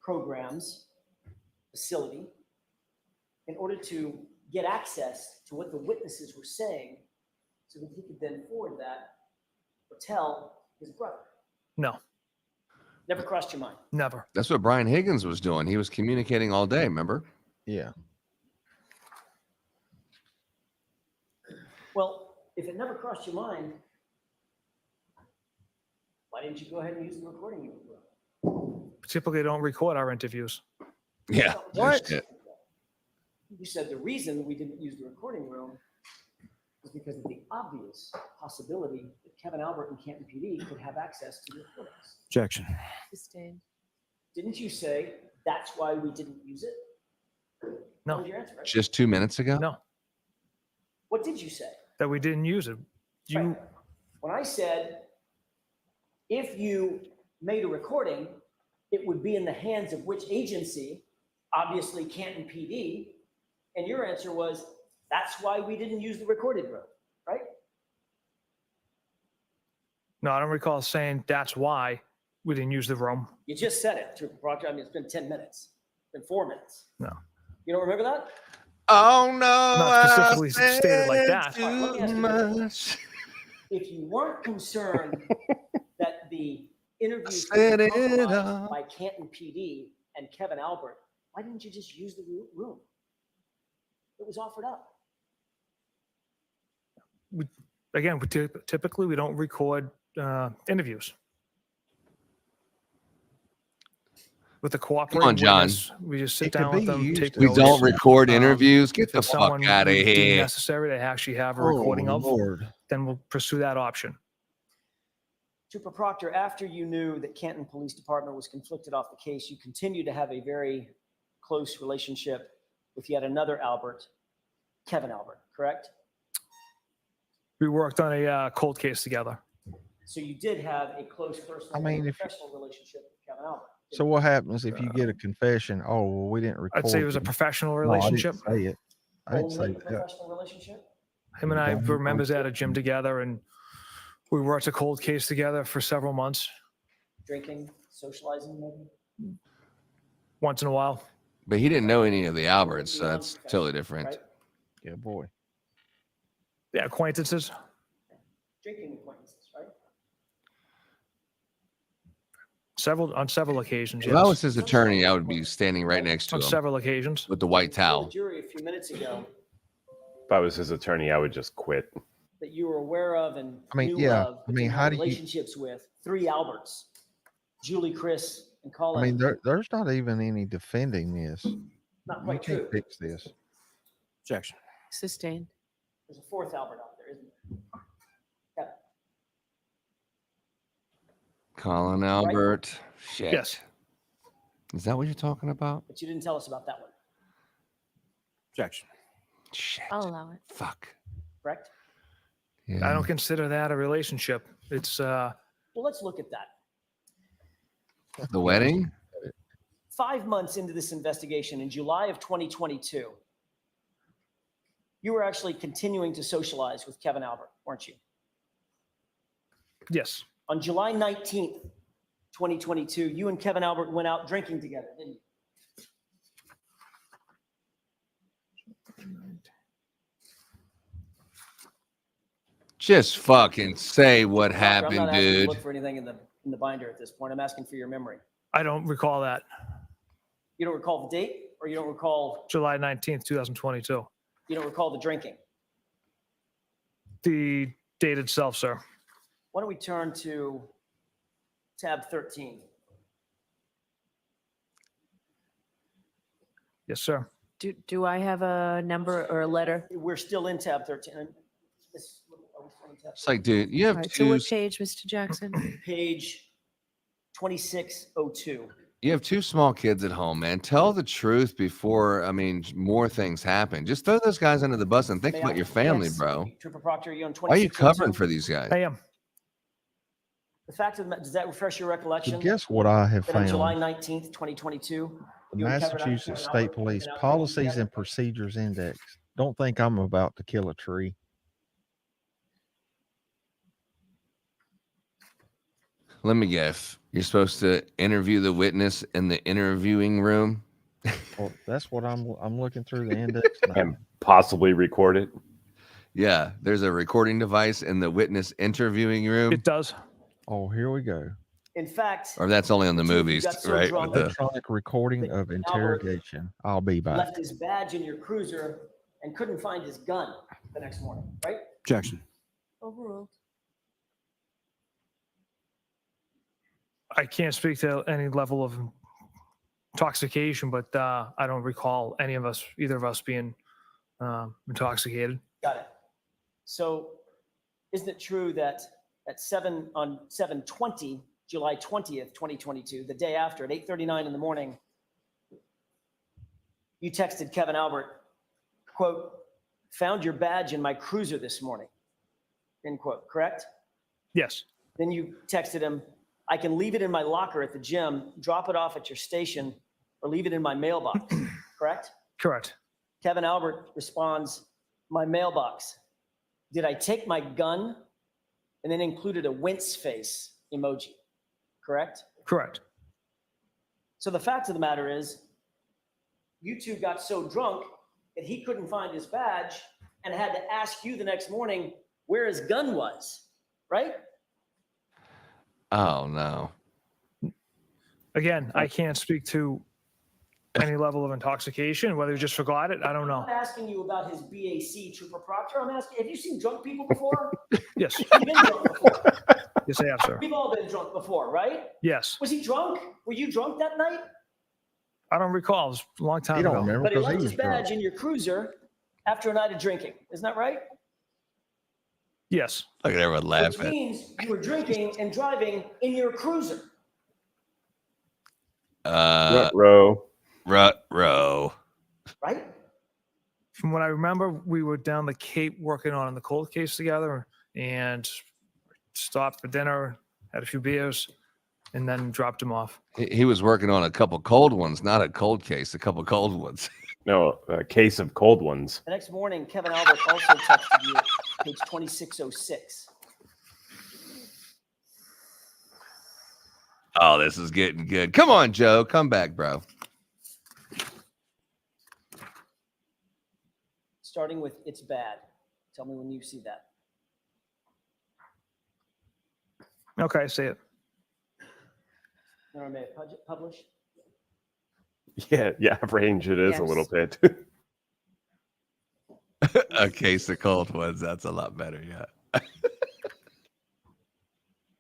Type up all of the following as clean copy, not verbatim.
program's facility in order to get access to what the witnesses were saying so that he could then forward that or tell his brother? No, Never crossed your mind? never. That's what Brian Higgins was doing. He was communicating all day, remember? Yeah. Well, if it never crossed your mind, why didn't you go ahead and use the recording you wrote? Typically don't record our interviews. Yeah. What? Shit. You said the reason we didn't use the recording room was because of the obvious possibility that Kevin Albert and Canton PD could have access to the recordings. Objection. Sustained. Didn't you say that's why we didn't use it? No. What was your answer? Right? Just 2 minutes ago? No, What did you say? that we didn't use it. You, Right. When I said, if you made a recording, it would be in the hands of which agency? Obviously Canton PD. And your answer was, that's why we didn't use the recorded room, right? no, I don't recall saying that's why we didn't use the room. You just said it, Trooper Proctor. I mean, it's been 10 minutes, it's been 4 minutes. No. You don't remember that? Oh, no. Not specifically stated like that. All right, let me ask Too you this. much. If you weren't concerned that the interviews Set were it compromised up. by Canton PD and Kevin Albert, why didn't you just use the room? It was offered up. Again, typically we don't record interviews. With the cooperating on, John. witness, we just sit It could down with be them, used take to- We notes. don't record interviews. Get If the it's fuck someone out of we deem here. necessary, they actually have a recording of, Lord. then we'll pursue that option. Trooper Proctor, after you knew that Canton Police Department was conflicted off the case, you continued to have a very close relationship with yet another Albert, Kevin Albert, correct? We worked on a cold case together. So you did have a close personal I mean, and if- professional relationship with Kevin Albert. So what happens if you get a confession? Oh, well, we didn't record. I'd say it was a you. professional No, I didn't relationship. say it. I didn't Only say a that. professional relationship? Him and I Okay. were members at a gym together, and we worked a cold case together for several months, Drinking, socializing, maybe? once in a while. But he didn't know any of the Alberts, so that's totally different. Right? Yeah, boy. Yeah, acquaintances. Drinking acquaintances, right? On several occasions, If I was yes. his attorney, I would be standing right next to On him several occasions. with the white You told towel. the jury a few minutes ago If I was his attorney, I would just quit. that you were aware of and I mean, knew yeah, of, I that mean, you how had do you- relationships with 3 Alberts, Julie, Chris, and Colin. I mean, there's not even any defending this. Not You quite can't true. fix this. Objection. Sustained. There's a 4th Albert out there, isn't there? Yeah. Colin Albert. Shit. Yes. Is that what you're talking about? But you didn't tell us about that one, Objection. Shit. I'll allow it. Fuck. correct? Yeah. I don't consider that a relationship. It's Well, let's look at that. The wedding? 5 months into this investigation, in July of 2022, you were actually continuing to socialize with Kevin Albert, weren't you? yes, On July 19th, 2022, you and Kevin Albert went out drinking together, didn't you? Just fucking say what I'm happened, not asking you to dude. look for anything in the binder at this point. I'm asking for your memory. I don't recall that. You don't recall the date, or you don't recall July 19th, 2022. you don't recall the drinking? The date itself, sir. Why don't we turn to tab 13? Yes, sir. Do I have a number or a letter? We're still in tab 13. And this, are we still in tab It's like, dude, you have All right, so two. what page, Mr. Jackson? 13? Page 2602. You have 2 small kids at home, man. Tell the truth before, I mean, more things happen. Just throw those guys under the bus and think May about I- your family, yes, bro. Trooper Proctor, you on 2602? Why are you covering for these guys? I am. The fact of the matter, does that refresh your recollection? So guess what I have That on July found? 19th, 2022, The you and Kevin Massachusetts Albert State went Police out Policies together? and Procedures Index. Don't think I'm about to kill a tree. Let me guess. You're supposed to interview the witness in the interviewing room. Well, that's what I'm looking through the index now. And possibly record it. Yeah, there's a recording device in the witness interviewing room. It does. Oh, here we go. In fact, Or that's only on the The two of you movies, got so right? drunk With the, Electronic recording of interrogation. I'll be back. left his badge in your cruiser and couldn't find his gun the next morning, right? Objection. Overruled. I can't speak to any level of intoxication, but I don't recall either of us being intoxicated. Got it. So isn't it true that at 7/20, July 20th, 2022, the day after at 8:39 in the morning, you texted Kevin Albert, quote, "Found your badge in my cruiser this morning," end quote, correct? Yes. Then you texted him, "I can leave it in my locker at the gym, drop it off at your station, or leave it in my mailbox," correct? Correct. Kevin Albert responds, "My mailbox. Did I take my gun?" And then included a wince face emoji, correct? Correct. So the fact of the matter is, you two got so drunk that he couldn't find his badge and had to ask you the next morning where his gun was, right? oh no. Again, I can't speak to any level of intoxication, whether he just forgot it. I don't I'm know. not asking you about his BAC Trooper Proctor. I'm asking, have you seen drunk people before? Yes. You've been drunk before. Yes, I have, sir. We've all been drunk before, right? Yes. Was he drunk? Were you drunk that night? I don't recall. It was a long time You don't ago. remember But he because he left was his badge drunk. in your cruiser after a night of drinking. Isn't that right? Yes. Look at everyone Which laughing. means you were drinking and driving in your cruiser. Row. Row. Right? From what I remember, we were down the Cape working on the cold case together and stopped for dinner, had a few beers, and then dropped him off. He was working on a couple cold ones, not a cold case, a couple cold ones. No, a case of cold ones. The next morning, Kevin Albert also texted you at page 2606. Oh, this is getting good. Come on, Joe. Come back, bro. Starting with "It's bad." Tell me when you see that. Okay, say it. You know what I may have published? Yeah, range it is a Yes. little bit. A case of cold ones. That's a lot better. Yeah.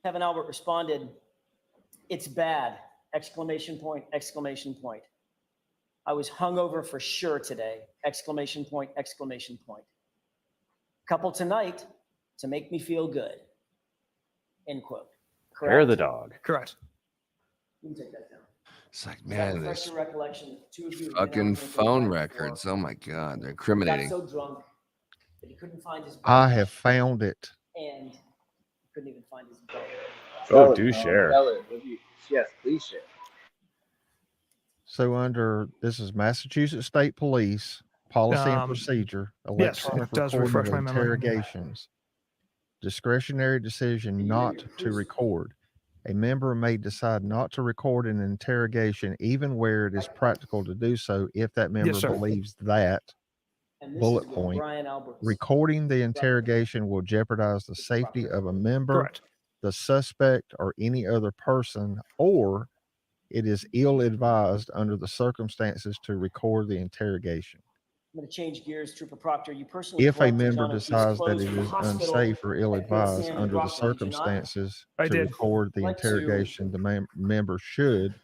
Kevin Albert responded, "It's bad!" Exclamation point, exclamation point. "I was hungover for sure today!" Exclamation point, exclamation point. "Couple tonight to make me feel good." End quote. Hair the Correct? dog. Correct. You can take that down. It's like, Does that man, refresh this your recollection? The two of you have been out fucking drinking the phone night records. before. Oh my God. They're He got incriminating. so drunk that he couldn't find his I badge have found it. and he couldn't even find his gun. Oh, do share. Tell it. Yes, please share. So under this is Massachusetts State Police Policy and Procedure, yes, electronic it does recording refresh of my memory. interrogations. Discretionary decision not to record. A member may decide not to record an interrogation even where it is practical to do so if that member sir. believes that And this bullet is with point, Brian Alberts. recording the interrogation will jeopardize the safety of a member, Correct. the suspect, or any other person, or it is ill-advised under the circumstances to record the interrogation. I'm going to change gears. Trooper Proctor, you personally If a collected member John O'Keefe's decides that clothes it from the is hospital unsafe or at ill-advised Sam under the Proctor, did you not? circumstances I to did. record the Like to- interrogation, the member should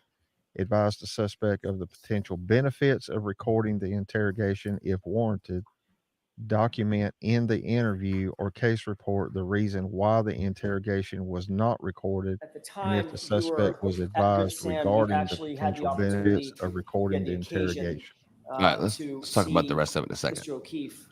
advise the suspect of the potential benefits of recording the interrogation if warranted, document in the interview or case report the reason why the interrogation was not recorded, At the and time if the you suspect were was at Good advised Sam, you regarding the actually had the potential opportunity benefits of recording the the occasion, interrogation. All right, let's to talk about the see rest of it in a second. Mr. O'Keefe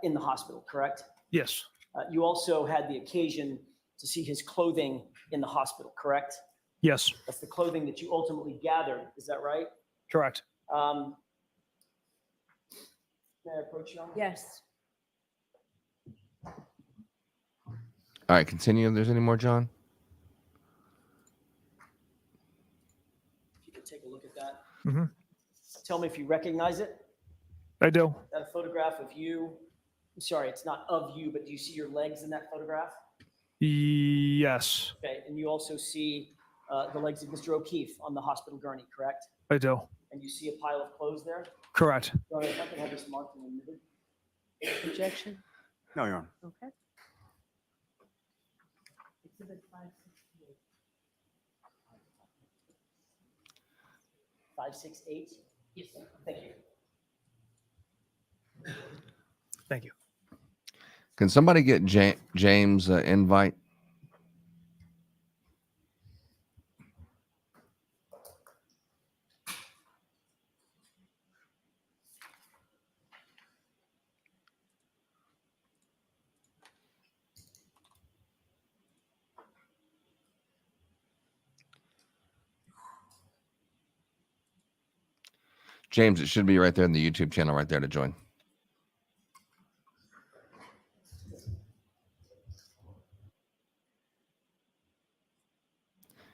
in the hospital, correct? Yes. You also had the occasion to see his clothing in the hospital, correct? Yes. That's the clothing that you ultimately gathered. Is that right? Correct. May I approach you on that? Yes. All right, continue. If there's any more, John. a look at that. Mhm. Tell me if you recognize it. I do. Is that a photograph of you? I'm sorry, it's not of you, but do you see your legs in that photograph? Yes, Okay, and you also see the legs of Mr. O'Keefe on the hospital gurney, correct? I do. And you see a pile of clothes there? Correct. All right, if I can have this marked and omitted. Objection? No, Your Honor. Okay. Exhibit 568. 568? Yes, sir. Thank you. Thank you. Can somebody get James invite? James, it should be right there in the YouTube channel right there to join.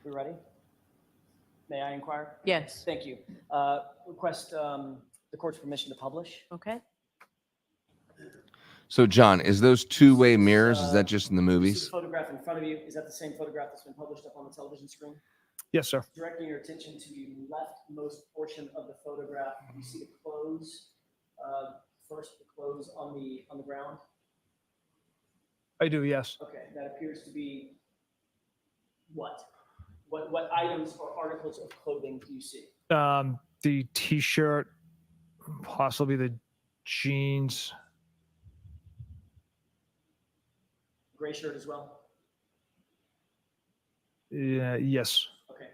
We ready? May I inquire? Yes. Thank you. Request the court's permission to publish. Okay. So, John, is those two-way mirrors? Is that just in the You see movies? the photograph in front of you. Is that the same photograph that's been published up on the television screen? Yes, sir. Directing your attention to the leftmost portion of the photograph, you see the clothes. First, the clothes on the ground. I do. Yes. Okay, that appears to be what? What items or articles of clothing do you see? The T-shirt, possibly the jeans. Gray shirt as well. Yeah. Yes. Okay,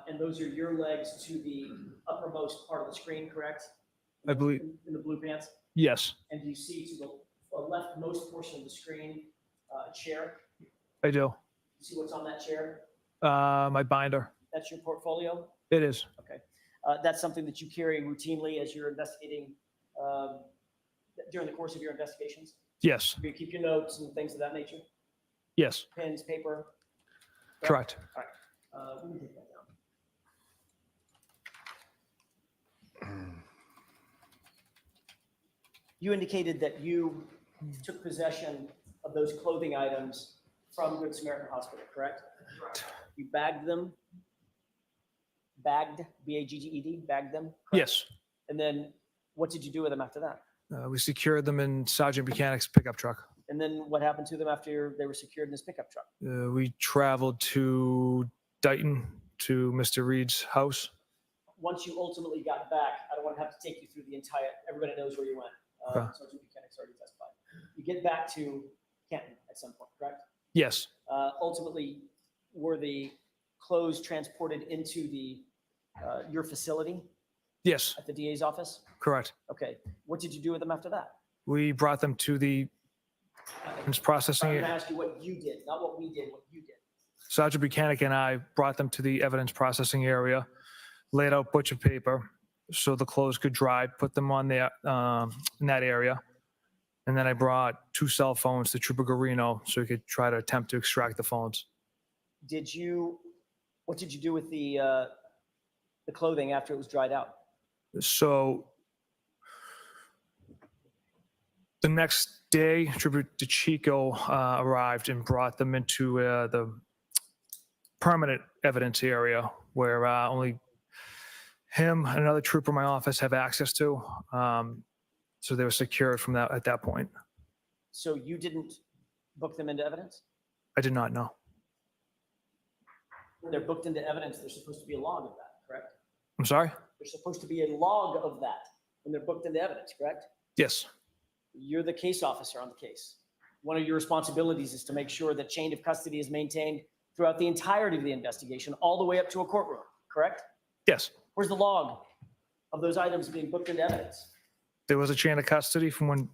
and those are your legs to the uppermost part of the screen, correct? I believe. In the blue pants. Yes. And do you see to the leftmost portion of the screen a chair? I do. You see what's on that chair? My binder. That's your portfolio? It is. Okay. That's something that you carry routinely as you're investigating during the course of your investigations? Yes. You keep your notes and things of that nature? Yes. Pens, paper? Correct. We can take that down. You indicated that you took possession of those clothing items from Good Samaritan Hospital, correct? You bagged them? Bagged, B-A-G-G-E-D, bagged them? correct? Yes. And then what did you do with them after that? We secured them in Sergeant Buchanan's pickup truck. And then what happened to them after they were secured in his pickup truck? We traveled to Dighton to Mr. Reed's house. Once you ultimately got back, I don't want to have to take you through the entire, everybody knows where you went. Okay. Sergeant Buchanan's already testified. You get back to Canton at some point, correct? Yes. Ultimately, were the clothes transported into your facility Yes. at the DA's office? Correct. Okay. What did you do with them after that? We brought them to the evidence I'm processing. going to ask you what you did, not what we did, what you did. Sergeant Buchanan and I brought them to the evidence processing area, laid out butcher paper so the clothes could dry, put them on there in that area. And then I brought 2 cell phones to Trooper Garino so he could try to attempt to extract the phones. What did you do with the clothing after it was dried out? So the next day, Trooper DeChico arrived and brought them into the permanent evidence area where only him and another trooper in my office have access to. So they were secured from that at that point. So you didn't book them into evidence? I did not know. When they're booked into evidence, there's supposed to be a log of that, correct? I'm sorry? There's supposed to be a log of that when they're booked into evidence, correct? Yes. You're the case officer on the case. One of your responsibilities is to make sure that chain of custody is maintained throughout the entirety of the investigation, all the way up to a courtroom, correct? Yes. Where's the log of those items being booked into evidence? There was a chain of custody from when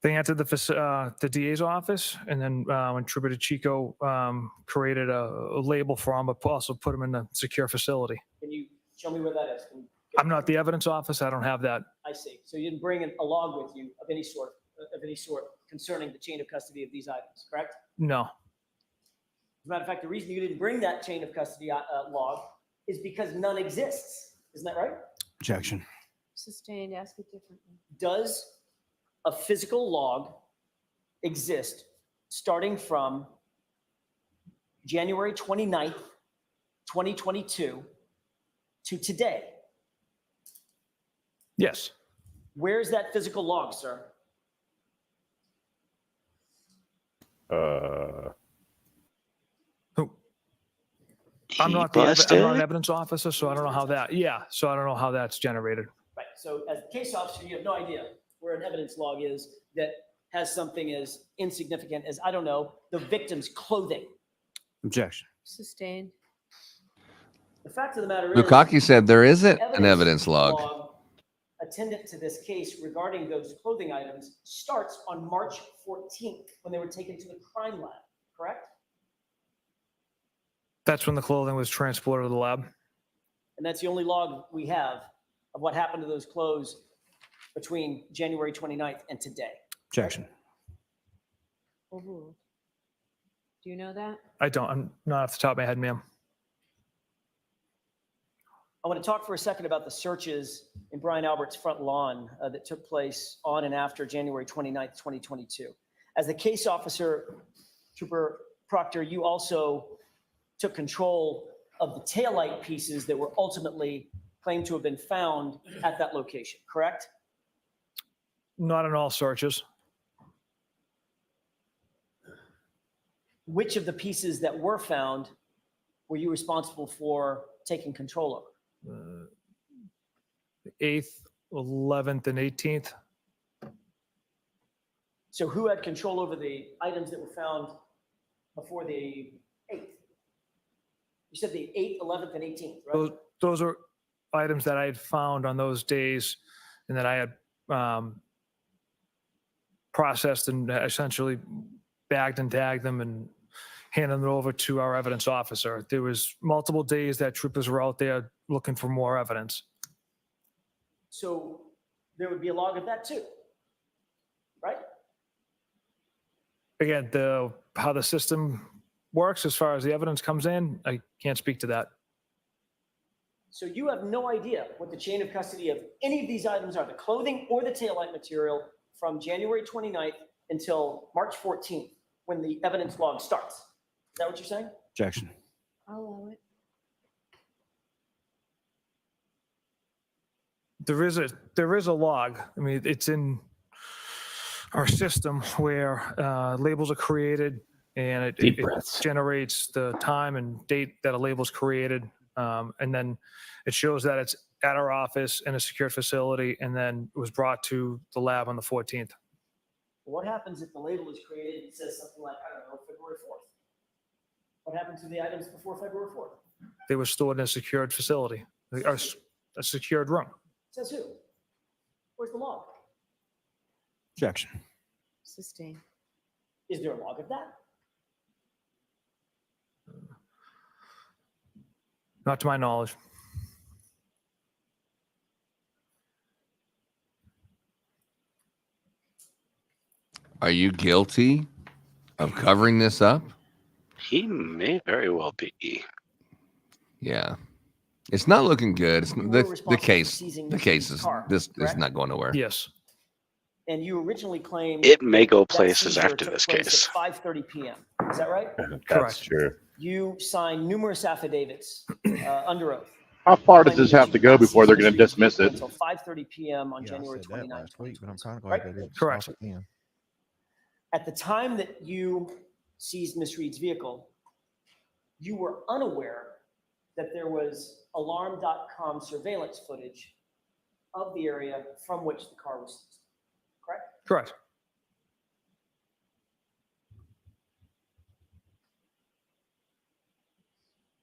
they entered the DA's office, and then when Trooper DeChico created a label for them, but also put them in a secure facility. Can you show me where that is? Can you- I'm not the evidence office. I don't have that. I see. So you didn't bring a log with you of any sort concerning the chain of custody of these items, correct? No. As a matter of fact, the reason you didn't bring that chain of custody log is because none exists. Isn't that right? Objection. Sustained. Ask it differently. Does a physical log exist starting from January 29th, 2022 to today? Yes. Where's that physical log, sir? Who? I'm not an evidence officer, so I don't know how that. Yeah, so I don't know how that's generated. Right. So as the case officer, you have no idea where an evidence log is that has something as insignificant as, I don't know, the victim's clothing. Objection. Sustained. The fact of the matter is, Bukaki said there isn't an evidence log. Attendant to this case regarding those clothing items starts on March 14th when they were taken to the crime lab, correct? That's when the clothing was transported to the lab. And that's the only log we have of what happened to those clothes between January 29th and today. Objection. Overruled. Do you know that? I don't. I'm not off the top of my head, ma'am. I want to talk for a second about the searches in Brian Albert's front lawn that took place on and after January 29th, 2022. As the case officer, Trooper Proctor, you also took control of the taillight pieces that were ultimately claimed to have been found at that location, correct? Not in all searches. Which of the pieces that were found were you responsible for taking control over? 8th, 11th, and 18th. So who had control over the items that were found before the 8th? You said the 8th, 11th, and 18th, right? Those are items that I had found on those days and that I had processed and essentially bagged and tagged them and handed them over to our evidence officer. There was multiple days that troopers were out there looking for more evidence. So there would be a log of that too, right? Again, how the system works as far as the evidence comes in, I can't speak to that. So you have no idea what the chain of custody of any of these items are, the clothing or the taillight material from January 29th until March 14th, when the evidence log starts. Is that what you're saying? Objection. I'll allow it. There is a log. I mean, it's in our system where labels are created and it generates the time and date that a label is created. And then it shows that it's at our office in a secured facility and then it was brought to the lab on the 14th. What happens if the label is created and says something like, I don't know, February 4th? What happened to the items before February 4th? They were stored in a secured facility, or a secured room. Says who? Where's the log? Objection. Sustained. Is there a log of that? Not to my knowledge. Are you guilty of covering this up? He may very well be. Yeah. It's not looking good. It's You were the responsible for case. seizing The Mr. case Reed's is car, this is correct? not going nowhere. Yes. And you originally claimed It may go that places seizure after took this place case. at 5:30 p.m. Is that right? That's Correct. true. You signed numerous affidavits under oath. How far does claiming this that have you to did go not before seize they're going to Mr. Reed's dismiss vehicle it? until 5:30 p.m. on Yeah, I January said that 29th. last week, but I'm kind of Right? glad they didn't Correct. stop again. At the time that you seized Ms. Reed's vehicle, you were unaware that there was alarm.com surveillance footage of the area from which the car was seized, correct? Correct.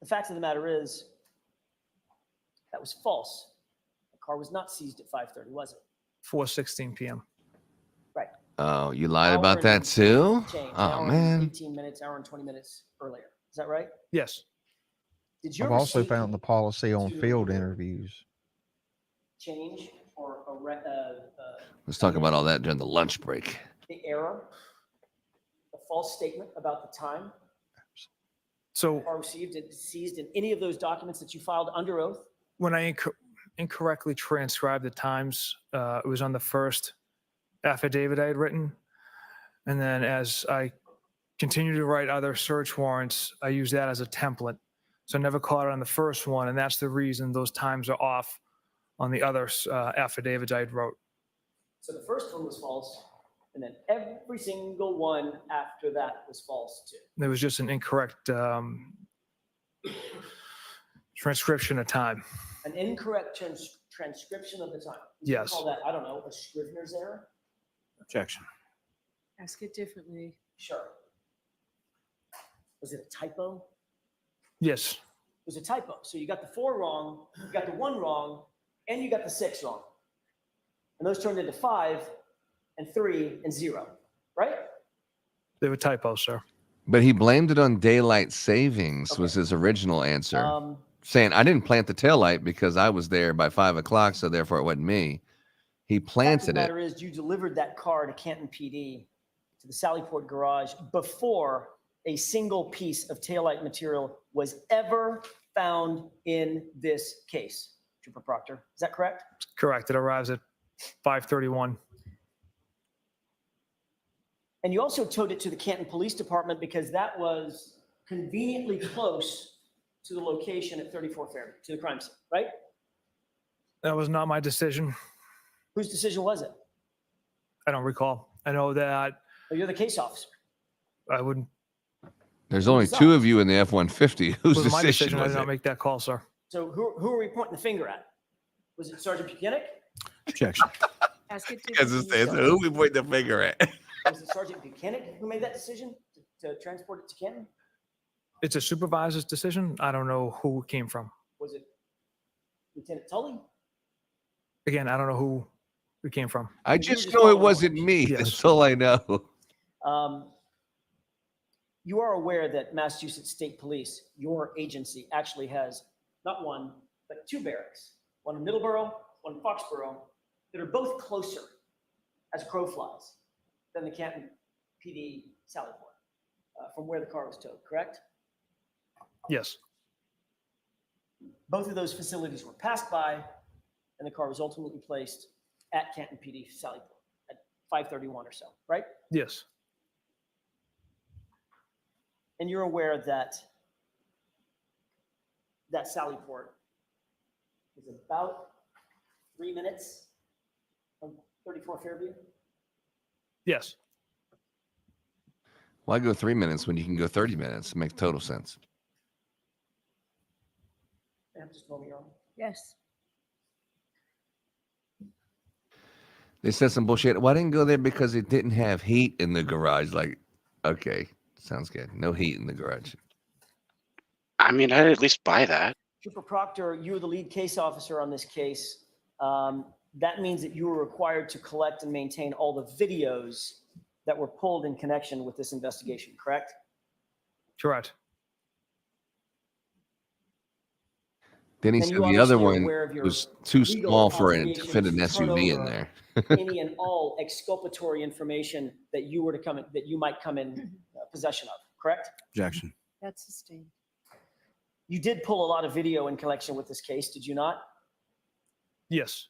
The fact of the matter is, that was false. The car was not seized at 5:30, was it? 4:16 p.m. Right. Oh, you lied Hour about and that too? Change. Oh Hour and man. 18 minutes, hour and 20 minutes earlier. Is that right? Yes. Did you I've ever also see found the policy on to field interviews. change or Let's talk about all that during the lunch break. the error, the false statement about the time? So Are received and seized in any of those documents that you filed under oath? when I incorrectly transcribed the times, it was on the first affidavit I had written. And then as I continued to write other search warrants, I used that as a template. So I never caught it on the first one. And that's the reason those times are off on the other affidavits I had wrote. So the first one was false, and then every single one after that was false too. There was just an incorrect transcription of time. An incorrect transcription of the time. Would you Yes. call that, I don't know, a Scrivener's error? Objection. Ask it differently. Sure. Was it a typo? Yes. It was a typo. So you got the 4 wrong, you got the 1 wrong, and you got the 6 wrong. And those turned into 5 and 3 and 0, right? They were typos, sir. But he blamed it on daylight savings was his original answer. Saying, I didn't plant the taillight because I was there by 5 o'clock, so therefore it wasn't me. He The fact of planted the it. matter is you delivered that car to Canton PD, to the Sallyport garage, before a single piece of taillight material was ever found in this case, Trooper Proctor. Is that correct? Correct. It arrives at 5:31. And you also towed it to the Canton Police Department because that was conveniently close to the location at 34 Fairview, to the crime scene, right? That was not my decision. Whose decision was it? I don't recall. I know that Well, you're the case officer. I wouldn't. There's only 2 of you in the F-150. Whose It was my decision decision. I was did not it? make that call, sir. So who are we pointing the finger at? Was it Sergeant Buchanan? Objection. Ask it Because it's differently. who we point the finger at. Was it Sergeant Buchanan who made that decision to transport it to Canton? It's a supervisor's decision. I don't know who it came from. Was it Lieutenant Tully? Again, I don't know who it came from. I You just just know it follow wasn't orders. me. Yes. That's all I know. You are aware that Massachusetts State Police, your agency, actually has not one, but 2 barracks, one in Middleborough, one in Foxborough, that are both closer as crow flies than the Canton PD Sallyport, from where the car was towed, correct? Yes. Both of those facilities were passed by, and the car was ultimately placed at Canton PD Sallyport at 5:31 or so, right? Yes. And you're aware that that Sallyport is about 3 minutes from 34 Fairview? Yes. Why go 3 minutes when you can go 30 minutes? It makes total sense. Just a moment, Your Honor. Yes. They said some bullshit. Well, I didn't go there because it didn't have heat in the garage. Like, okay, sounds good. No heat in the garage. I mean, I'd at least buy that. Trooper Proctor, you are the lead case officer on this case. That means that you are required to collect and maintain all the videos that were pulled in connection with this investigation, correct? Correct. Then he And said you the other obviously are one aware of your was too legal small for it to obligation fit an to turn SUV in over there. any and all exculpatory information that you were to come in, that you might come in possession of, correct? Objection. That's sustained. You did pull a lot of video in connection with this case, did you not? Yes.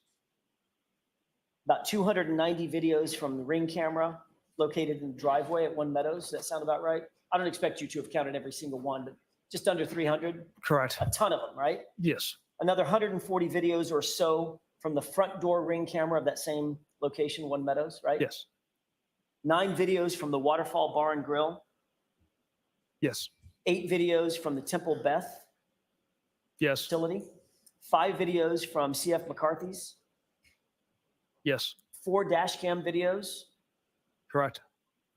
About 290 videos from the Ring camera located in the driveway at One Meadows. Does that sound about right? I don't expect you to have counted every single one, but just under 300, Correct. a ton of them, right? Yes. Another 140 videos or so from the front door Ring camera of that same location, One Meadows, right? Yes. 9 videos from the Waterfall Bar and Grill. Yes. 8 videos from the Temple Beth Yes. facility. 5 videos from CF McCarthy's. Yes. 4 dash cam videos. Correct.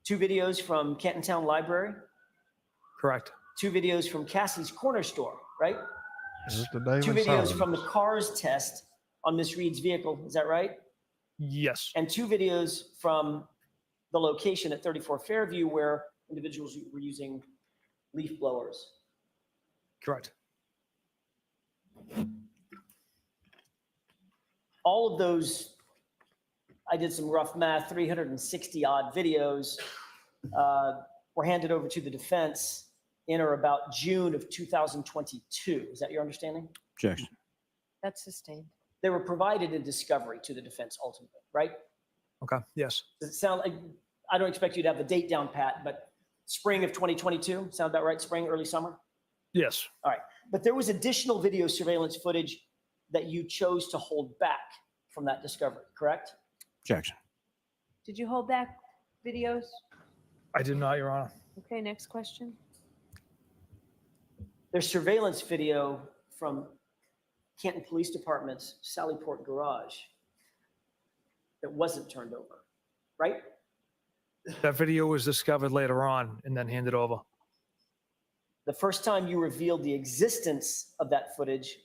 2 videos from Canton Town Library. Correct. 2 videos from Cassie's Corner Store, right? There's the daily 2 videos sign. from the cars test on Miss Reed's vehicle. Is that right? Yes. And 2 videos from the location at 34 Fairview where individuals were using leaf blowers. Correct. All of those, I did some rough math, 360 odd videos were handed over to the defense in or about June of 2022. Is that your understanding? Objection. That's sustained. They were provided in discovery to the defense ultimately, right? Okay, yes. Does it sound like, I don't expect you to have the date down pat, but spring of 2022, sound about right? Spring, early summer? Yes, All right. But there was additional video surveillance footage that you chose to hold back from that discovery, correct? Objection. Did you hold back videos? I did not, Your Honor. Okay, next question. There's surveillance video from Canton Police Department's Sallyport garage that wasn't turned over, right? That video was discovered later on and then handed over. The first time you revealed the existence of that footage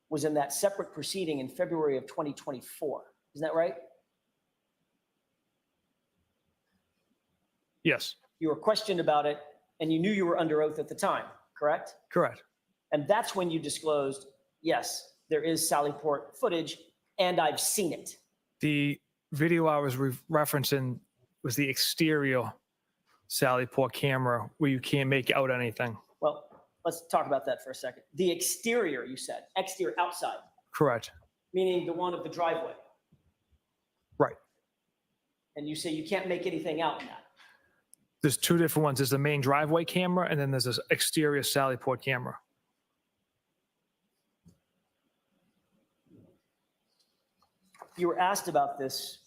was in that separate proceeding in February of 2024. Isn't that right? Yes, You were questioned about it and you knew you were under oath at the time, correct? correct. And that's when you disclosed, yes, there is Sallyport footage and I've seen it. The video I was referencing was the exterior Sallyport camera where you can't make out anything. Well, let's talk about that for a second. The exterior, you said, exterior, outside, Correct. meaning the one of the driveway. Right. And you say you can't make anything out in that. There's two different ones. There's the main driveway camera and then there's this exterior Sallyport camera. You were asked about this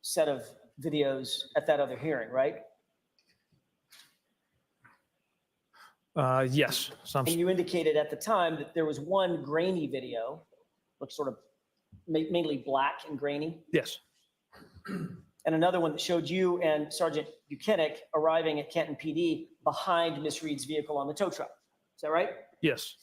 set of videos at that other hearing, right? Yes, some, And you indicated at the time that there was one grainy video, looks sort of mainly black and grainy, yes, and another one that showed you and Sergeant Buchanan arriving at Canton PD behind Miss Reed's vehicle on the tow truck. Is that right? yes.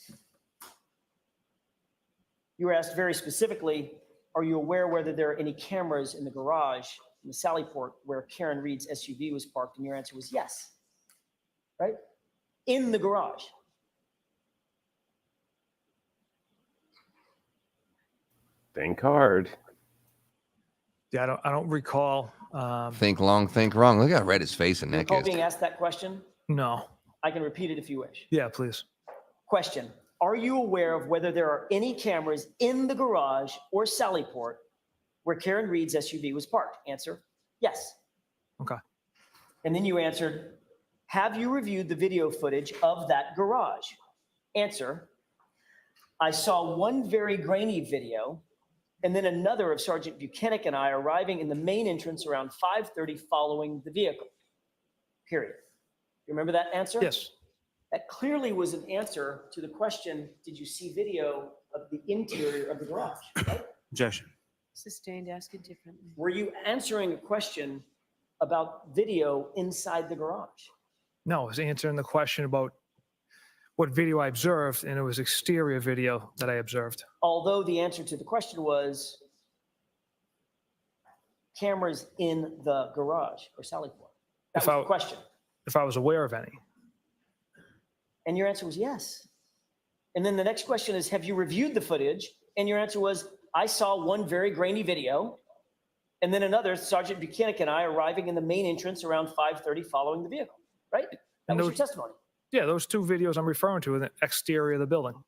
You were asked very specifically, are you aware whether there are any cameras in the garage in the Sallyport where Karen Reed's SUV was parked? And your answer was yes, right? In the garage. Think hard. Yeah, I don't recall. Think long, think wrong. Look how red his face and You neck recall is. being asked that question? No. I can repeat it if you wish. Yeah, please. Question, are you aware of whether there are any cameras in the garage or Sallyport where Karen Reed's SUV was parked? Answer, yes. Okay. And then you answered, have you reviewed the video footage of that garage? Answer, I saw one very grainy video and then another of Sergeant Buchanan and I arriving in the main entrance around 5:30 following the vehicle, period. You remember that answer? Yes, That clearly was an answer to the question, did you see video of the interior of the garage, right? Objection. Sustained, ask it differently. Were you answering a question about video inside the garage? no, I was answering the question about what video I observed, and it was exterior video that I observed. Although the answer to the question was cameras in the garage or Sallyport. That If was I- the question. If I was aware of any. And your answer was yes. And then the next question is, have you reviewed the footage? And your answer was, I saw one very grainy video. And then another, Sergeant Buchanan and I arriving in the main entrance around 5:30 following the vehicle, right? That And was those- your testimony. Yeah, those two videos I'm referring to are the exterior of the building.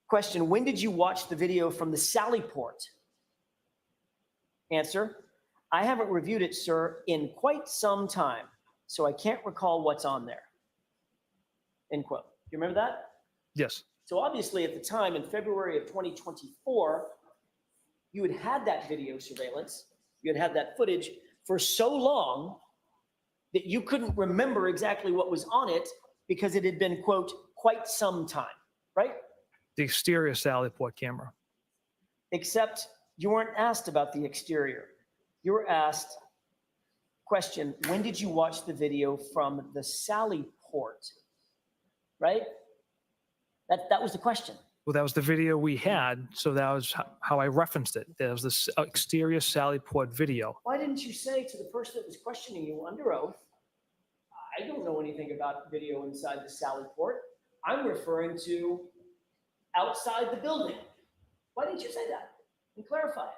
Question, when did you watch the video from the Sallyport? Answer, I haven't reviewed it, sir, in quite some time, so I can't recall what's on there. End quote. You remember that? Yes, So obviously at the time in February of 2024, you had had that video surveillance, you had had that footage for so long that you couldn't remember exactly what was on it because it had been, quote, quite some time, right? the exterior Sallyport camera. Except you weren't asked about the exterior. You were asked, question, when did you watch the video from the Sallyport? Right? That was the question. Well, that was the video we had, so that was how I referenced it. There was this exterior Sallyport video. Why didn't you say to the person that was questioning you under oath, I don't know anything about video inside the Sallyport. I'm referring to outside the building. Why didn't you say that and clarify it?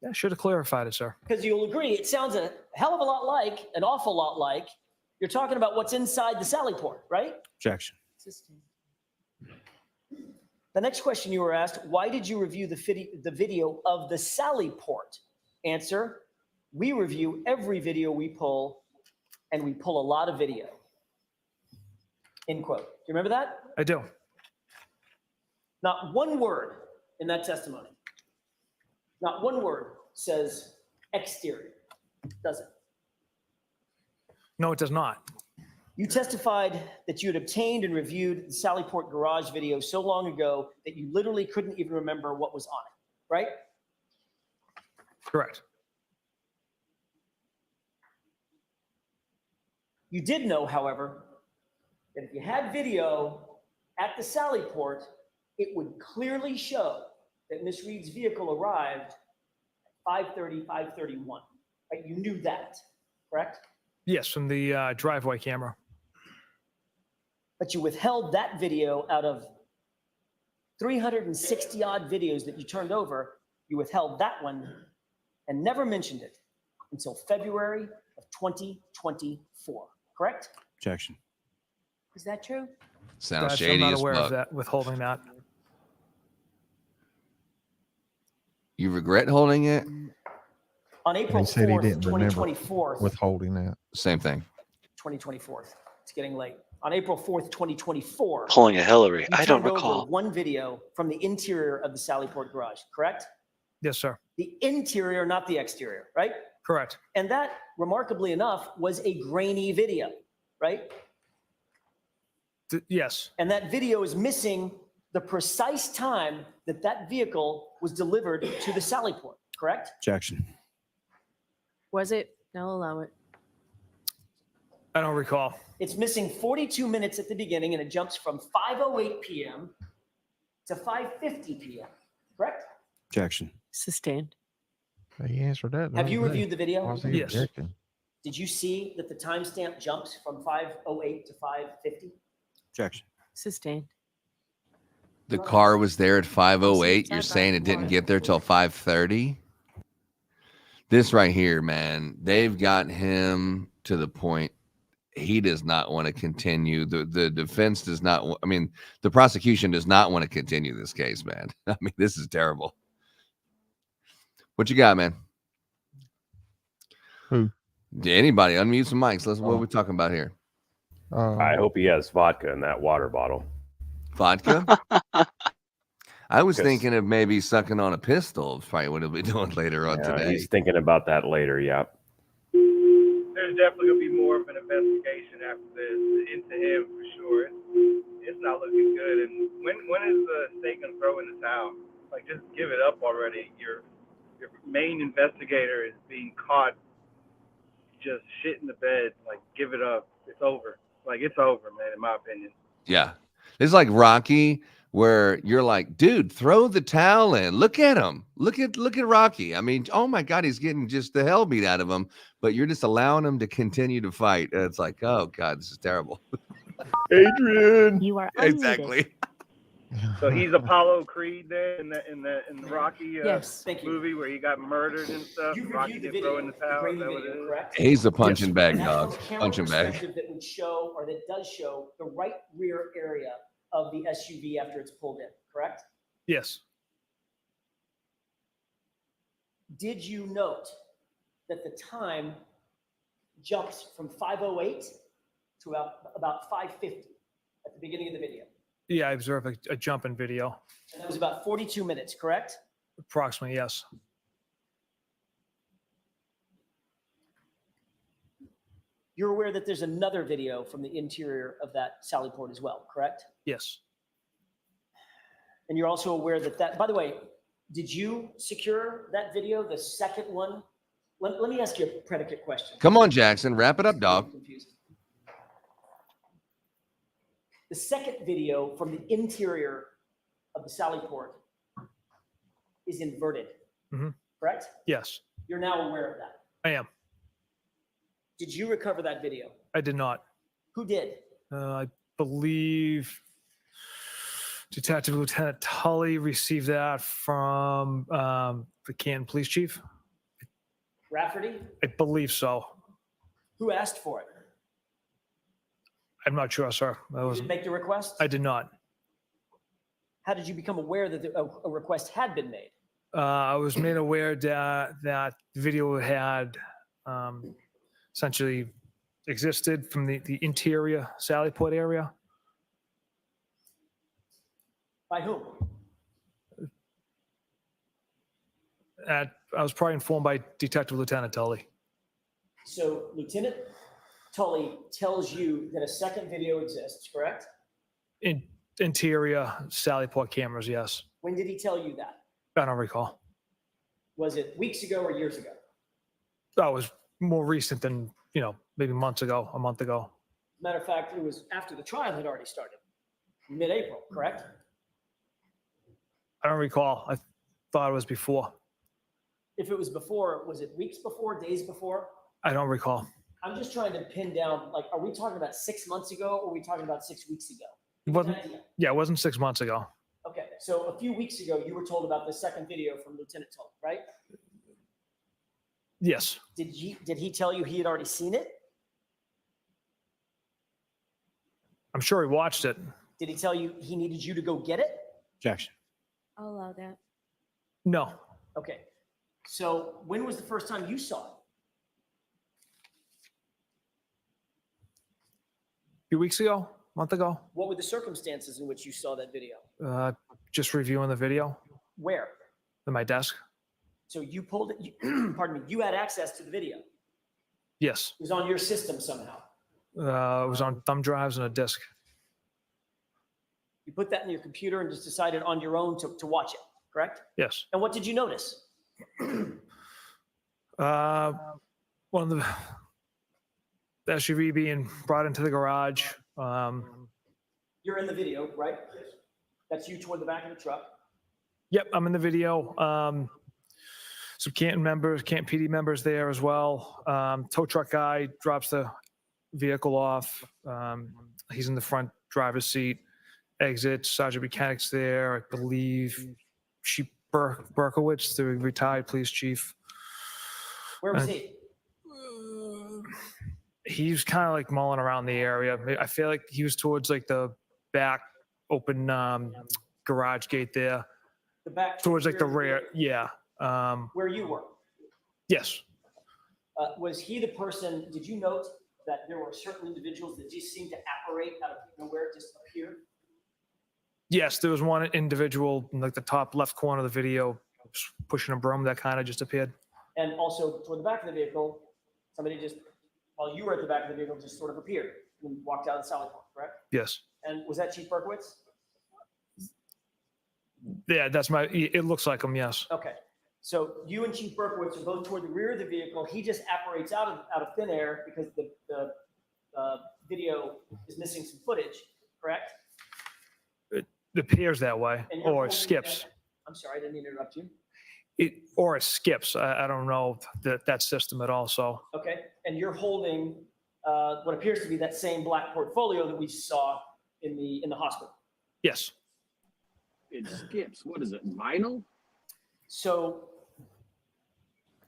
Yeah, I should have clarified it, sir. Because you'll agree, it sounds a hell of a lot like, an awful lot like, You're talking about what's inside the Sally port, right? Objection. Sustained. The next question you were asked, why did you review the video of the Sally port? Answer, we review every video we pull, and we pull a lot of video. End quote. Do you remember that? I do. Not one word in that testimony. Not one word says exterior, does it? No, it does not. You testified that you had obtained and reviewed the Sallyport garage video so long ago that you literally couldn't even remember what was on it, right? Correct. You did know, however, that if you had video at the Sallyport, it would clearly show that Miss Reed's vehicle arrived at 5:30, 5:31. Right? You knew that, correct? Yes, from the driveway camera. But you withheld that video out of 360 odd videos that you turned over. You withheld that one and never mentioned it until February of 2024, correct? Objection. Is that true? Sounds I'm shady not as aware fuck. of that, withholding that. You regret holding it? On April He said he 4th, didn't remember 2024, withholding that. Same thing. 2024. It's getting late. On April 4th, 2024, Pulling a Hillary. you I don't turned over recall. one video from the interior of the Sallyport garage, correct? Yes, sir. The interior, not the exterior, right? Correct. And that, remarkably enough, was a grainy video, right? Yes. And that video is missing the precise time that that vehicle was delivered to the Sallyport, correct? Objection. Was it? I'll allow it. I don't recall. It's missing 42 minutes at the beginning, and it jumps from 5:08 p.m. to 5:50 p.m., correct? Objection. Sustained. He answered that. the Have you other day. reviewed the video? Why was he Yes. objecting? Did you see that the timestamp jumps from 5:08 to 5:50? Objection. Sustained. The car was there at 5:08. You're saying it didn't get there till 5:30? This right here, man, they've got him to the point he does not want to continue. The defense does not, I mean, the prosecution does not want to continue this case, man. I mean, this is terrible. What you got, man? Who? Anybody, unmute some mics. What are we talking about here? I hope he has vodka in that water bottle. Vodka? I was Because- thinking of maybe sucking on a pistol. Probably what he'll be doing later on today. He's thinking about that later. Yeah. There's definitely gonna be more of an investigation after this into him for sure. It's not looking good. And when is the state gonna throw in the towel? Like, just give it up already. Your main investigator is being caught just shit in the bed. Like, give it up. It's over. Like, it's over, man. In my opinion. Yeah. It's like Rocky, where you're like, dude, throw the towel in. Look at him. Look at Rocky. I mean, oh my God, he's getting just the hell beat out of him, but you're just allowing him to continue to fight. It's like, oh God, this is terrible. Adrian. You are unmuted. Exactly. So he's Apollo Creed there in the Rocky Yes. Thank you. movie where he got murdered and stuff. You Rocky reviewed the didn't throw in video, the the towel. grainy Is that what it video, is? correct? He's a punching And bag, that's dog. from a camera Punching bag. perspective that would show, or that does show, the right rear area of the SUV after it's pulled in, correct? Yes. Did you note that the time jumps from 5:08 to about 5:50 at the beginning of the video? Yeah, I observed a jump in video. And that was about 42 minutes, correct? Approximately, yes. You're aware that there's another video from the interior of that Sallyport as well, correct? Yes. And you're also aware that, by the way, did you secure that video, the second one? Let me ask you a predicate question. Come on, Jackson. Wrap it up, dog. Confusing. The second video from the interior of the Sallyport is inverted, Mhm. correct? Yes, You're now aware of that. I am. Did you recover that video? I did not. Who did? I believe Detective Lieutenant Tully received that from the Canton Police Chief. Rafferty? I believe so. Who asked for it? I'm not sure, sir. I You was. didn't make the request? I did not. How did you become aware that a request had been made? I was made aware that the video had essentially existed from the interior Sallyport area. By whom? I was probably informed by Detective Lieutenant Tully. So Lieutenant Tully tells you that a second video exists, correct? Interior Sallyport cameras, yes. When did he tell you that? I don't recall. Was it weeks ago or years ago? That was more recent than, maybe months ago, a month ago. Matter of fact, it was after the trial had already started, mid-April, correct? I don't recall. I thought it was before. If it was before, was it weeks before, days before? I don't recall. I'm just trying to pin down, like, are we talking about 6 months ago or are we talking about 6 weeks ago? It wasn't, yeah, it wasn't 6 months ago. Okay, so a few weeks ago, you were told about the second video from Lieutenant Tully, right? Yes. Did he tell you he had already seen it? I'm sure he watched it. Did he tell you he needed you to go get it? Objection. I'll allow that. No. Okay, so when was the first time you saw it? A few weeks ago, a month ago, What were the circumstances in which you saw that video? just reviewing the video Where? at my desk. So you pulled it, pardon me, you had access to the video. It Yes. was on your system somehow. It was on thumb drives and a disk. You put that in your computer and just decided on your own to watch it, correct? Yes. And what did you notice? One of the SUV being brought into the garage. You're in the video, right? That's you toward the back of the truck. Yep, I'm in the video. Some Canton PD members there as well. Tow truck guy drops the vehicle off. He's in the front driver's seat. Exits. Sergeant Mechanic's there. I believe Chief Berkowitz, the retired police chief. Where was And- he? He's kind of like mulling around the area. I feel like he was towards like the back open garage gate there, The back. towards like the of the rear. vehicle, Yeah. Where you were. Yes. Was he the person, did you note that there were certain individuals that just seemed to apparate out of nowhere, just appear? Yes, there was one individual in like the top left corner of the video pushing a broom that kind of just appeared. And also toward the back of the vehicle, somebody just, while you were at the back of the vehicle, just sort of appeared and walked out of the Sally Port, correct? Yes. And was that Chief Berkowitz? Yeah, it looks like him, yes. Okay. So you and Chief Berkowitz are both toward the rear of the vehicle. He just apparates out of thin air because the video is missing some footage, correct? It appears that way, And you're or it holding skips. that- I'm sorry, I didn't mean to interrupt you. Or it skips. I don't know that system at all, so. Okay, and you're holding what appears to be that same black portfolio that we saw in the hospital. Yes. It skips. What is it? Vinyl? So,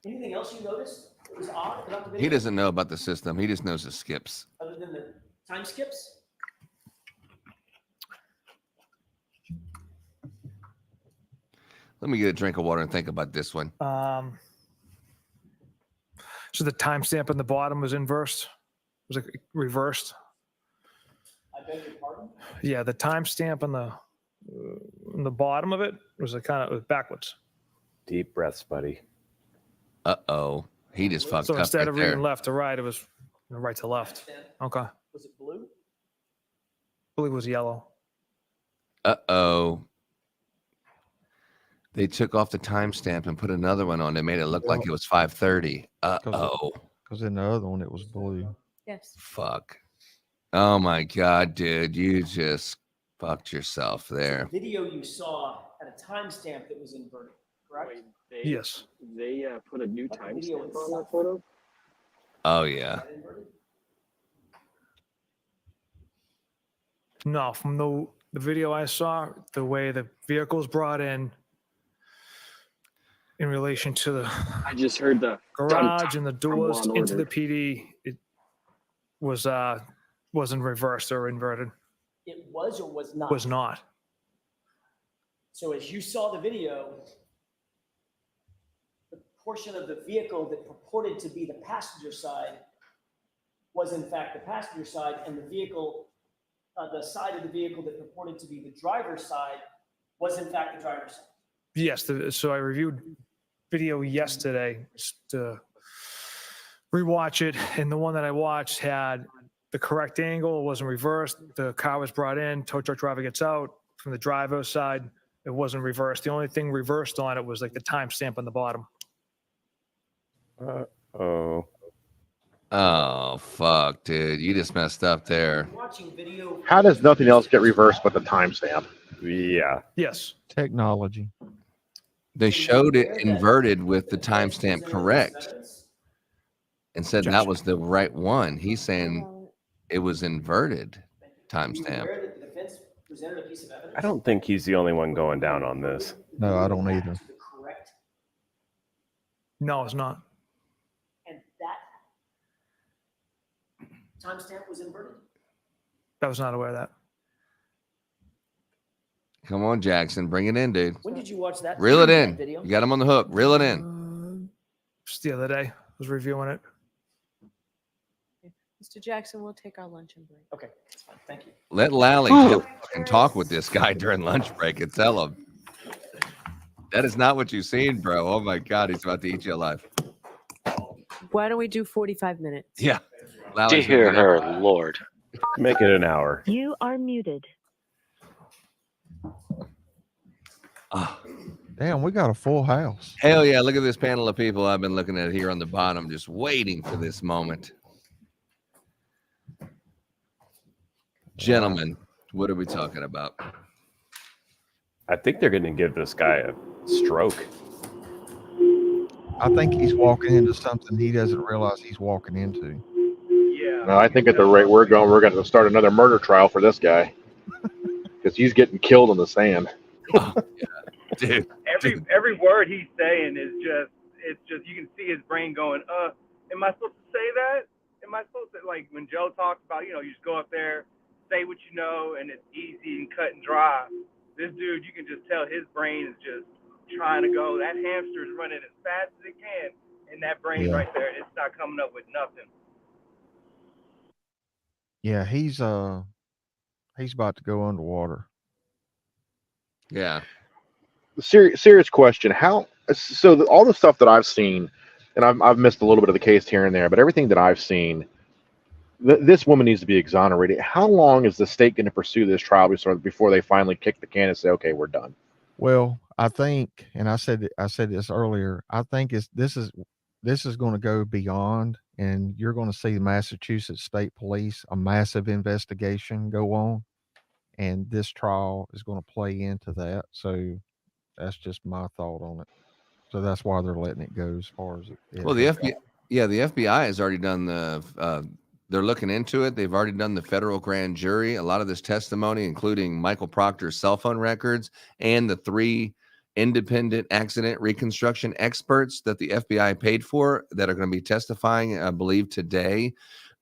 anything else you noticed that was odd about the video? He doesn't know about the system. He just knows it skips. Other than the time skips? Let me get a drink of water and think about this one. So the timestamp on the bottom was inversed, was like reversed. I beg your pardon? Yeah, the timestamp on the bottom of it was backwards. Deep breaths, buddy. Uh-oh. He just fucked So up instead right of there. reading left to right, it was right to left. Understand. Okay. I Was it blue? believe it was yellow. Uh-oh. They took off the timestamp and put another one on. They made it look like it was 5:30. Uh-oh. Because in the other one, it was blue. Yes. Fuck. Oh my God, dude. You just fucked yourself there. Video you saw at a timestamp that was inverted, correct? Wait, they, Yes. They put a new Like the video timestamp on itself. that photo? Oh Is yeah. that inverted? No, from the video I saw, the way the vehicle's brought in relation to the I just heard the garage and the doors Law and into the Order. PD, it was wasn't reversed or inverted. It was or was not? Was not. So as you saw the video, the portion of the vehicle that purported to be the passenger side was in fact the passenger side, and the vehicle, the side of the vehicle that purported to be the driver's side was in fact the driver's side. Yes. So I reviewed video yesterday just to rewatch it, and the one that I watched had the correct angle. It wasn't reversed. The car was brought in. Tow truck driver gets out from the driver's side. It wasn't reversed. The only thing reversed on it was like the timestamp on the bottom. Oh. Oh, fuck, dude. You just messed up there. Watching video. How does nothing else get reversed but the timestamp? Yeah. Yes. Technology. They showed it inverted with the timestamp correct and said that was the right one. He's saying it was inverted timestamp. I don't think he's the only one going down on this. No, I don't either. No, it's not. And that timestamp was inverted? I was not aware of that. Come on, Jackson. Bring it in, dude. When did you watch that? Reel it in. Video? You got him on the hook. Reel it in. Just the other day, I was reviewing it. Mr. Jackson, we'll take our lunch and break. Okay, that's fine. Thank you. Let Lally fucking talk with this guy during lunch break and tell him. That is not what you've seen, bro. Oh, my God. He's about to eat you alive. Why don't we do 45 minutes? Yeah. Lally's Dear gonna- her Lord. Make it an hour. You are muted. Oh, Damn, we got a full house. hell yeah. Look at this panel of people I've been looking at here on the bottom, just waiting for this moment. Gentlemen, what are we talking about? I think they're going to give this guy a stroke. I think he's walking into something he doesn't realize he's walking into. Yeah. No, I think at the rate we're going to start another murder trial for this guy because he's getting killed in the sand. Oh, yeah. Dude. Every word he's saying is just, it's just, you can see his brain going, am I supposed to say that? Am I supposed to, like when Joe talks about, you just go up there, say what you know, and it's easy and cut and dry. This dude, you can just tell his brain is just trying to go. That hamster's running as fast as it can in that brain right there. It's not coming up with nothing. Yeah, he's about to go underwater. Yeah. Serious question. All the stuff that I've seen, and I've missed a little bit of the case here and there, but everything that I've seen, this woman needs to be exonerated. How long is the state going to pursue this trial before they finally kick the can and say, okay, we're done? Well, I think, and I said this earlier, I think this is going to go beyond, and you're going to see the Massachusetts State Police, a massive investigation go on, and this trial is going to play into that. So that's just my thought on it. So that's why they're letting it go as far as it. Well, the FBI has already done they're looking into it. They've already done the federal grand jury. A lot of this testimony, including Michael Proctor's cell phone records and the 3 independent accident reconstruction experts that the FBI paid for that are going to be testifying, I believe, today.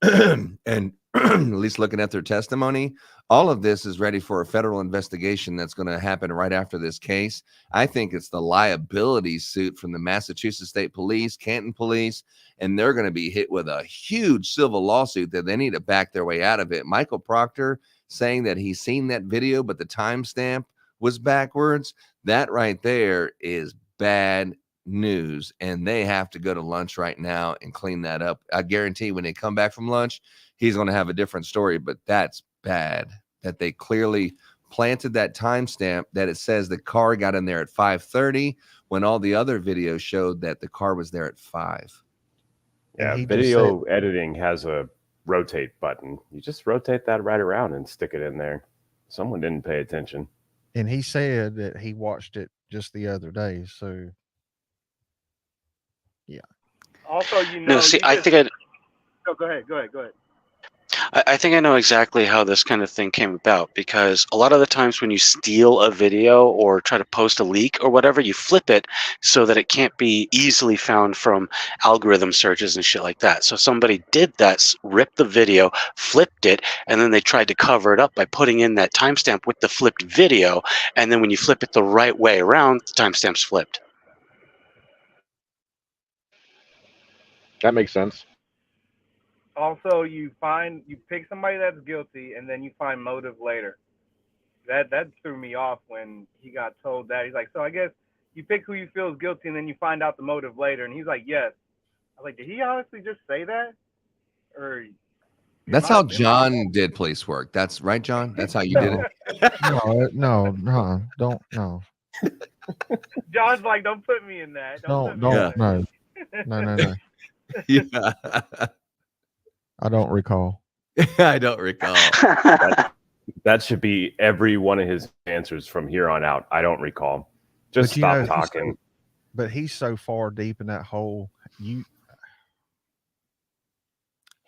And at least looking at their testimony, all of this is ready for a federal investigation that's going to happen right after this case. I think it's the liability suit from the Massachusetts State Police, Canton Police, and they're going to be hit with a huge civil lawsuit that they need to back their way out of it. Michael Proctor saying that he's seen that video, but the timestamp was backwards. That right there is bad news, and they have to go to lunch right now and clean that up. I guarantee when they come back from lunch, he's going to have a different story, but that's bad that they clearly planted that timestamp that it says the car got in there at 5:30 when all the other videos showed that the car was there at 5. Yeah, video editing has a rotate button. You just rotate that right around and stick it in there. Someone didn't pay attention. And he said that he watched it just the other day. So, yeah. Also, No, see, I think Oh, go ahead. I think I know exactly how this kind of thing came about, because a lot of the times when you steal a video or try to post a leak or whatever, you flip it so that it can't be easily found from algorithm searches and shit like that. So somebody did that, ripped the video, flipped it, and then they tried to cover it up by putting in that timestamp with the flipped video. And then when you flip it the right way around, the timestamp's flipped. That makes sense. Also, you pick somebody that's guilty, and then you find motive later. That threw me off when he got told that. He's like, so I guess you pick who you feel is guilty, and then you find out the motive later. And he's like, yes. I was like, did he honestly just say that? Or That's how John did police work. That's right, John. That's how you did it. No, don't no. John's like, don't put me in that. Don't Yeah. no. Yeah. I don't recall. I don't recall. That should be every one of his answers from here on out. I don't recall. Just But you stop know, talking. But he's so far deep in that hole.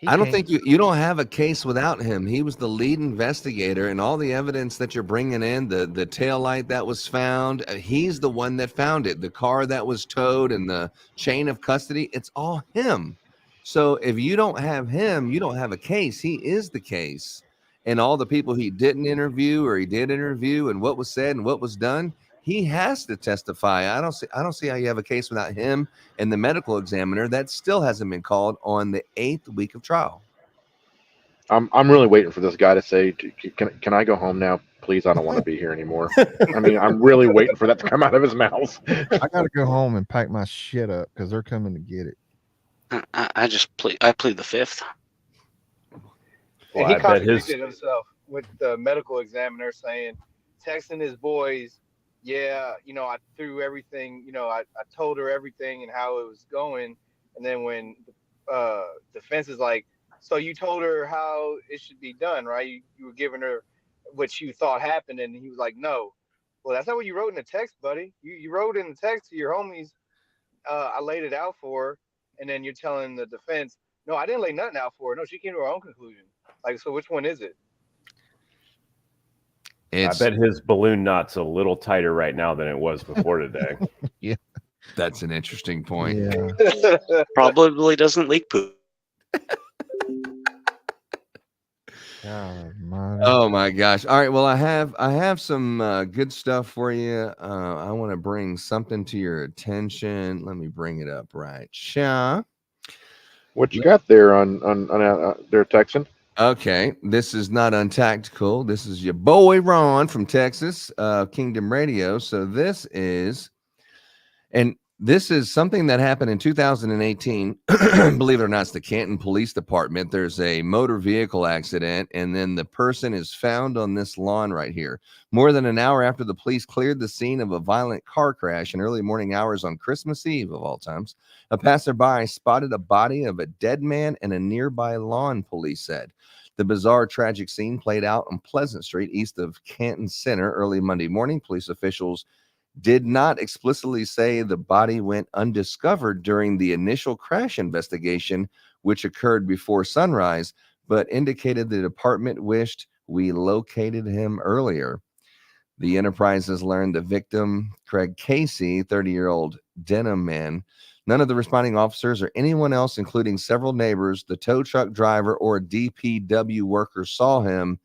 I don't think you don't have a case without him. He was the lead investigator, and all the evidence that you're bringing in, the tail light that was found, he's the one that found it. The car that was towed and the chain of custody, it's all him. So if you don't have him, you don't have a case. He is the case. And all the people he didn't interview or he did interview and what was said and what was done, he has to testify. I don't see how you have a case without him and the medical examiner that still hasn't been called on the 8th week of trial. I'm really waiting for this guy to say, can I go home now? Please, I don't want to be here anymore. I mean, I'm really waiting for that to come out of his mouth. I got to go home and pack my shit up because they're coming to get it. I plead the fifth. Well, And he I bet contradicted himself with the medical examiner saying, texting his boys, yeah, I threw everything, I told her everything and how it was going. And then when defense is like, so you told her how it should be done, right? You were giving her what you thought happened. And he was like, no. Well, that's not what you wrote in the text, buddy. You wrote in the text to your homies, I laid it out for her. And then you're telling the defense, no, I didn't lay nothing out for her. No, she came to her own conclusion. Like, so which one is it? I bet his balloon knot's a little tighter right now than it was before today. Yeah. That's an interesting point. Yeah. Probably doesn't leak poop. Oh my gosh. All right. Well, I have some good stuff for you. I want to bring something to your attention. Let me bring it up right. What you got there on their Texan? Okay, this is not untactical. This is your boy Ron from Texas, Kingdom Radio. So this is something that happened in 2018. Believe it or not, it's the Canton Police Department. There's a motor vehicle accident, and then the person is found on this lawn right here. More than an hour after the police cleared the scene of a violent car crash in early morning hours on Christmas Eve, of all times, a passerby spotted a body of a dead man in a nearby lawn, police said. The bizarre, tragic scene played out on Pleasant Street, east of Canton Center, early Monday morning. Police officials did not explicitly say the body went undiscovered during the initial crash investigation, which occurred before sunrise, but indicated the department wished we located him earlier. The Enterprise has learned the victim, Craig Casey, 30-year-old denim man. None of the responding officers or anyone else, including several neighbors, the tow truck driver, or a DPW worker saw him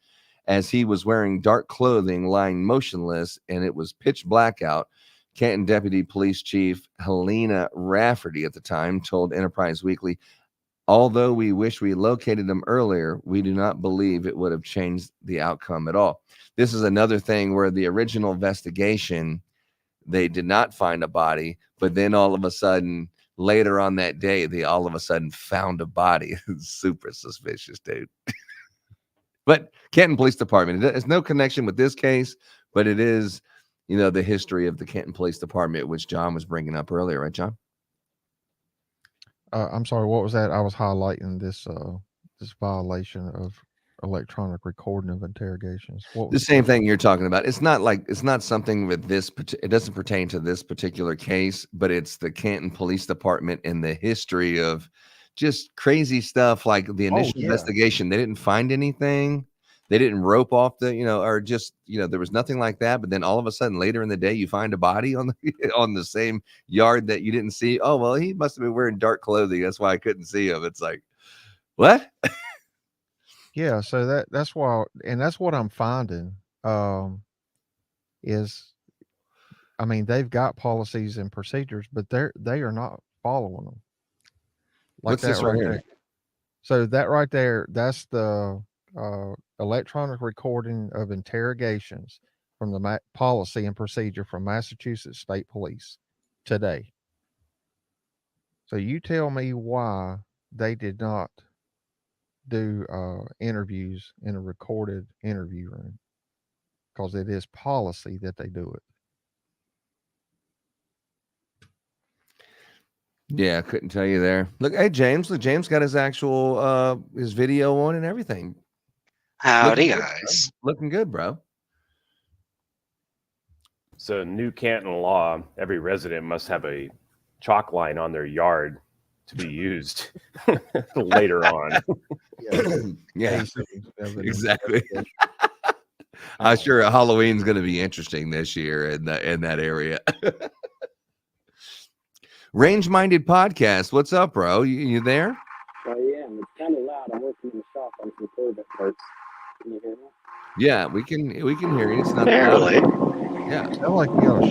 as he was wearing dark clothing, lying motionless, and it was pitch black out. Canton Deputy Police Chief Helena Rafferty at the time told Enterprise Weekly, although we wish we located him earlier, we do not believe it would have changed the outcome at all. This is another thing where the original investigation, they did not find a body, but then all of a sudden, later on that day, they all of a sudden found a body. Super suspicious, dude. But Canton Police Department, it has no connection with this case, but it is, the history of the Canton Police Department, which John was bringing up earlier, right, John? I'm sorry, what was that? I was highlighting this violation of electronic recording of interrogations. The same thing you're talking about. It's not something with this. It doesn't pertain to this particular case, but it's the Canton Police Department and the history of just crazy stuff like the initial yeah. investigation. They didn't find anything. They didn't rope off the, or just, there was nothing like that. But then all of a sudden later in the day, you find a body on the on the same yard that you didn't see. Oh, well, he must have been wearing dark clothing. That's why I couldn't see him. It's like, what? Yeah, so that's why, and that's what I'm finding. Is I mean, they've got policies and procedures, but they are not following them. Like What's that this right here? there. So that right there, that's the electronic recording of interrogations from the policy and procedure from Massachusetts State Police today. So you tell me why they did not do interviews in a recorded interview room, because it is policy that they do it. Yeah, I couldn't tell you there. Look, hey, James. Look, James got his actual his video on and everything. Howdy, Looking good, guys. bro. Looking good, bro. So, new Canton law: every resident must have a chalk line on their yard to be used later on. Yeah, Of an exactly. investigation. I'm sure Halloween's going to be interesting this year in that area. Range Minded Podcast. What's up, bro? You there? I am. It's kind of loud. I'm working in the shop on some Corvette parts. Can you hear me? Yeah, we can hear you. It's not Barely. Yeah. Sound like you got a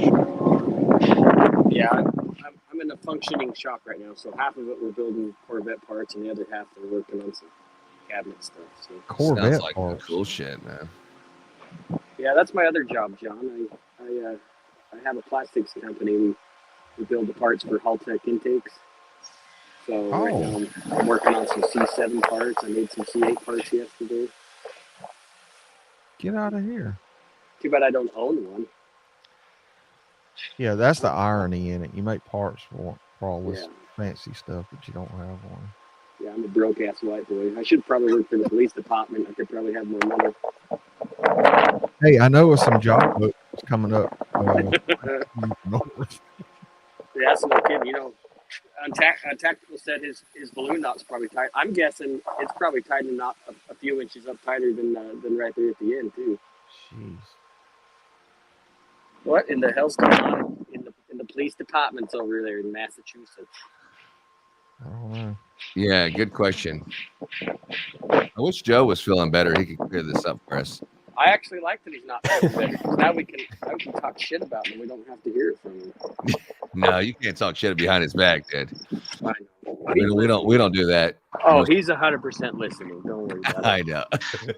Yeah, I'm in a functioning shop right now. So half of it we're building Corvette parts, and the other half they're working on some cabinet stuff. So Corvette Sounds like parts. cool shit, man. yeah, that's my other job, John. I have a plastics company. We build the parts for Haltech intakes. So right now I'm working on some C7 parts. I made some C8 parts yesterday. Get out of here. Too bad I don't own one. Yeah, that's the irony in it. You make parts for all this Yeah. fancy stuff, but you don't have one. Yeah, I'm a broke ass white boy. I should probably work for the police department. I could probably have more money. Hey, I know of some job books coming up. Yeah, that's no kidding. Tactical said his balloon knot's probably tight. I'm guessing it's probably tied a knot a few inches up tighter than right there at the end too. Jeez. What in the hell's going on in the police departments over there in Massachusetts? I don't know. Yeah, good question. I wish Joe was feeling better. He could clear this up for us. I actually like that he's not feeling better, because now we can talk shit about him. We don't have to hear it from him. No, you can't talk shit behind his back, dude. I know. We don't do that. Oh, he's 100% listening. Don't worry about it. I know.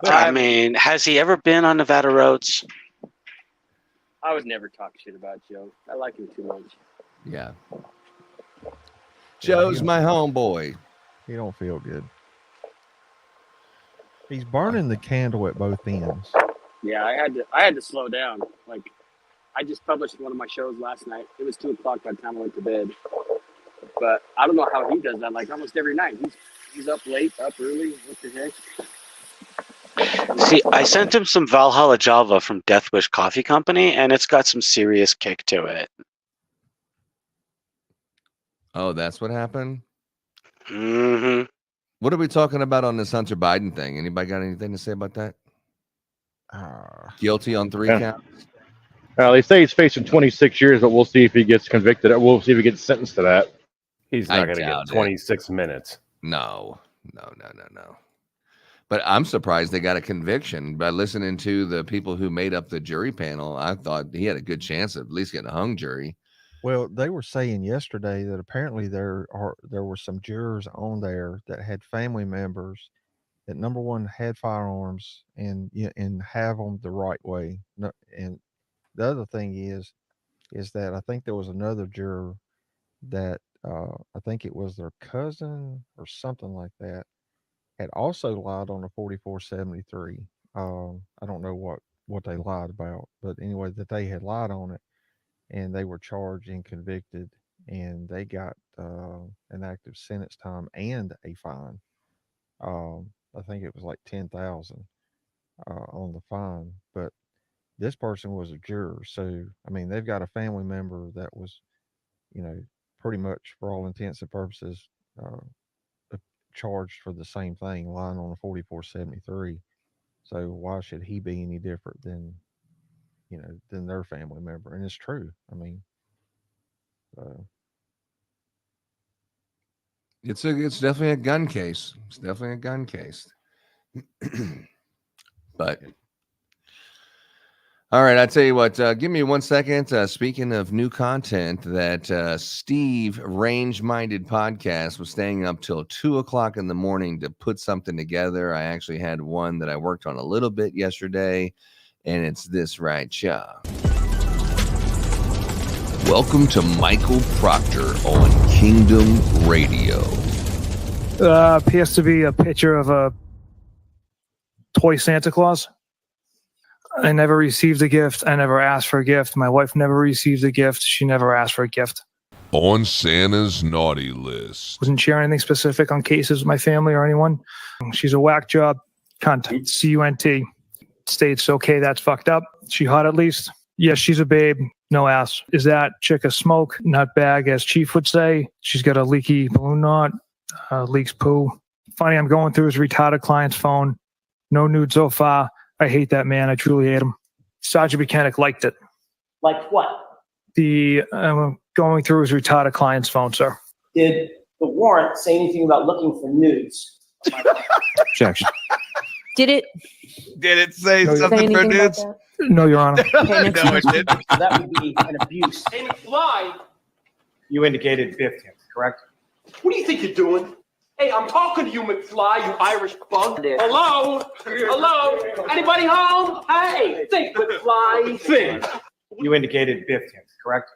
I mean, has he ever been on Nevada roads? I would never talk shit about Joe. I like him too much. Yeah. Joe's my homeboy. He don't feel good. He's burning the candle at both ends. Yeah, I had to slow down. Like, I just published one of my shows last night. It was 2:00 by the time I went to bed. But I don't know how he does that. Like almost every night, he's up late, up early. What the heck? See, I sent him some Valhalla Java from Death Wish Coffee Company, and it's got some serious kick to it. Oh, that's what happened? Mm-hmm. What are we talking about on this Hunter Biden thing? Anybody got anything to say about that? Guilty on 3 counts? They say he's facing 26 years, but we'll see if he gets convicted. We'll see if he gets sentenced to that. He's not going to get 26 minutes. No. But I'm surprised they got a conviction. By listening to the people who made up the jury panel, I thought he had a good chance of at least getting a hung jury. Well, they were saying yesterday that apparently there were some jurors on there that had family members that, number one, had firearms and have them the right way. And the other thing is that I think there was another juror that I think it was their cousin or something like that had also lied on a 4473. I don't know what they lied about, but anyway, that they had lied on it, and they were charged and convicted, and they got an active sentence time and a fine. I think it was like 10,000 on the fine, but this person was a juror, so I mean they've got a family member that was, pretty much for all intents and purposes, charged for the same thing, lying on a 4473. So why should he be any different than, than their family member? And it's true. I mean, It's definitely a gun case. It's definitely a gun case. But all right, I tell you what. Give me 1 second. Speaking of new content, that Steve Range Minded Podcast was staying up till 2:00 in the morning to put something together. I actually had one that I worked on a little bit yesterday, and it's this right here. Welcome to Michael Proctor on Kingdom Radio. Appears to be a picture of a toy Santa Claus. I never received a gift. I never asked for a gift. My wife never received a gift. She never asked for a gift. On Santa's naughty list. Wasn't sharing anything specific on cases with my family or anyone. She's a whack job. Cunt. C-U-N-T. States, okay, that's fucked up. She hot at least? Yes, she's a babe. No ass. Is that chick a smoke? Nut bag, as Chief would say. She's got a leaky balloon knot. Leaks poo. Funny, I'm going through his retarded client's phone. No nude so far. I hate that man. I truly hate him. Sergeant Mechanic liked it. Like what? Going through his retarded client's phone, sir. Did the warrant say anything about looking for nudes? Objection. Did it? Did it say No, something for anything about dudes? that? No, Your Honor. Okay, next No, it one. didn't. So that would be an abuse. Hey, McFly, You indicated 15th, correct? what do you think you're doing? Hey, I'm talking to you, McFly, you Irish bug. Hello? Hello? Anybody home? Hey, think, McFly, think. You indicated 15th, correct?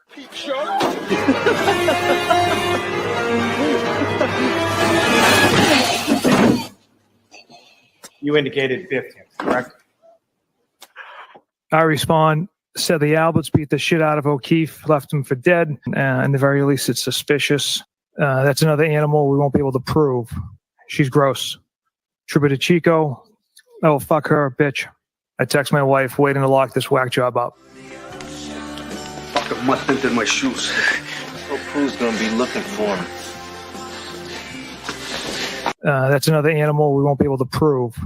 You indicated 15th, correct? I respond, said the Alberts beat the shit out of O'Keefe, left him for dead. And the very least, it's suspicious. That's another animal we won't be able to prove. She's gross. Trooper DeChico, oh, fuck her, bitch. I text my wife, waiting to lock this whack job up. Fucking mud into my shoes. No crew's gonna be looking for him. That's another animal we won't be able to prove.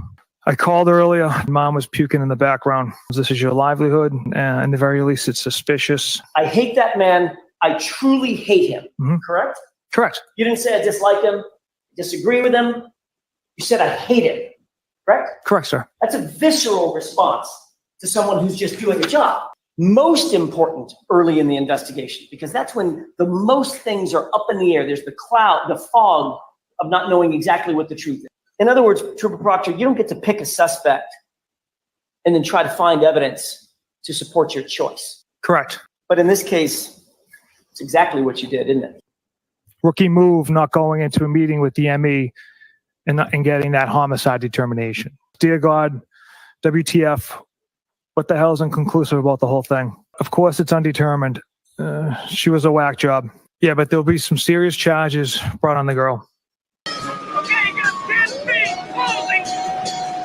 I called earlier. Mom was puking in the background. This is your livelihood. And the very least, it's suspicious. I hate that man. I truly hate him. Mhm. Correct? Correct. You didn't say I dislike him, disagree with him. You said I hate him. Correct? Correct, sir. That's a visceral response to someone who's just doing a job. Most important early in the investigation, because that's when the most things are up in the air. There's the cloud, the fog of not knowing exactly what the truth is. In other words, Trooper Proctor, you don't get to pick a suspect and then try to find evidence to support your choice. Correct. But in this case, it's exactly what you did, isn't it? Rookie move, not going into a meeting with the ME and getting that homicide determination. Dear God, WTF, what the hell is inconclusive about the whole thing? Of course, it's undetermined. She was a whack job. Yeah, but there'll be some serious charges brought on the girl. Okay, you got 10 feet, slowly.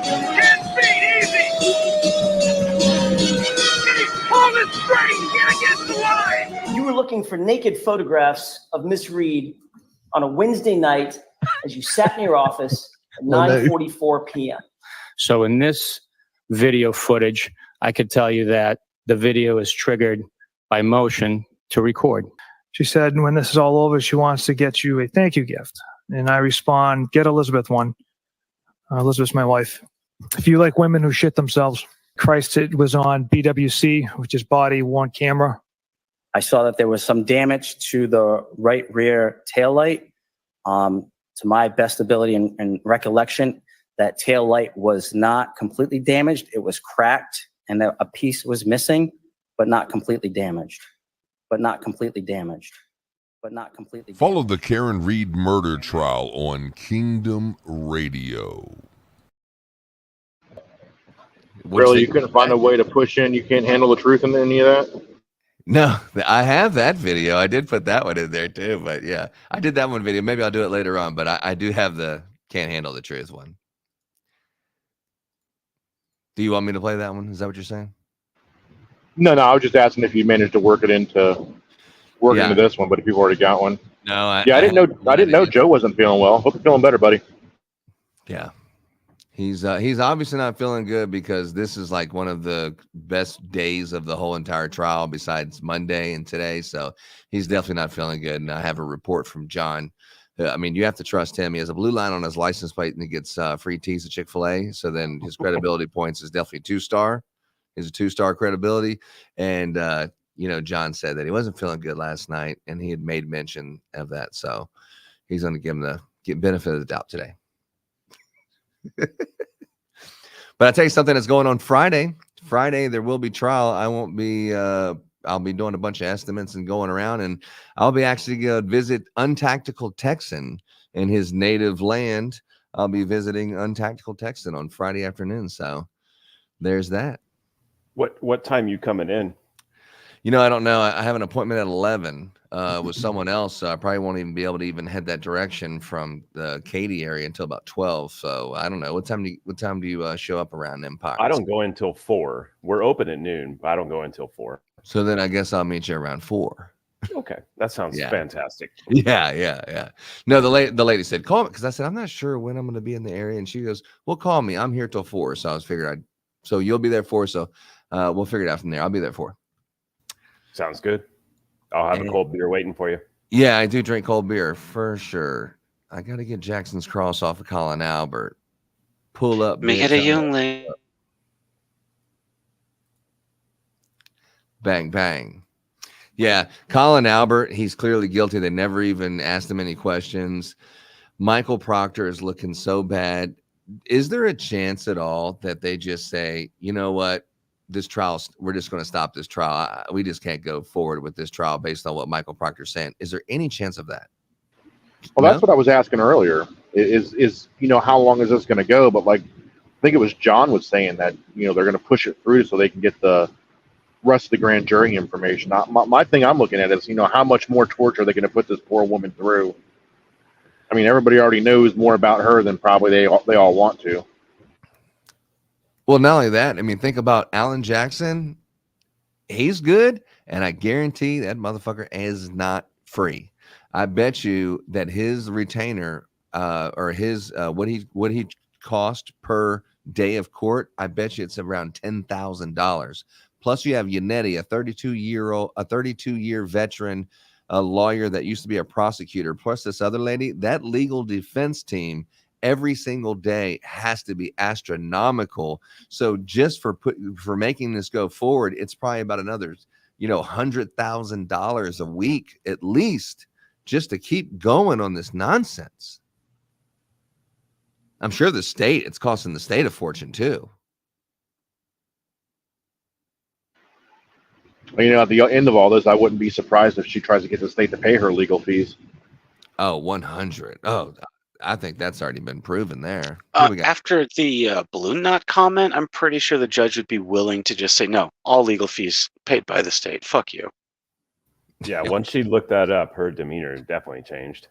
10 feet, easy. Hey, pull the string, get against the line. You were looking for naked photographs of Miss Reed on a Wednesday night as you sat in your office at 9:44 p.m. So in this video footage, I could tell you that the video is triggered by motion to record. She said when this is all over, she wants to get you a thank you gift. And I respond, get Elizabeth one. Elizabeth's my wife. If you like women who shit themselves, Christ, it was on BWC, which is body worn camera. I saw that there was some damage to the right rear taillight. To my best ability and recollection, that taillight was not completely damaged. It was cracked and a piece was missing, but not completely damaged. But not completely damaged. But not completely damaged. Follow the Karen Reed murder trial on Kingdom Radio. Really, you couldn't find a way to push in? You can't handle the truth in any of that? No, I have that video. I did put that one in there too, but yeah, I did that one video. Maybe I'll do it later on, but I do have the can't handle the truth one. Do you want me to play that one? Is that what you're saying? No, I was just asking if you managed to work into this one, but if you've already got one. No, I didn't know Joe wasn't feeling well. Hope you're feeling better, buddy. Yeah. He's obviously not feeling good because this is like one of the best days of the whole entire trial besides Monday and today. So he's definitely not feeling good. And I have a report from John. I mean, you have to trust him. He has a blue line on his license plate and he gets free teas at Chick-fil-A. So then his credibility points is definitely 2-star. He's a 2-star credibility. And, John said that he wasn't feeling good last night and he had made mention of that. So he's going to give him the benefit of the doubt today. But I'll tell you something that's going on Friday. Friday, there will be trial. I won't be, I'll be doing a bunch of estimates and going around, and I'll be actually going to visit Untactical Texan in his native land. I'll be visiting Untactical Texan on Friday afternoon. So there's that. What time you coming in? I don't know. I have an appointment at 11 with someone else. So I probably won't even be able to even head that direction from the Katy area until about 12. So I don't know. What time do you show up around Empire? I don't go until 4. We're open at noon, but I don't go until 4. So then I guess I'll meet you around 4. Okay. That sounds fantastic. Yeah. No, the lady said, call me. Because I said, I'm not sure when I'm going to be in the area. And she goes, well, call me. I'm here till 4. So I was figuring so you'll be there 4. So we'll figure it out from there. I'll be there 4. Sounds good. I'll have a cold beer waiting for you. Yeah, I do drink cold beer for sure. I got to get Jackson's Cross off of Colin Albert. Pull up. Make it a young lady. Bang, bang. Yeah, Colin Albert, he's clearly guilty. They never even asked him any questions. Michael Proctor is looking so bad. Is there a chance at all that they just say, you know what? This trial, we're just going to stop this trial. We just can't go forward with this trial based on what Michael Proctor's saying. Is there any chance of that? Well, that's what I was asking earlier. Is how long is this going to go? But I think it was John was saying that they're going to push it through so they can get the rest of the grand jury information. My thing I'm looking at is how much more torture are they going to put this poor woman through? I mean, everybody already knows more about her than probably they all want to. Well, not only that, I mean, think about Alan Jackson. He's good, and I guarantee that motherfucker is not free. I bet you that his retainer or his what he cost per day of court, I bet you it's around $10,000. Plus, you have Yannetti, a 32-year veteran, a lawyer that used to be a prosecutor. Plus, this other lady, that legal defense team every single day has to be astronomical. So just for making this go forward, it's probably about another, $100,000 a week at least, just to keep going on this nonsense. I'm sure it's costing the state a fortune too. Well, at the end of all this, I wouldn't be surprised if she tries to get the state to pay her legal fees. Oh, 100. Oh, I think that's already been proven there. After the balloon knot comment, I'm pretty sure the judge would be willing to just say, no, all legal fees paid by the state. Fuck you. Yeah, once she looked that up, her demeanor definitely changed.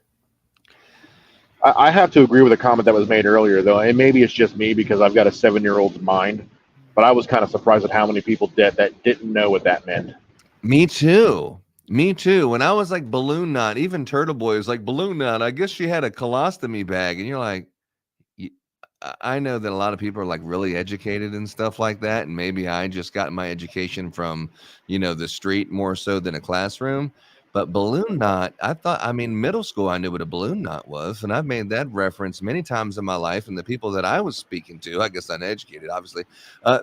I have to agree with a comment that was made earlier, though, and maybe it's just me because I've got a 7-year-old's mind, but I was kind of surprised at how many people that didn't know what that meant. Me too. When I was like balloon knot, even Turtle Boy was like balloon knot. I guess she had a colostomy bag, and you're like, I know that a lot of people are like really educated and stuff like that, and maybe I just got my education from the street more so than a classroom. But balloon knot, middle school I knew what a balloon knot was, and I've made that reference many times in my life. And the people that I was speaking to, I guess uneducated, obviously,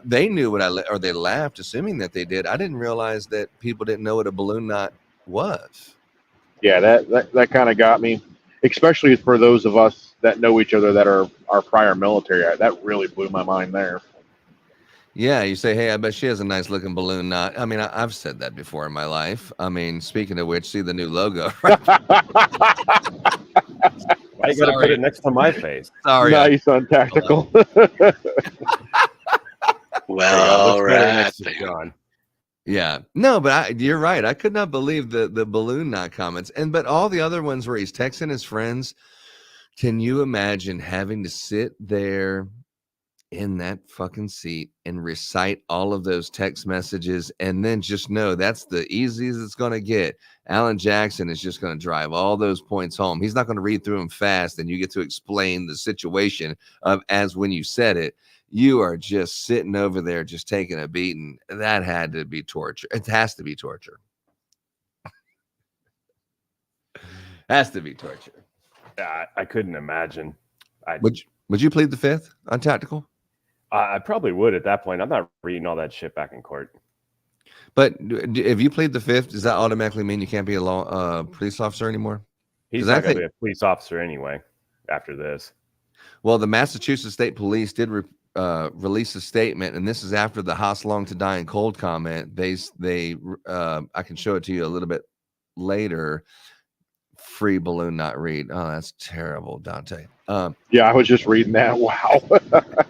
they knew or they laughed, assuming that they did. I didn't realize that people didn't know what a balloon knot was. Yeah, that kind of got me, especially for those of us that know each other that are prior military. That really blew my mind there. Yeah, you say, hey, I bet she has a nice looking balloon knot. I mean, I've said that before in my life. I mean, speaking of which, see the new logo. Why you gotta put it next to my face? Sorry. Nice on tactical. Well, right. John. Yeah. No, but you're right. I could not believe the balloon knot comments. But all the other ones where he's texting his friends, can you imagine having to sit there in that fucking seat and recite all of those text messages, and then just know that's the easiest it's going to get. Alan Jackson is just going to drive all those points home. He's not going to read through them fast, and you get to explain the situation of as when you said it. You are just sitting over there just taking a beating. That had to be torture. It has to be torture. Has to be torture. I couldn't imagine. Would you plead the fifth on tactical? I probably would at that point. I'm not reading all that shit back in court. But if you plead the fifth, does that automatically mean you can't be a police officer anymore? He's not going to be a police officer anyway after this. Well, the Massachusetts State Police did release a statement, and this is after the Haas long to die in cold comment. They I can show it to you a little bit later. Free balloon not read. Oh, that's terrible, Dante. Yeah, I was just reading that. Wow.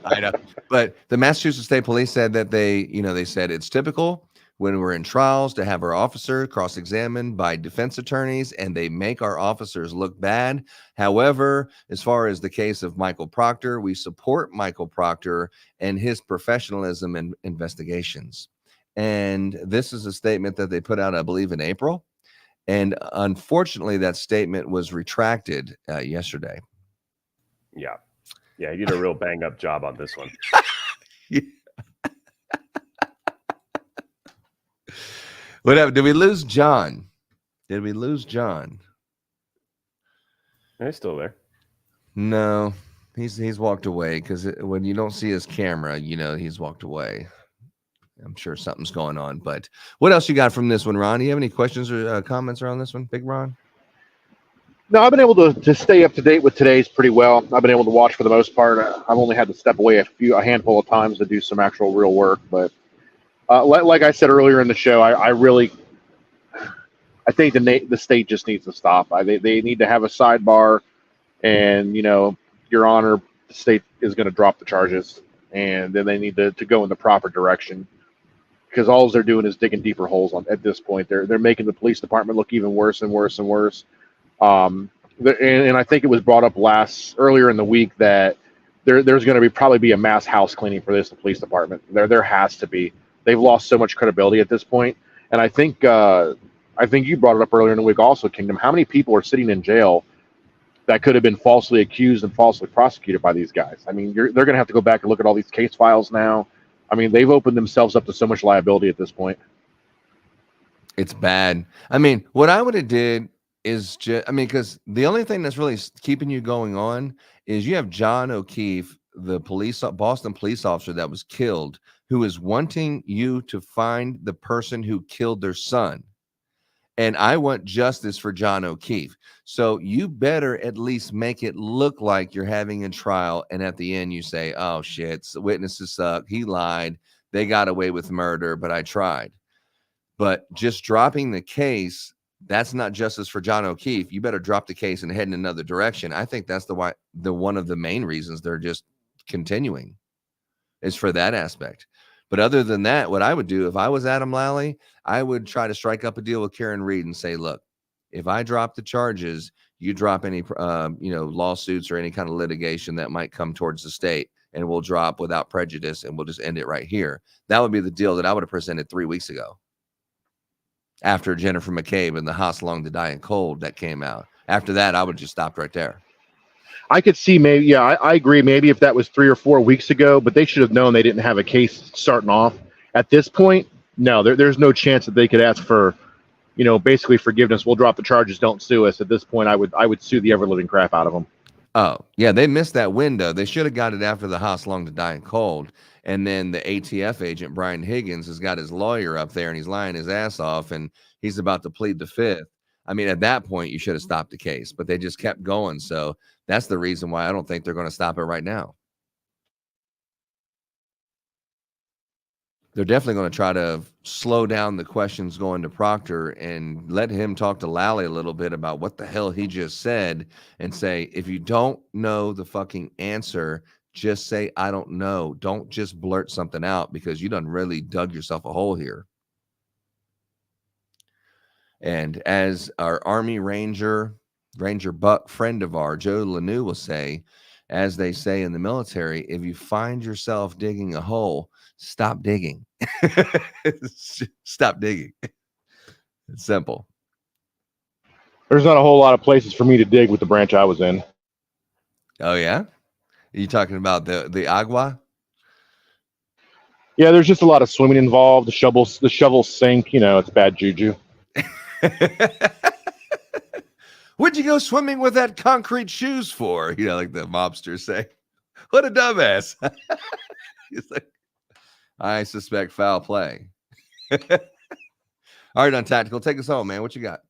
I know. But the Massachusetts State Police said that they said it's typical when we're in trials to have our officer cross-examined by defense attorneys, and they make our officers look bad. However, as far as the case of Michael Proctor, we support Michael Proctor and his professionalism in investigations. And this is a statement that they put out, I believe, in April. And unfortunately, that statement was retracted yesterday. Yeah. Yeah, he did a real bang-up job on this one. What happened? Did we lose John? Did we lose John? He's still there. No, he's walked away because when you don't see his camera, he's walked away. I'm sure something's going on. But what else you got from this one, Ron? Do you have any questions or comments around this one, Big Ron? No, I've been able to stay up to date with today's pretty well. I've been able to watch for the most part. I've only had to step away a handful of times to do some actual real work. But like I said earlier in the show, I think the state just needs to stop. They need to have a sidebar, and Your Honor, the state is going to drop the charges, and then they need to go in the proper direction, because all they're doing is digging deeper holes at this point. They're making the police department look even worse and worse and worse. And I think it was brought up earlier in the week that there's going to probably be a mass house cleaning for the police department. There has to be. They've lost so much credibility at this point. And I think you brought it up earlier in the week also, Kingdom. How many people are sitting in jail that could have been falsely accused and falsely prosecuted by these guys? I mean, they're going to have to go back and look at all these case files now. I mean, they've opened themselves up to so much liability at this point. It's bad. I mean, what I would have did is because the only thing that's really keeping you going on is you have John O'Keefe, the Boston police officer that was killed, who is wanting you to find the person who killed their son. And I want justice for John O'Keefe. So you better at least make it look like you're having a trial. And at the end, you say, oh, shit, the witnesses suck. He lied. They got away with murder, but I tried. But just dropping the case, that's not justice for John O'Keefe. You better drop the case and head in another direction. I think that's one of the main reasons they're just continuing is for that aspect. But other than that, what I would do if I was Adam Lally, I would try to strike up a deal with Karen Reed and say, look, if I drop the charges, you drop any, lawsuits or any kind of litigation that might come towards the state, and we'll drop without prejudice, and we'll just end it right here. That would be the deal that I would have presented 3 weeks ago. After Jennifer McCabe and the Haas Long to Die in Cold that came out. After that, I would just stopped right there. I could see maybe, yeah, I agree. Maybe if that was 3 or 4 weeks ago, but they should have known they didn't have a case starting off. At this point, no, there's no chance that they could ask for, basically forgiveness. We'll drop the charges. Don't sue us. At this point, I would sue the ever living crap out of them. Oh, yeah, they missed that window. They should have got it after the Haas Long to Die in Cold. And then the ATF agent, Brian Higgins, has got his lawyer up there and he's lying his ass off and he's about to plead the fifth. I mean, at that point, you should have stopped the case, but they just kept going. So that's the reason why I don't think they're going to stop it right now. They're definitely going to try to slow down the questions going to Proctor and let him talk to Lally a little bit about what the hell he just said and say, if you don't know the fucking answer, just say, I don't know. Don't just blurt something out because you done really dug yourself a hole here. And as our Army Ranger Buck friend of ours, Joe Lanou, will say, as they say in the military, if you find yourself digging a hole, stop digging. Stop digging. It's simple. There's not a whole lot of places for me to dig with the branch I was in. Oh yeah? Are you talking about the agua? Yeah, there's just a lot of swimming involved. The shovels sink. You know, it's bad juju. What'd you go swimming with that concrete shoes for? You know, like the mobsters say. What a dumbass. He's like, I suspect foul play. All right, on Tactical, take us home, man. What you got?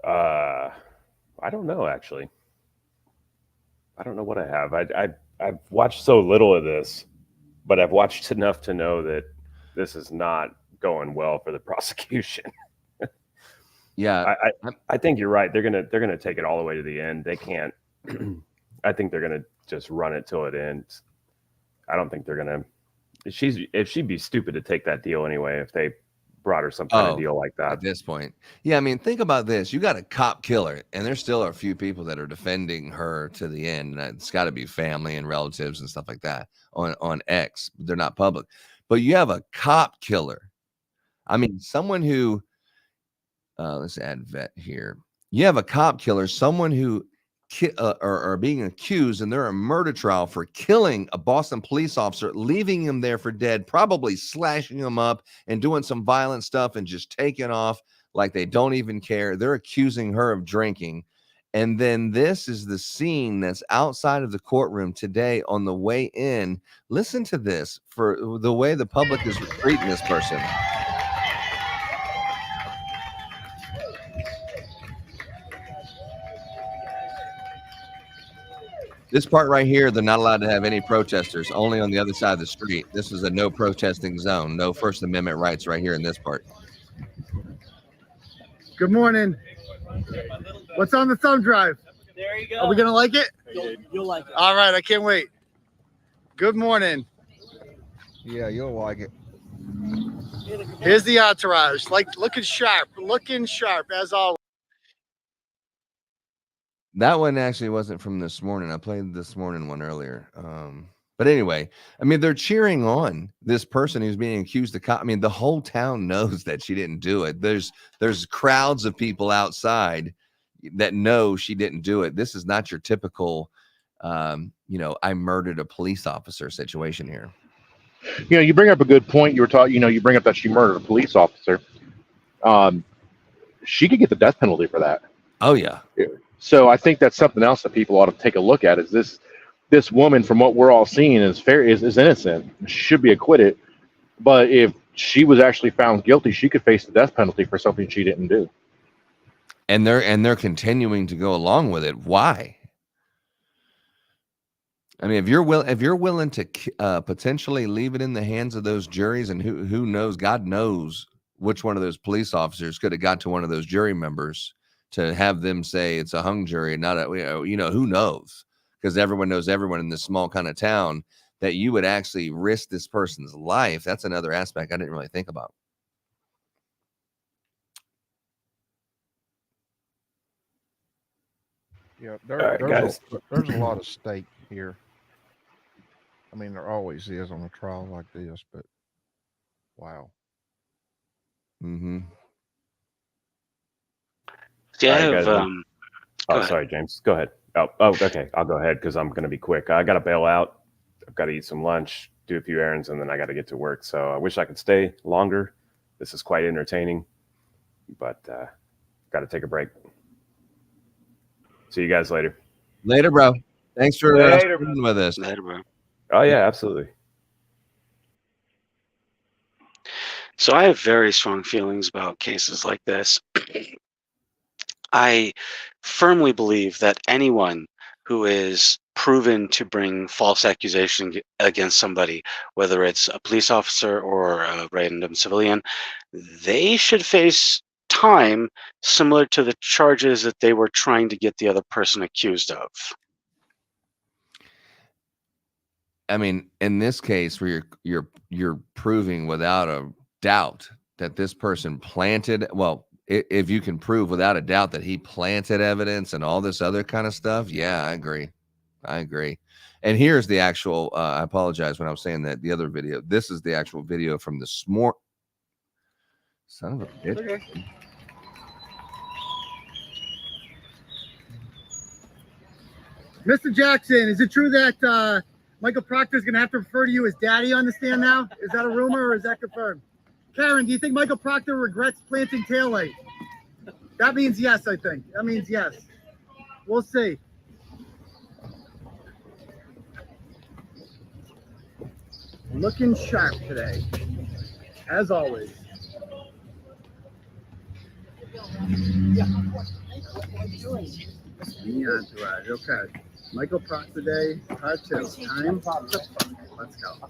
I don't know, actually. I don't know what I have. I've watched so little of this, but I've watched enough to know that this is not going well for the prosecution. Yeah, I think you're right. They're gonna take it all the way to the end. They can't. I think they're gonna just run it till it ends. I don't think they're gonna. If she'd be stupid to take that deal anyway. If they brought her some kind of deal like that at this point. Yeah, I mean, think about this. You got a cop killer, and there still are a few people that are defending her to the end. And it's got to be family and relatives and stuff like that on X. They're not public. But you have a cop killer. I mean, someone who, let's add vet here. You have a cop killer, someone who are being accused, and they're a murder trial for killing a Boston police officer, leaving him there for dead, probably slashing him up and doing some violent stuff and just taking off like they don't even care. They're accusing her of drinking. And then this is the scene that's outside of the courtroom today on the way in. Listen to this for the way the public is treating this person. This part right here, they're not allowed to have any protesters, only on the other side of the street. This is a no protesting zone, no First Amendment rights right here in this part. Good morning. What's on the thumb drive? There you go. Are we going to like it? You'll like it. All right. I can't wait. Good morning. Yeah, you'll like it. Here's the entourage. Like looking sharp as always. That one actually wasn't from this morning. I played this morning one earlier. But anyway, I mean, they're cheering on this person who's being accused of I mean, the whole town knows that she didn't do it. There's crowds of people outside that know she didn't do it. This is not your typical, I murdered a police officer situation here. You know, you bring up a good point. You were talking. You bring up that she murdered a police officer. She could get the death penalty for that. Oh yeah. So I think that's something else that people ought to take a look at. Is this woman, from what we're all seeing, is innocent. She should be acquitted. But if she was actually found guilty, she could face the death penalty for something she didn't do. And they're continuing to go along with it. Why? I mean, if you're willing to potentially leave it in the hands of those juries, and who knows, God knows which one of those police officers could have got to one of those jury members to have them say it's a hung jury, not who knows? Because everyone knows everyone in this small kind of town, that you would actually risk this person's life. That's another aspect I didn't really think about. Yeah, guys. There's a lot of stake here. I mean, there always is on a trial like this, but wow. Mm-hmm. Yeah, I All right, have, guys. Sorry, James. Go ahead. Oh, okay. I'll go ahead because I'm going to be quick. I got to bail out. I've got to eat some lunch, do a few errands, and then I got to get to work. So I wish I could stay longer. This is quite entertaining, but got to take a break. See you guys later. Later, bro. Thanks for being with us. Later, bro. Oh yeah, absolutely. So I have very strong feelings about cases like this. I firmly believe that anyone who is proven to bring false accusation against somebody, whether it's a police officer or a random civilian, they should face time similar to the charges that they were trying to get the other person accused of. I mean, in this case where you're proving without a doubt that this person planted, well, if you can prove without a doubt that he planted evidence and all this other kind of stuff, yeah, I agree. I agree. And here's the actual, I apologize when I was saying that the other video. This is the actual video from the smart. Son of a bitch. Okay. Mr. Jackson, is it true that Michael Proctor is going to have to refer to you as daddy on the stand now? Is that a rumor or is that confirmed? Karen, do you think Michael Proctor regrets planting taillight? That means yes, I think. That means yes. We'll see. Looking sharp today, as always. The entourage, okay. Michael Proctor Day, part 2. Time. Let's go.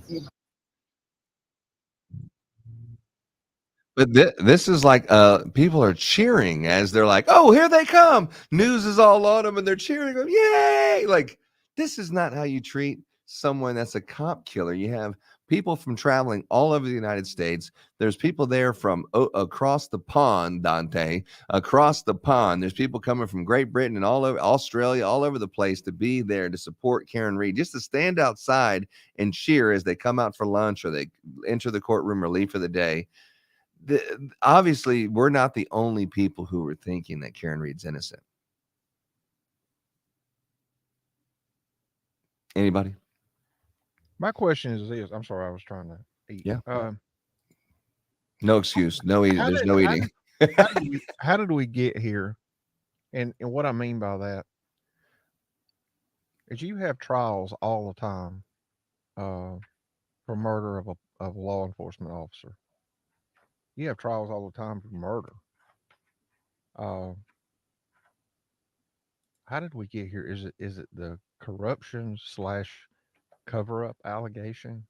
But this is like people are cheering as they're like, oh, here they come. News is all on them and they're cheering them. Yay! Like, this is not how you treat someone that's a cop killer. You have people from traveling all over the United States. There's people there from across the pond, Dante, across the pond. There's people coming from Great Britain and all over Australia, all over the place to be there to support Karen Reed, just to stand outside and cheer as they come out for lunch or they enter the courtroom or leave for the day. Obviously, we're not the only people who were thinking that Karen Reed's innocent. Anybody? My question is this. I'm sorry, I was trying to eat. Yeah. No excuse. No eating. There's no eating. How did we get here? And what I mean by that is you have trials all the time for murder of a law enforcement officer. You have trials all the time for murder. How did we get here? Is it the corruption / cover up allegation?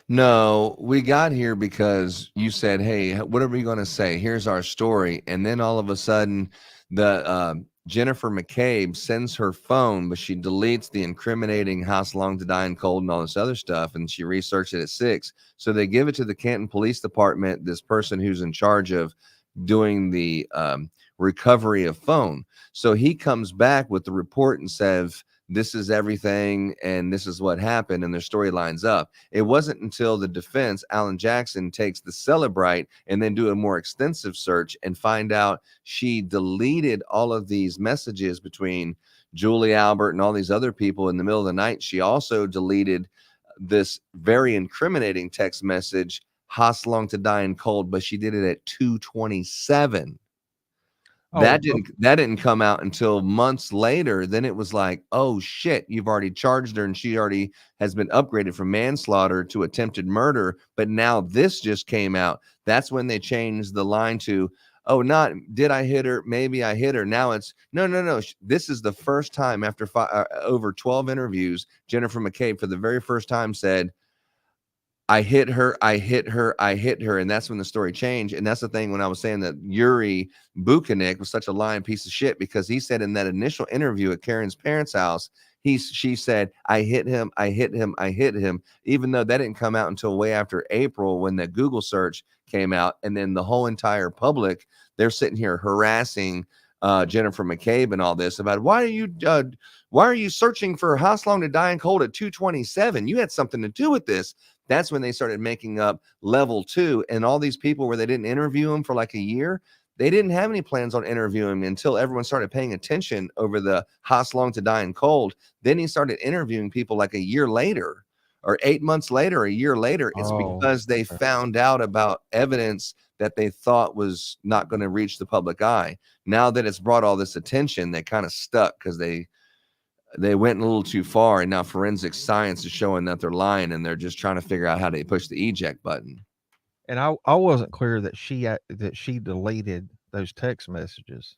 No, we got here because you said, hey, what are we going to say? Here's our story. And then all of a sudden, the Jennifer McCabe sends her phone, but she deletes the incriminating house long to die in cold and all this other stuff. And she researched it at 6. So they give it to the Canton Police Department, this person who's in charge of doing the recovery of phone. So he comes back with the report and says, this is everything and this is what happened, and their story lines up. It wasn't until the defense, Alan Jackson, takes the Celebrite and then do a more extensive search and find out she deleted all of these messages between Julie Albert and all these other people in the middle of the night. She also deleted this very incriminating text message, Haas long to die in cold, but she did it at 2:27. That didn't come out until months later. Then it was like, oh shit, you've already charged her and she already has been upgraded from manslaughter to attempted murder. But now this just came out. That's when they changed the line to, oh, not did I hit her? Maybe I hit her. Now it's no. This is the first time after over 12 interviews, Jennifer McCabe for the very first time said, I hit her. And that's when the story changed. And that's the thing when I was saying that Yuri Buchanek was such a lying piece of shit, because he said in that initial interview at Karen's parents' house, she said, I hit him, even though that didn't come out until way after April when the Google search came out. And then the whole entire public, they're sitting here harassing Jennifer McCabe and all this about why are you searching for how long to die in cold at 2:27? You had something to do with this. That's when they started making up level 2, and all these people where they didn't interview him for like a year. They didn't have any plans on interviewing him until everyone started paying attention over the Haas long to die in cold. Then he started interviewing people like a year later or 8 months later, a year later. It's because they found out about evidence that they thought was not going to reach the public eye. Now that it's brought all this attention, they kind of stuck because they went a little too far, and now forensic science is showing that they're lying, and they're just trying to figure out how to push the eject button. And I wasn't clear that she deleted those text messages.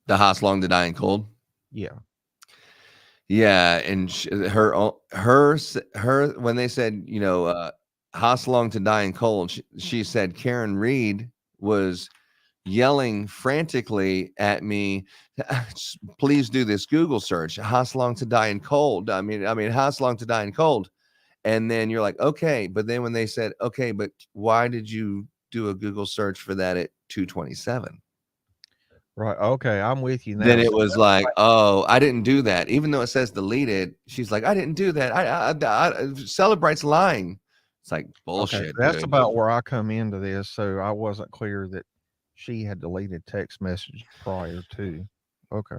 The Haas long to die in cold. Yeah. And her when they said, Haas long to die in cold, she said Karen Reed was yelling frantically at me, please do this Google search, Haas long to die in cold. I mean, Haas long to die in cold. And then you're like, okay. But then when they said, okay, but why did you do a Google search for that at 2:27? Right. Okay. I'm with you now. Then it So was that's like, like- oh, I didn't do that. Even though it says deleted, she's like, I didn't do that. I Celebrite's lying. It's like okay. bullshit, That's dude. about where I come into this. So I wasn't clear that she had deleted text messages prior to. Okay.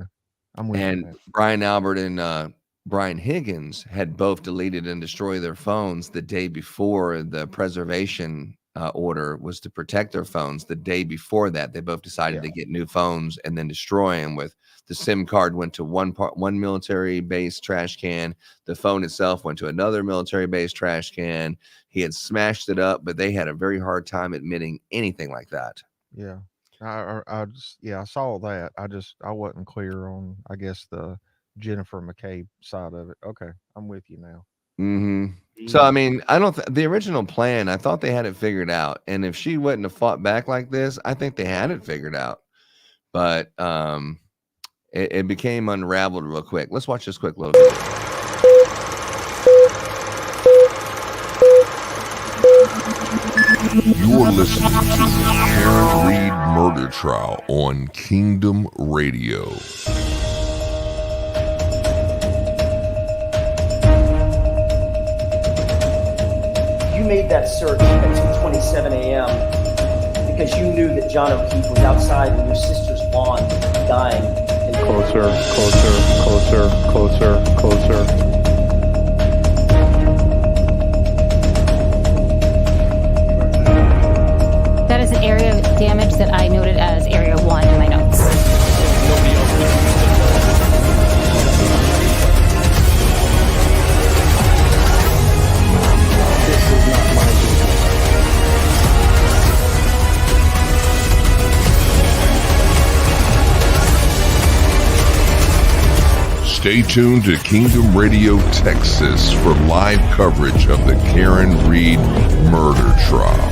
I'm with you And now. Brian Albert and Brian Higgins had both deleted and destroyed their phones the day before the preservation order was to protect their phones. The day before that, they both decided to get new phones and then destroy them. With the SIM card went to one military base trash can. The phone itself went to another military base trash can. He had smashed it up, but they had a very hard time admitting anything like that. Yeah. I just, I saw that. I wasn't clear on, I guess, the Jennifer McCabe side of it. Okay. I'm with you now. So, I mean, I don't, the original plan, I thought they had it figured out. And if she wouldn't have fought back like this, I think they had it figured out. But it became unraveled real quick. Let's watch this quick little video. You're listening to the Karen Reed murder trial on Kingdom Radio. You made that search at 2:27 a.m. because you knew that John O'Keefe was outside in your sister's lawn dying. And Closer, closer, closer, closer, closer. That is an area of damage that I noted as area 1 in my notes. Stay tuned to Kingdom Radio Texas for live coverage of the Karen Reed murder trial.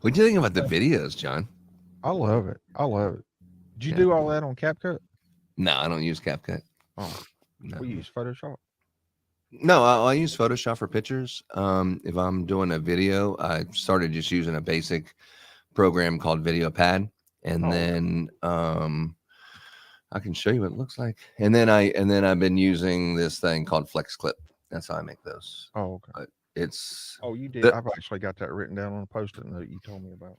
What do you think about the videos, John? I love it. I love it. Did you Yeah. do all that on CapCut? No, I don't use CapCut. Oh, No. we use Photoshop. No, I use Photoshop for pictures. If I'm doing a video, I started just using a basic program called VideoPad, and then I can show you what it looks like. And then I've been using this thing called FlexClip. That's how I make those. Oh, okay. But it's You did. the- I've actually got that written down on a post-it note you told me about.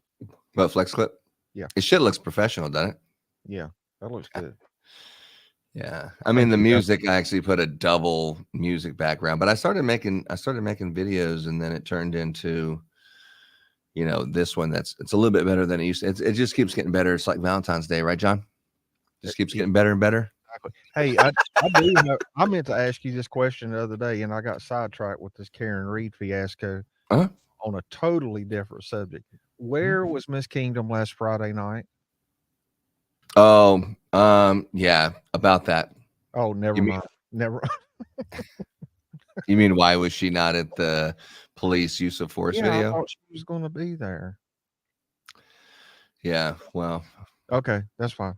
What, FlexClip? Yeah. It shit looks professional, doesn't it? Yeah, that looks good. Yeah. I mean, the music, I actually put a double music background, but I started making videos, and then it turned into, this one it's a little bit better than it used to. It just keeps getting better. It's like Valentine's Day, right, John? Just keeps getting better and better. Exactly. Hey, I do know, I meant to ask you this question the other day, and I got sidetracked with this Karen Reed fiasco on a totally different subject. Where was Miss Kingdom last Friday night? Oh, yeah, about that. Oh, never mind. Never. You mean why was she not at the police use of force I video? thought she was going to be there. Yeah, well, Okay, that's fine.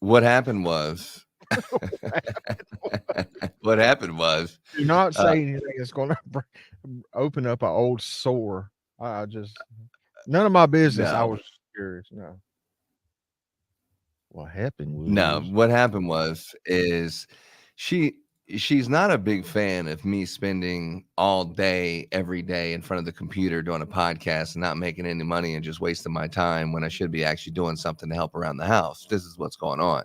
what happened was what happened was Do not say anything that's going to open up an old sore. I just none of my business. I No. was curious. No. What happened was what happened was she's not a big fan of me spending all day every day in front of the computer doing a podcast and not making any money and just wasting my time when I should be actually doing something to help around the house. This is what's going on.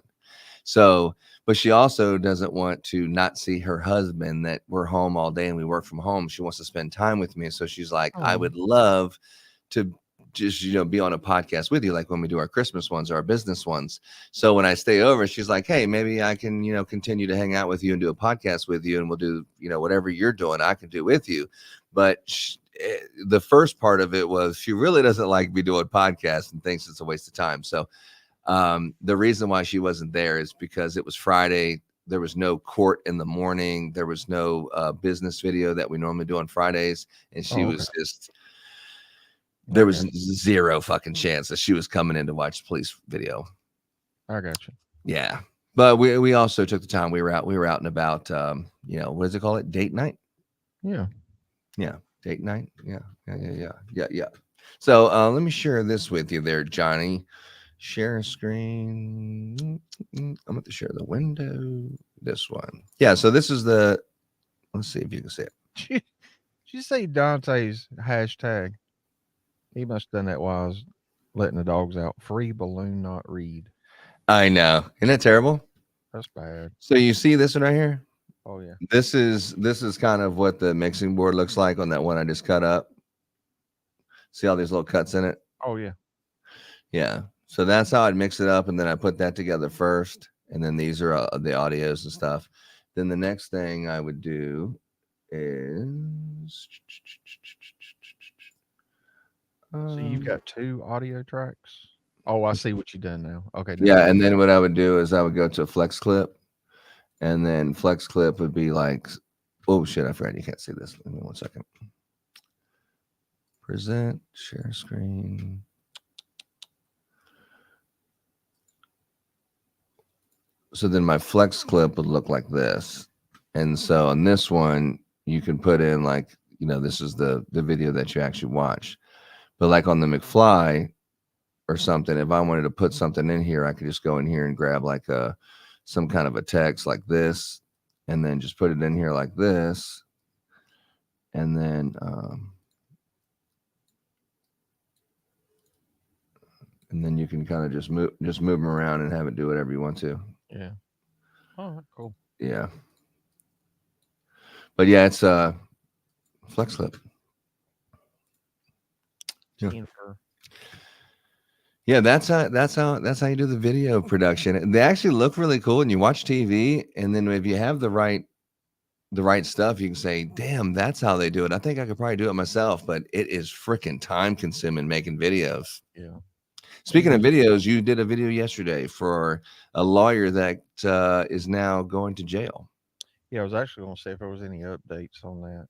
So, but she also doesn't want to not see her husband, that we're home all day and we work from home. She wants to spend time with me. So she's like, I would love to just, be on a podcast with you, like when we do our Christmas ones or our business ones. So when I stay over, she's like, hey, maybe I can, continue to hang out with you and do a podcast with you, and we'll do, whatever you're doing, I can do with you. But the first part of it was she really doesn't like me doing podcasts and thinks it's a waste of time. So the reason why she wasn't there is because it was Friday. There was no court in the morning. There was no business video that we normally do on Fridays. And she was just, there was zero fucking chance that she was coming in to watch the police video. I got you. Yeah. But we also took the time. We were out and about, what does it call it? Date night? Yeah. Yeah. Date night. Yeah. So let me share this with you there, Johnny. Share a screen. I'm going to share the window. This one. Yeah, so this is the, let's see if you can see it. Did you see Dante's hashtag? He must have done that while I was letting the dogs out. Free balloon not read. I know. Isn't that terrible? That's bad. So you see this one right here? Oh yeah. This is kind of what the mixing board looks like on that one I just cut up. See all these little cuts in it? Oh yeah. Yeah. So that's how I'd mix it up, and then I put that together first, and then these are the audios and stuff. Then the next thing I would do is So you've got 2 audio tracks. Oh, I see what you've done now. Okay. yeah, and then what I would do is I would go to Flex Clip, and then Flex Clip would be like, oh shit, I forgot you can't see this. Give me 1 second. Present, share screen. So then my Flex Clip would look like this. And so on this one, you can put in like, this is the video that you actually watch. But like on the McFly or something, if I wanted to put something in here, I could just go in here and grab like some kind of a text like this, and then just put it in here like this. And then you can kind of just move them around and have it do whatever you want to. Yeah. Oh, cool. Yeah. But yeah, it's Flex Clip. Yeah, that's how you do the video production. And they actually look really cool, and you watch TV, and then if you have the right stuff, you can say, damn, that's how they do it. I think I could probably do it myself, but it is freaking time consuming making videos. Yeah. Speaking of videos, you did a video yesterday for a lawyer that is now going to jail. Yeah, I was actually going to say if there was any updates on that.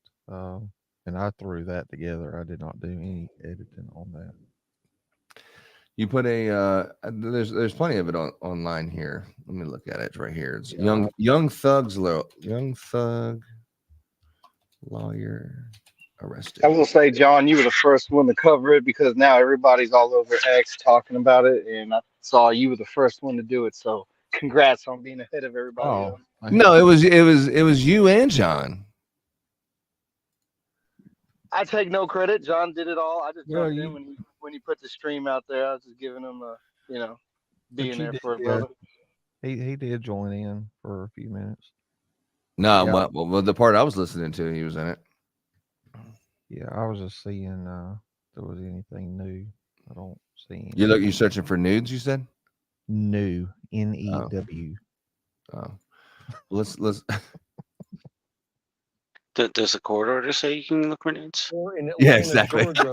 And I threw that together. I did not do any editing on that. You put there's plenty of it online here. Let me look at it right here. It's Young Thug lawyer arrested. I will say, John, you were the first one to cover it because now everybody's all over X talking about it, and I saw you were the first one to do it. So, congrats on being ahead of everybody else. No, it was you and John. I take no credit. John did it all. I just jumped in when he put the stream out there. I was just giving him being there for a brother. He did join in for a few minutes. No, yeah. Well, the part I was listening to, he was in it. Yeah, I was just seeing if there was anything new. I don't see. You're searching for nudes, you said? New, NEW. Oh. Let's. Does the court order say you can look for nudes? Yeah, exactly. Georgia,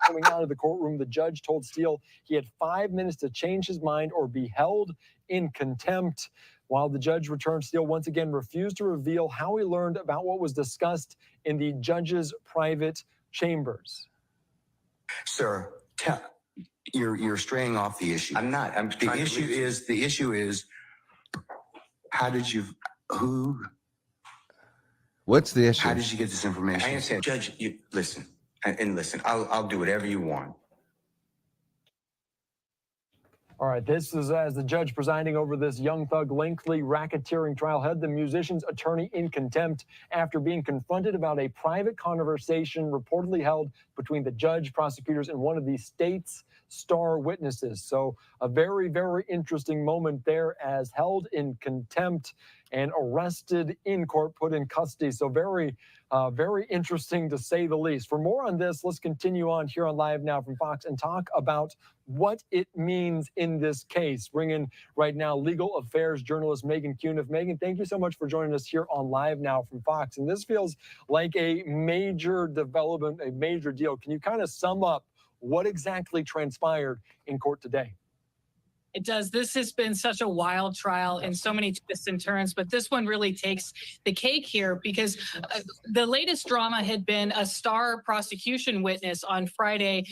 coming out of the courtroom, the judge told Steele he had 5 minutes to change his mind or be held in contempt. While the judge returned, Steele once again refused to reveal how he learned about what was discussed in the judge's private chambers. Sir, you're straying off the issue. I'm not. The issue is how did you What's the issue? How did you get this information? I understand, Judge. You listen and listen. I'll do whatever you want. All right, this is as the judge presiding over this Young Thug lengthy racketeering trial held the musician's attorney in contempt after being confronted about a private conversation reportedly held between the judge, prosecutors, and one of the state's star witnesses. So a very, very interesting moment there as held in contempt and arrested in court, put in custody. So very interesting to say the least. For more on this, let's continue on here on Live Now from Fox and talk about what it means in this case. Bring in right now legal affairs journalist Megan Cuniff. Megan, thank you so much for joining us here on Live Now from Fox. And this feels like a major development, a major deal. Can you kind of sum up what exactly transpired in court today? It does. This has been such a wild trial and so many twists and turns, but this one really takes the cake here because the latest drama had been a star prosecution witness on Friday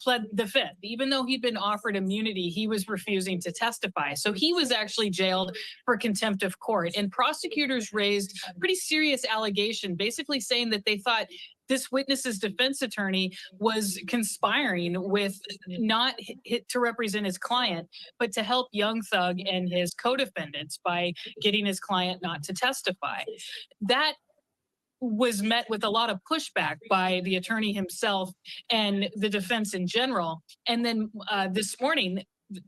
pled the fifth. Even though he'd been offered immunity, he was refusing to testify. So he was actually jailed for contempt of court. And prosecutors raised a pretty serious allegation, basically saying that they thought this witness's defense attorney was conspiring with not to represent his client, but to help Young Thug and his co-defendants by getting his client not to testify. That was met with a lot of pushback by the attorney himself and the defense in general. And then this morning,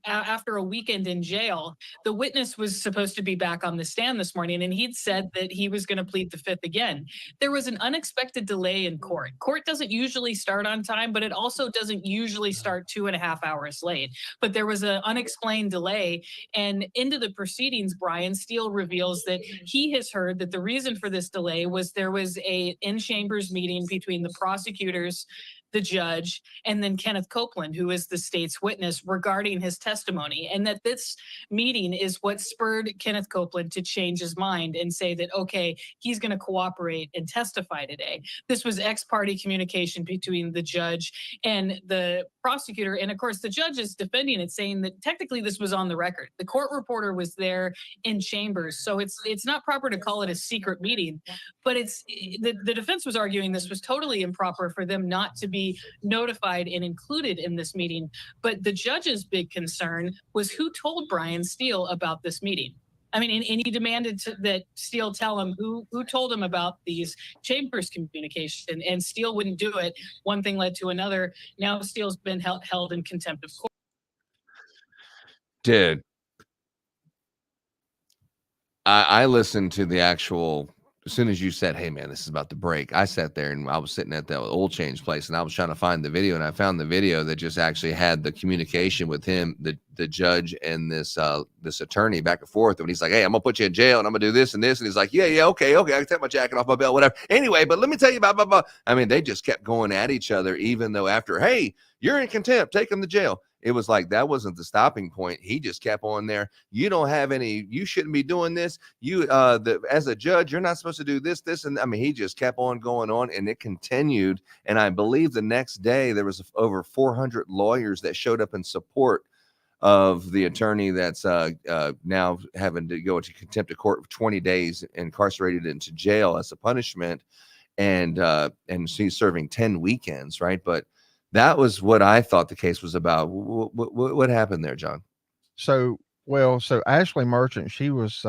after a weekend in jail, the witness was supposed to be back on the stand this morning, and he'd said that he was going to plead the fifth again. There was an unexpected delay in court. Court doesn't usually start on time, but it also doesn't usually start 2.5 hours late. But there was an unexplained delay, and into the proceedings, Brian Steele reveals that he has heard that the reason for this delay was there was a in-chambers meeting between the prosecutors, the judge, and then Kenneth Copeland, who is the state's witness, regarding his testimony. And that this meeting is what spurred Kenneth Copeland to change his mind and say that, okay, he's going to cooperate and testify today. This was ex-parte communication between the judge and the prosecutor. And of course, the judge is defending it, saying that technically this was on the record. The court reporter was there in chambers. So it's not proper to call it a secret meeting, but the defense was arguing this was totally improper for them not to be notified and included in this meeting. But the judge's big concern was who told Brian Steele about this meeting. I mean, and he demanded that Steele tell him who told him about these chambers communication, and Steele wouldn't do it. One thing led to another. Now Steele's been held in contempt of court. Dude, I listened to the actual. As soon as you said, hey, man, this is about to break, I sat there and I was sitting at the oil change place and I was trying to find the video, and I found the video that just actually had the communication with him, the judge and this attorney back and forth. And he's like, hey, I'm going to put you in jail and I'm going to do this and this. And he's like, yeah, okay. I can take my jacket off my belt, whatever. Anyway, but let me tell you about blah, blah. I mean, they just kept going at each other, even though after, hey, you're in contempt, take him to jail. It was like that wasn't the stopping point. He just kept on there. You don't have any, you shouldn't be doing this. You as a judge, you're not supposed to do this, and I mean, he just kept on going on, and it continued. And I believe the next day there was over 400 lawyers that showed up in support of the attorney that's now having to go into contempt of court for 20 days, incarcerated into jail as a punishment. And she's serving 10 weekends, right? But that was what I thought the case was about. What happened there, John? So Ashley Merchant, she was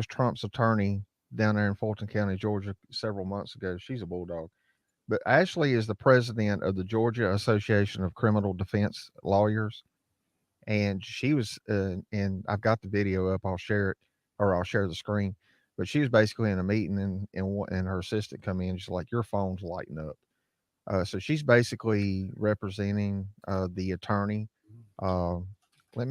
Trump's attorney down there in Fulton County, Georgia, several months ago. She's a bulldog. But Ashley is the president of the Georgia Association of Criminal Defense Lawyers. And she was, and I've got the video up. I'll share it, or I'll share the screen. But she was basically in a meeting, and her assistant come in. She's like, your phone's lighting up. So she's basically representing the attorney. Let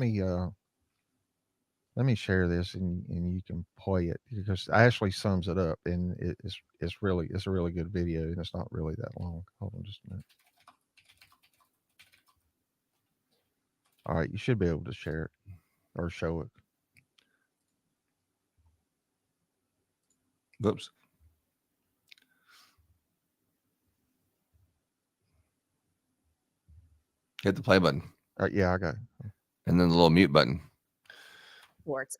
me share this and you can play it, because Ashley sums it up, and it's a really good video, and it's not really that long. Hold on just a minute. All right, you should be able to share it or show it. Whoops. Hit the play button. Yeah, I got it. And then the little mute button.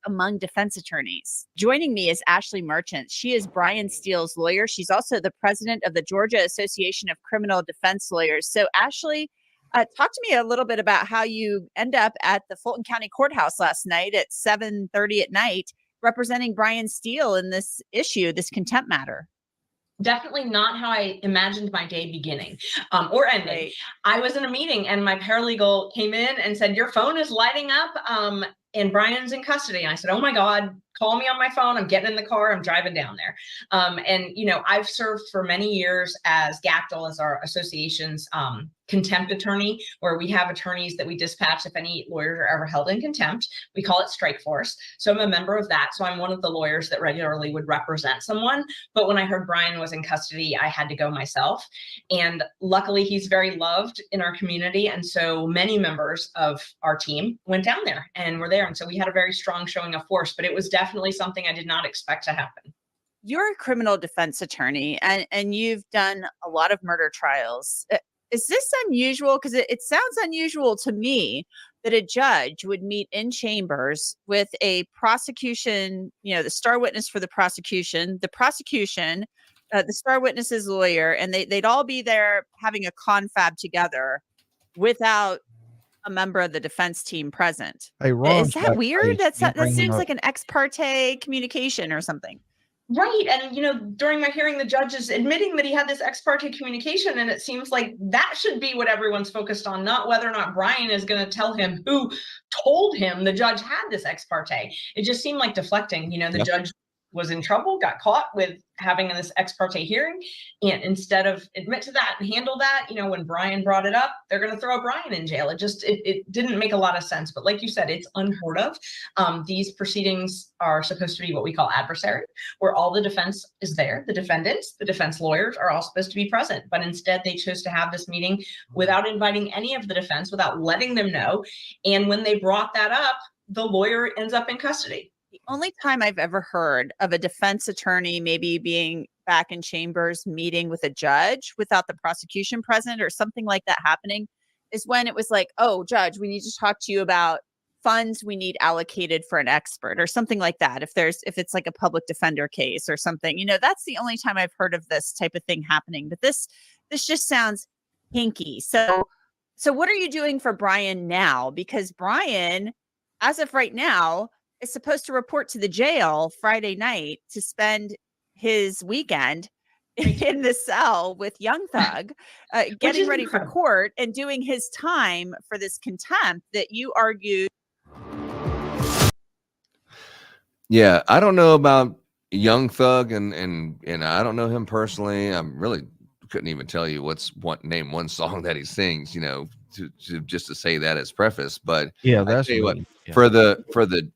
Among defense attorneys. Joining me is Ashley Merchant. She is Brian Steele's lawyer. She's also the president of the Georgia Association of Criminal Defense Lawyers. So Ashley, talk to me a little bit about how you end up at the Fulton County Courthouse last night at 7:30 at night, representing Brian Steele in this issue, this contempt matter. Definitely not how I imagined my day beginning or ending. Right. I was in a meeting and my paralegal came in and said, your phone is lighting up and Brian's in custody. And I said, oh my God, call me on my phone. I'm getting in the car. I'm driving down there. And, you know, I've served for many years as GACTL, as our association's contempt attorney, where we have attorneys that we dispatch if any lawyers are ever held in contempt. We call it Strike Force. So I'm a member of that. So I'm one of the lawyers that regularly would represent someone. But when I heard Brian was in custody, I had to go myself. And luckily, he's very loved in our community. And so many members of our team went down there and were there. And so we had a very strong showing of force, but it was definitely something I did not expect to happen. You're a criminal defense attorney, and you've done a lot of murder trials. Is this unusual? Because it sounds unusual to me that a judge would meet in chambers with a prosecution, you know, the star witness for the prosecution, the star witness's lawyer, and they'd all be there having a confab together without a member of the defense team present. Hey, Is Ron's that weird? backstage. Can you That bring him seems up? like an ex parte communication or something. Right. And, during my hearing, the judge is admitting that he had this ex parte communication. And it seems like that should be what everyone's focused on, not whether or not Brian is going to tell him who told him the judge had this ex parte. It just seemed like deflecting. The judge was in trouble, got caught with having this ex parte hearing. And instead of admit to that and handle that, when Brian brought it up, they're going to throw Brian in jail. It didn't make a lot of sense. But like you said, it's unheard of. These proceedings are supposed to be what we call adversary, where all the defense is there. The defendants, the defense lawyers are all supposed to be present. But instead, they chose to have this meeting without inviting any of the defense, without letting them know. And when they brought that up, the lawyer ends up in custody. The only time I've ever heard of a defense attorney maybe being back in chambers meeting with a judge without the prosecution present or something like that happening is when it was like, oh, judge, we need to talk to you about funds we need allocated for an expert or something like that. If it's like a public defender case or something, that's the only time I've heard of this type of thing happening. But this just sounds hinky. So what are you doing for Brian now? Because Brian, as of right now, is supposed to report to the jail Friday night to spend his weekend in the cell with Young Thug, getting ready for court and doing his time for this contempt that you argued. Yeah, I don't know about Young Thug, and I don't know him personally. I really couldn't even tell you name one song that he sings. Just to say that as preface. But Yeah, I that's tell you what, me. Yeah. for the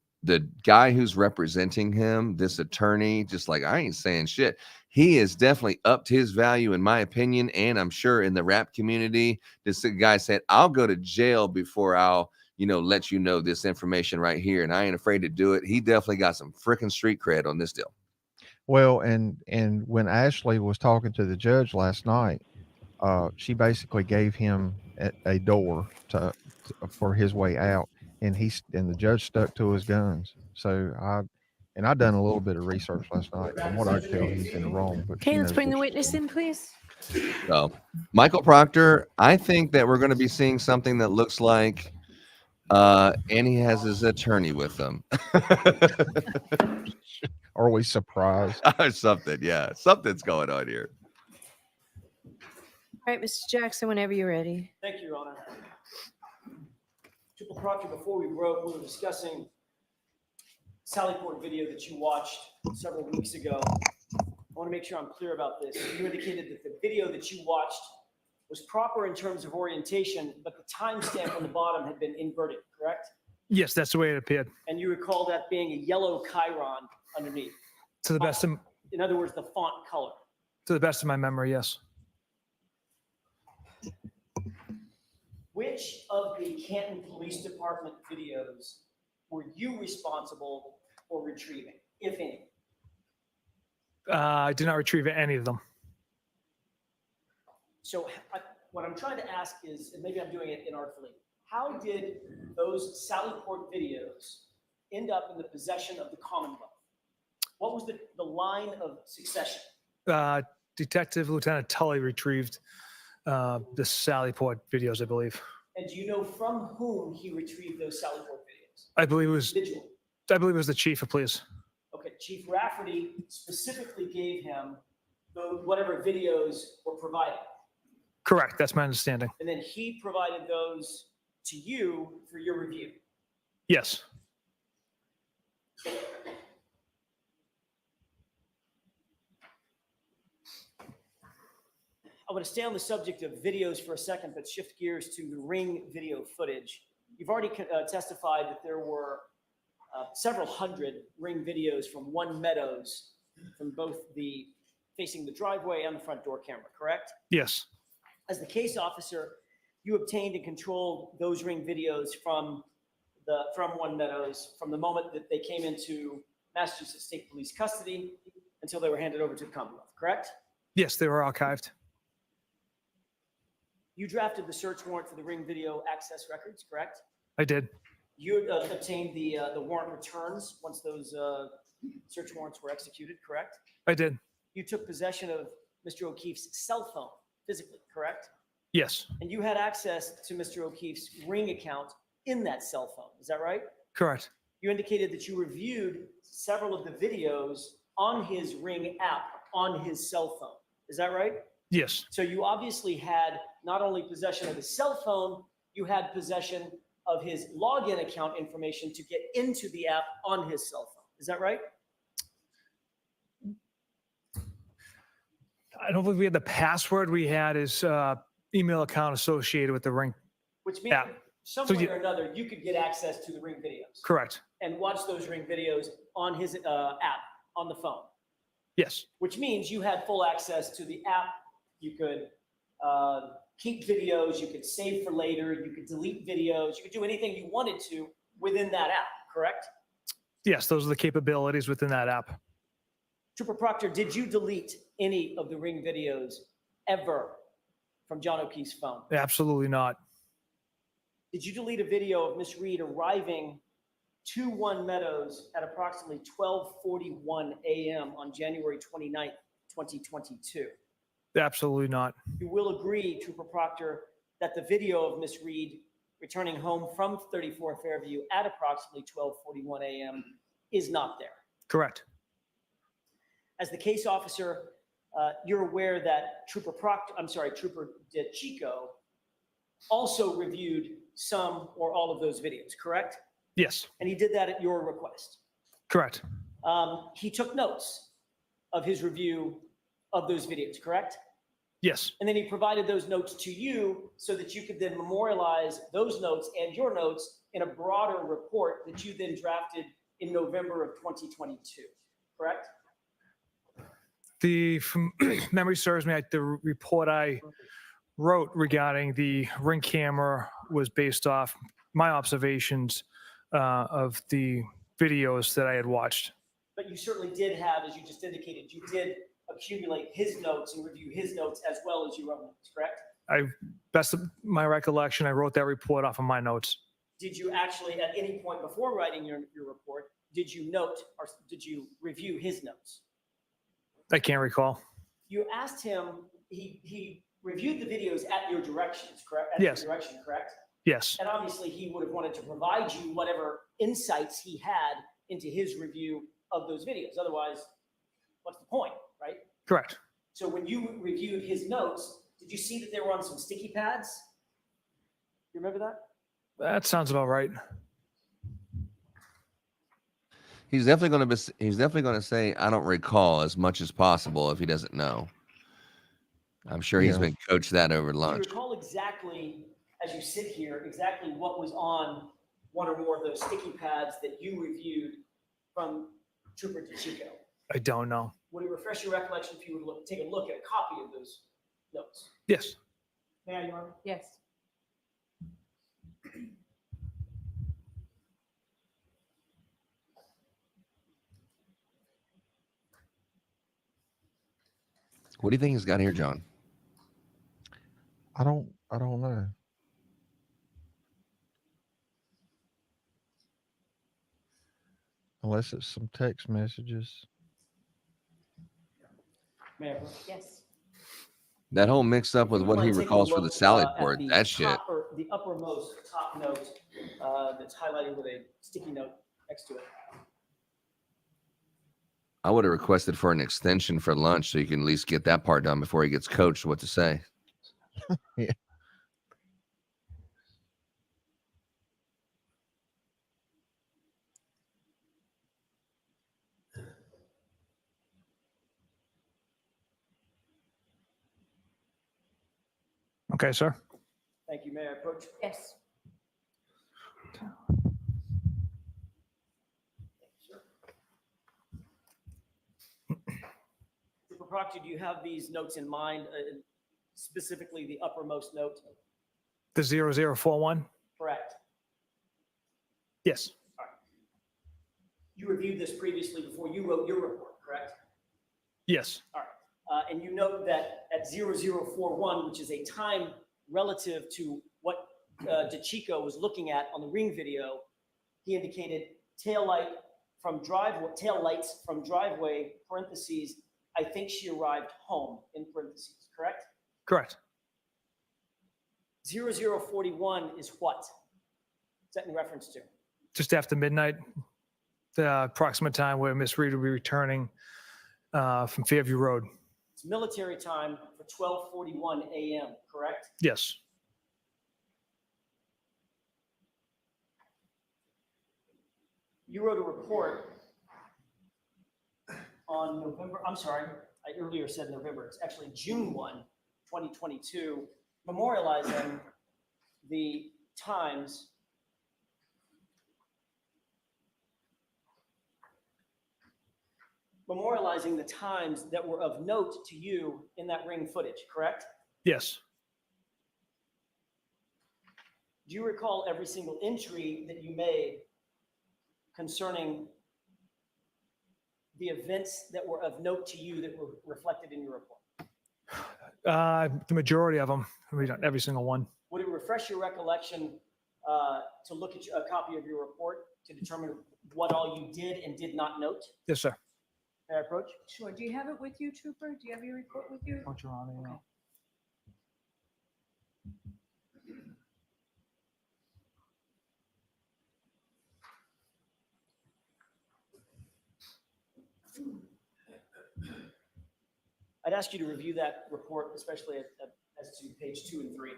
guy who's representing him, this attorney, just like I ain't saying shit. He has definitely upped his value, in my opinion, and I'm sure in the rap community. This guy said, "I'll go to jail before I'll." Let you know this information right here, and I ain't afraid to do it. He definitely got some freaking street cred on this deal. Well, and when Ashley was talking to the judge last night, she basically gave him a door for his way out, and the judge stuck to his guns. So I done a little bit of research last night. From what I could tell, he's in the wrong. But Okay, let's bring the witness in, please. So, Michael Proctor, I think that we're going to be seeing something that looks like. And he has his attorney with him. Are we surprised? Or something, yeah. Something's going on here. All right, Mr. Jackson, whenever you're ready. Thank you, Your Honor. Triple Proctor, before we were discussing Sally Port video that you watched several weeks ago. I want to make sure I'm clear about this. You indicated that the video that you watched was proper in terms of orientation, but the timestamp on the bottom had been inverted, correct? Yes, that's the way it appeared. And you recall that being a yellow chyron underneath. To the best of, in other words, the font color. to the best of my memory, yes. Which of the Canton Police Department videos were you responsible for retrieving, if any? I did not retrieve any of them. So what I'm trying to ask is, and maybe I'm doing it inartfully, how did those Sally Port videos end up in the possession of the Commonwealth? What was the line of succession? Detective Lieutenant Tully retrieved the Sally Port videos, I believe. And do you know from whom he retrieved those Sally Port videos? I believe it was the chief of police. Okay, Chief Rafferty specifically gave him whatever videos were provided. Correct, that's my understanding. And then he provided those to you for your review. Yes. I want to stay on the subject of videos for a second, but shift gears to the Ring video footage. You've already testified that there were several hundred Ring videos from One Meadows, from both facing the driveway and the front door camera, correct? Yes. As the case officer, you obtained and controlled those Ring videos from One Meadows from the moment that they came into Massachusetts State Police custody until they were handed over to the Commonwealth, correct? Yes, they were archived. You drafted the search warrant for the Ring video access records, correct? I did. You obtained the warrant returns once those search warrants were executed, correct? I did. you took possession of Mr. O'Keefe's cell phone physically, correct? Yes, And you had access to Mr. O'Keefe's Ring account in that cell phone. Is that right? correct. You indicated that you reviewed several of the videos on his Ring app on his cell phone. Is that right? Yes, So you obviously had not only possession of his cell phone, you had possession of his login account information to get into the app on his cell phone. Is that right? I don't believe we had the password. We had his email account associated with the Ring. Which means app. some So way you- or another, you could get access to the Ring videos Correct. and watch those Ring videos on his app on the phone, Yes, which means you had full access to the app. You could keep videos, you could save for later, you could delete videos, you could do anything you wanted to within that app, correct? yes, those are the capabilities within that app. Trooper Proctor, did you delete any of the Ring videos ever from John O'Keefe's phone? Absolutely not. Did you delete a video of Miss Reed arriving to One Meadows at approximately 12:41 a.m. on January 29th, 2022? Absolutely not. You will agree, Trooper Proctor, that the video of Miss Reed returning home from 34 Fairview at approximately 12:41 a.m. is not there. Correct. As the case officer, you're aware that Trooper DeChico also reviewed some or all of those videos, correct? Yes, And he did that at your request. correct. He took notes of his review of those videos, correct? Yes, And then he provided those notes to you so that you could then memorialize those notes and your notes in a broader report that you then drafted in November of 2022, correct? from memory serves me, the report I wrote regarding the Ring camera was based off my observations of the videos that I had watched. But you certainly did have, as you just indicated, you did accumulate his notes and review his notes as well as your own notes, correct? Best of my recollection, I wrote that report off of my notes. Did you actually, at any point before writing your report, did you note or did you review his notes? I can't recall. You asked him, he reviewed the videos at your directions, correct? At Yes. your direction, correct? Yes, And obviously he would have wanted to provide you whatever insights he had into his review of those videos. Otherwise, what's the point, right? correct. So when you reviewed his notes, did you see that they were on some sticky pads? You remember that? That sounds about right. He's definitely going to say, I don't recall, as much as possible if he doesn't know. I'm sure he's Yeah. been coached that over Do you lunch. recall exactly, as you sit here, exactly what was on one or more of those sticky pads that you reviewed from Trooper DeChico? I don't know. Would it refresh your recollection if you would take a look at a copy of those notes? Yes, May I, Your Honor? Yes. What do you think he's got here, John? I don't know. Unless it's some text messages. May I? Yes. That whole mix up with If you what he wanna take a recalls for the look, salad at board, the that shit. top or the uppermost top note that's highlighted with a sticky note next to it. I would have requested for an extension for lunch so you can at least get that part done before he gets coached what to say. Yeah. okay, sir. Thank you. May I approach? Yes. Trooper Proctor, do you have these notes in mind, specifically the uppermost note? The 0041? Correct. Yes, You reviewed this previously before you wrote your report, correct? yes, All right. And you note that at 0041, which is a time relative to what DeChico was looking at on the Ring video, he indicated taillights from driveway, parentheses, I think she arrived home in parentheses, correct? Correct. 0041 is what? What's that in reference to? Just after midnight, the approximate time where Miss Reed will be returning from Fairview Road. It's military time for 12:41 a.m., correct? Yes. You wrote a report on November, I'm sorry, I earlier said November, it's actually June 1, 2022, memorializing the times that were of note to you in that ring footage, correct? Yes. Do you recall every single entry that you made concerning the events that were of note to you that were reflected in your report? The majority of them. We don't every single one. Would it refresh your recollection to look at a copy of your report to determine what all you did and did not note? Yes, sir. May I approach? Sure. Do you have it with you, Trooper? Do you have your report with you? Your Honor, yeah. I'd ask you to review that report, especially as to page 2 and 3.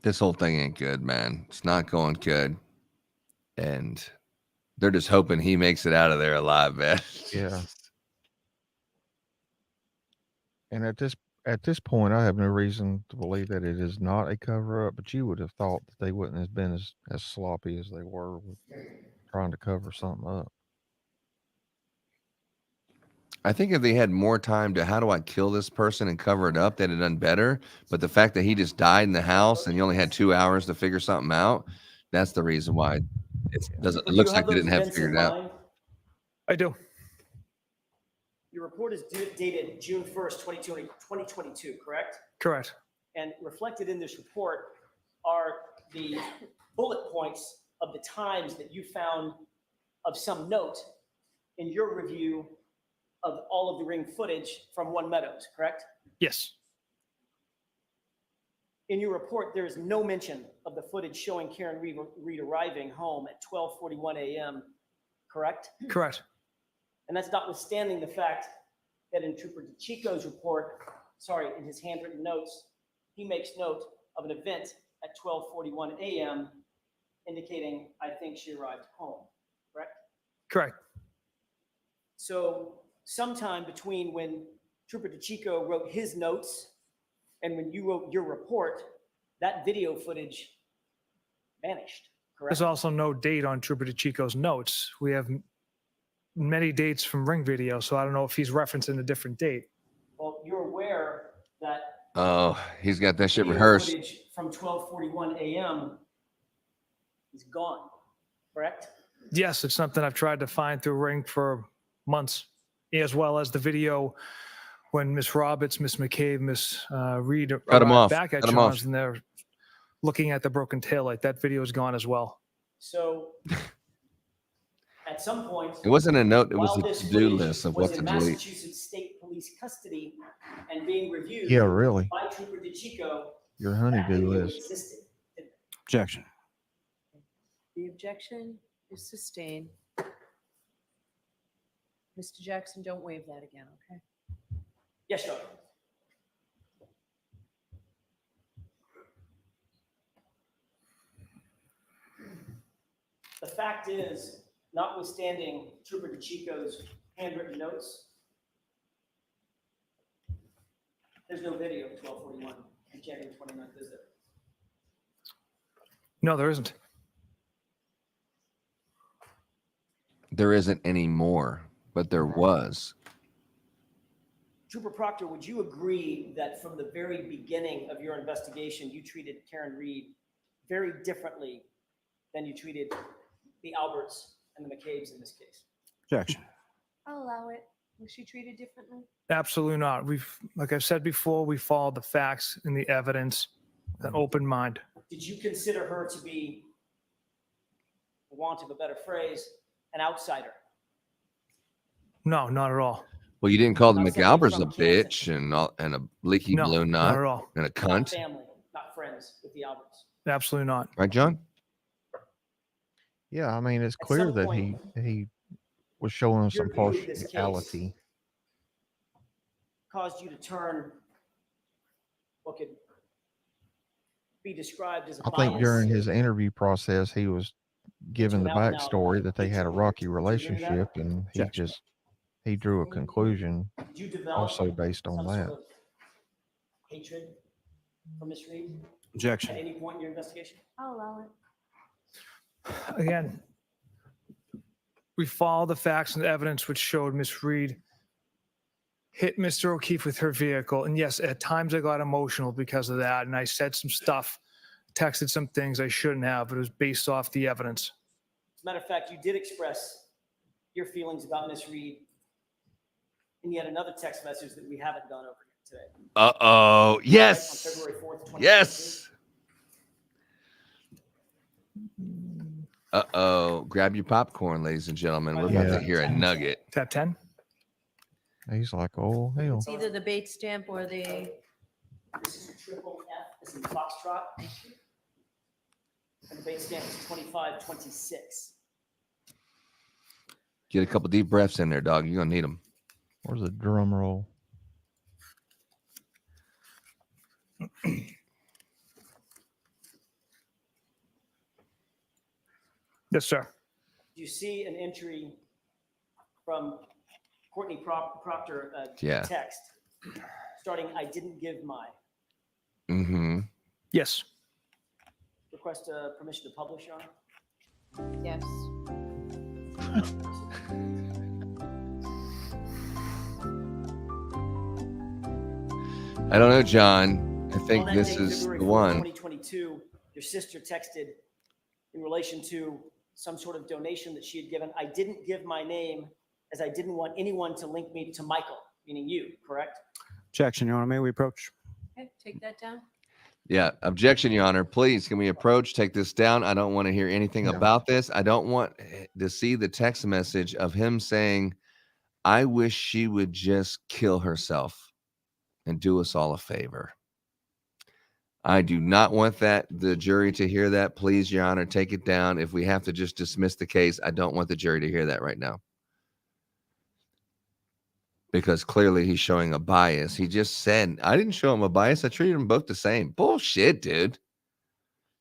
This whole thing ain't good, man. It's not going good. And they're just hoping he makes it out of there alive, man. Yeah. And at this point, I have no reason to believe that it is not a cover up, but you would have thought that they wouldn't have been as sloppy as they were with trying to cover something up. I think if they had more time to how do I kill this person and cover it up, they'd have done better. But the fact that he just died in the house and you only had 2 hours to figure something out, that's the reason why it doesn't. It looks like they didn't have it figured out. I do. Your report is dated June 1st, 2022, correct? Correct. And reflected in this report are the bullet points of the times that you found of some note in your review of all of the ring footage from One Meadows, correct? Yes. In your report, there is no mention of the footage showing Karen Reed arriving home at 12:41 a.m., correct? Correct. And that's notwithstanding the fact that in Trooper DeChico's report, in his handwritten notes, he makes note of an event at 12:41 a.m. indicating, I think she arrived home, correct? Correct. So sometime between when Trooper DeChico wrote his notes and when you wrote your report, that video footage vanished, correct? There's also no date on Trooper DeChico's notes. We have many dates from ring video, so I don't know if he's referencing a different date. Well, you're aware that Oh, he's got that shit video rehearsed. footage from 12:41 a.m. is gone, correct? Yes, it's something I've tried to find through ring for months, as well as the video when Miss Roberts, Miss McCabe, Miss Reed Cut 'em arrived off. back at Cut 'em off. John's and they're looking at the broken taillight. That video is gone as well. So at some point, It wasn't a note. It was while a this to-do footage list of was what to in delete. Massachusetts State Police custody and being reviewed Yeah, really. by Trooper DeChico, Your that honeydew video list. existed. Objection. The objection is sustained. Mr. Jackson, don't waive that again, okay? Yes, Your Honor. The fact is, notwithstanding Trooper DeChico's handwritten notes, there's no video of 12:41 on January 29th, is there? No, there isn't. There isn't any more, but there was. Trooper Proctor, would you agree that from the very beginning of your investigation, you treated Karen Reed very differently than you treated the Alberts and the McCabe's in this case? Objection. I'll allow it. Was she treated differently? Absolutely not. Like I've said before, we follow the facts and the evidence, an open mind. Did you consider her to be, for want of a better phrase, an outsider? No, not at all. Well, you didn't call the Not somebody McAlbers a from Kansas. bitch and a leaky No, balloon not knot at all. and a Not cunt, family, not friends with the Alberts. Absolutely not. right, John? Yeah, I mean, it's At clear some that point, he was showing your some view of this case partiality. caused you to turn what could be described as a I think during bias his interview process, he was given the into an out-and-out backstory that they had a hatred. rocky Do you agree with relationship, and Objection. he drew a conclusion Did you develop also based on some sort that. of hatred for Miss Reed at Objection. any point in your investigation? I'll allow it. Again, we follow the facts and the evidence which showed Miss Reed hit Mr. O'Keefe with her vehicle. And yes, at times I got emotional because of that. And I said some stuff, texted some things I shouldn't have, but it was based off the evidence. As a matter of fact, you did express your feelings about Miss Reed in yet another text message that we haven't gone over yet today. Uh-oh. Yes. On February 4th, 2022. Yes. Uh-oh. Grab your popcorn, ladies and gentlemen. We're about Yeah. to hear a nugget. Tap 10? He's like, oh, hell. It's either the bait stamp or the. This is a triple F, as in Foxtrot. And the base stamp is 2526. Get a couple deep breaths in there, dog. You're going to need them. Where's the drum roll? Yes, sir. You see an entry from Courtney Proctor, Yeah. text, starting, I didn't give my. Mm-hmm. Yes. Request permission to publish, Your Honor? Yes. I don't know, John. I think On that this day, is February the 4th, one. 2022, your sister texted in relation to some sort of donation that she had given. I didn't give my name as I didn't want anyone to link me to Michael, meaning you, correct? Objection, Your Honor. May we approach? Okay, take that down. Yeah. Objection, Your Honor. Please, can we approach, take this down? I don't want to hear anything about this. I don't want to see the text message of him saying, I wish she would just kill herself and do us all a favor. I do not want the jury to hear that. Please, Your Honor, take it down. If we have to just dismiss the case, I don't want the jury to hear that right now. Because clearly he's showing a bias. He just said, I didn't show him a bias. I treated them both the same. Bullshit, dude.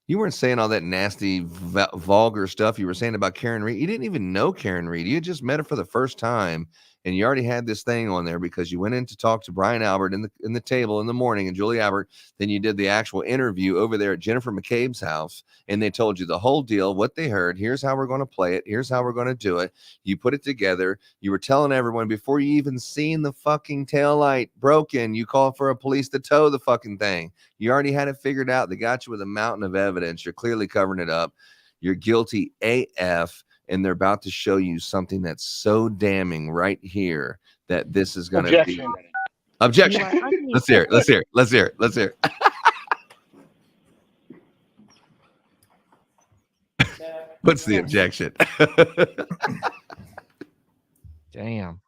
You weren't saying all that nasty, vulgar stuff you were saying about Karen Reed. You didn't even know Karen Reed. You had just met her for the first time, and you already had this thing on there because you went in to talk to Brian Albert in the table in the morning and Julie Albert. Then you did the actual interview over there at Jennifer McCabe's house, and they told you the whole deal, what they heard. Here's how we're going to play it. Here's how we're going to do it. You put it together. You were telling everyone before you even seen the fucking taillight broken, you called for a police to tow the fucking thing. You already had it figured out. They got you with a mountain of evidence. You're clearly covering it up. You're guilty AF, and they're about to show you something that's so damning right here that this is going to be. Objection. Let's hear it. Let's hear it. Let's hear it. Let's hear it. What's the objection? Damn.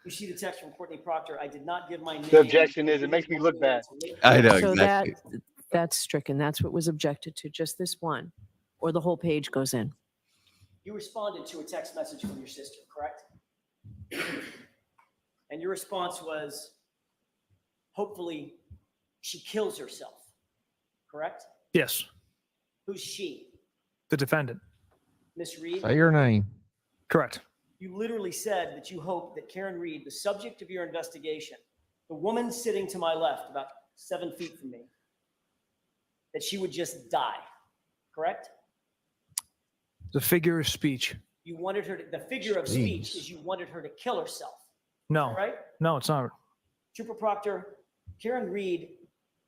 You see the text from Courtney Proctor. I did not give my name. The objection is it makes me look bad. I know, So exactly. that's stricken. That's what was objected to, just this one, or the whole page goes in. You responded to a text message from your sister, correct? And your response was, hopefully she kills herself, correct? Yes. Who's she? The defendant. Miss Reed? Say your name. Correct. You literally said that you hope that Karen Reed, the subject of your investigation, the woman sitting to my left, about 7 feet from me, that she would just die, correct? The figure of speech. You wanted her to, the figure of speech is you wanted her to kill herself, No. right? No, it's not. Trooper Proctor, Karen Reed,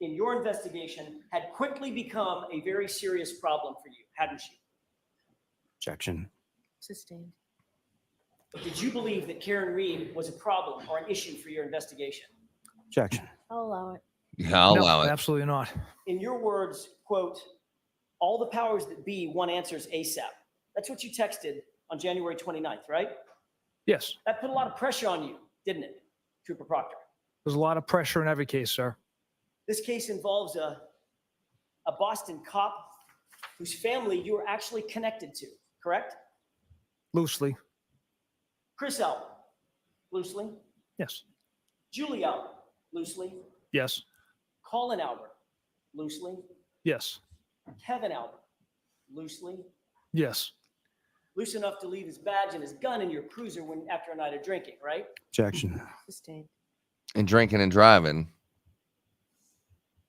in your investigation, had quickly become a very serious problem for you, hadn't she? Objection. Sustained. But did you believe that Karen Reed was a problem or an issue for your investigation? Objection. I'll allow it. Yeah, I'll No, allow it. absolutely not. In your words, quote, all the powers that be want answers ASAP. That's what you texted on January 29th, right? Yes. That put a lot of pressure on you, didn't it, Trooper Proctor? There's a lot of pressure in every case, sir. This case involves a Boston cop whose family you were actually connected to, correct? Loosely. Chris L, loosely. Yes. Julie L, loosely. Yes. Colin Albert, loosely. Yes. Kevin Albert, loosely. Yes. Loose enough to leave his badge and his gun in your cruiser after a night of drinking, right? Objection. Sustained. And drinking and driving.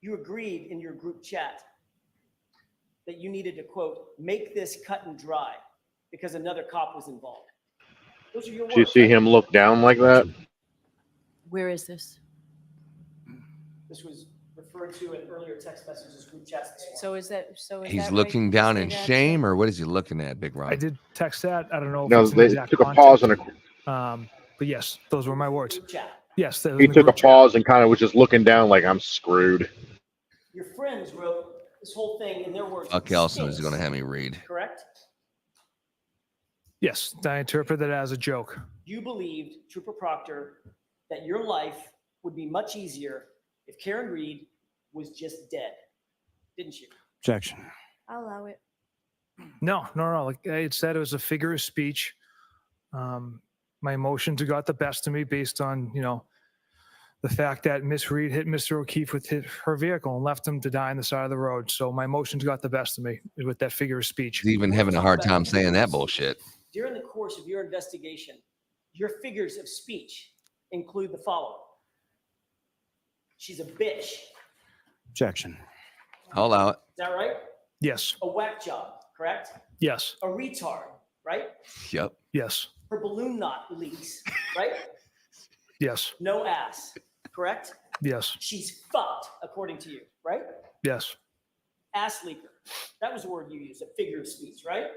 You agreed in your group chat that you needed to, quote, make this cut and dry because another cop was involved. Those are your words. Did you see him look down like that? Where is this? This was referred to in earlier text messages, group chats. So is that He's that looking right, down Mr. in Jackson? shame, or what is he looking at, Big Ron? I did text that. I don't know if No, it's an they exact took a context. pause and But yes, those were my words. Group chat. Yes. that was he in the took a group chat. pause and kind of was just looking down like I'm screwed. Your friends wrote this whole thing in their words. Fuck Elson is stinks, going to have me read. correct? Yes. I interpret that as a joke. You believed, Trooper Proctor, that your life would be much easier if Karen Reed was just dead, didn't you? Objection. I'll allow it. No. Like I had said, it was a figure of speech. My emotions got the best of me based on, the fact that Miss Reed hit Mr. O'Keefe with her vehicle and left him to die on the side of the road. So my emotions got the best of me with that figure of speech. He's even having a hard time saying that bullshit. During the course of your investigation, your figures of speech include the following. She's a bitch. Is Objection. I'll allow it. that right? Yes. A whack job, correct? Yes. A retard, right? Yep. Yes. Her balloon knot leaks, right? Yes. No ass, correct? Yes. She's fucked, according to you, right? Yes. Ass leaker. That was the word you used, a figure of speech, right?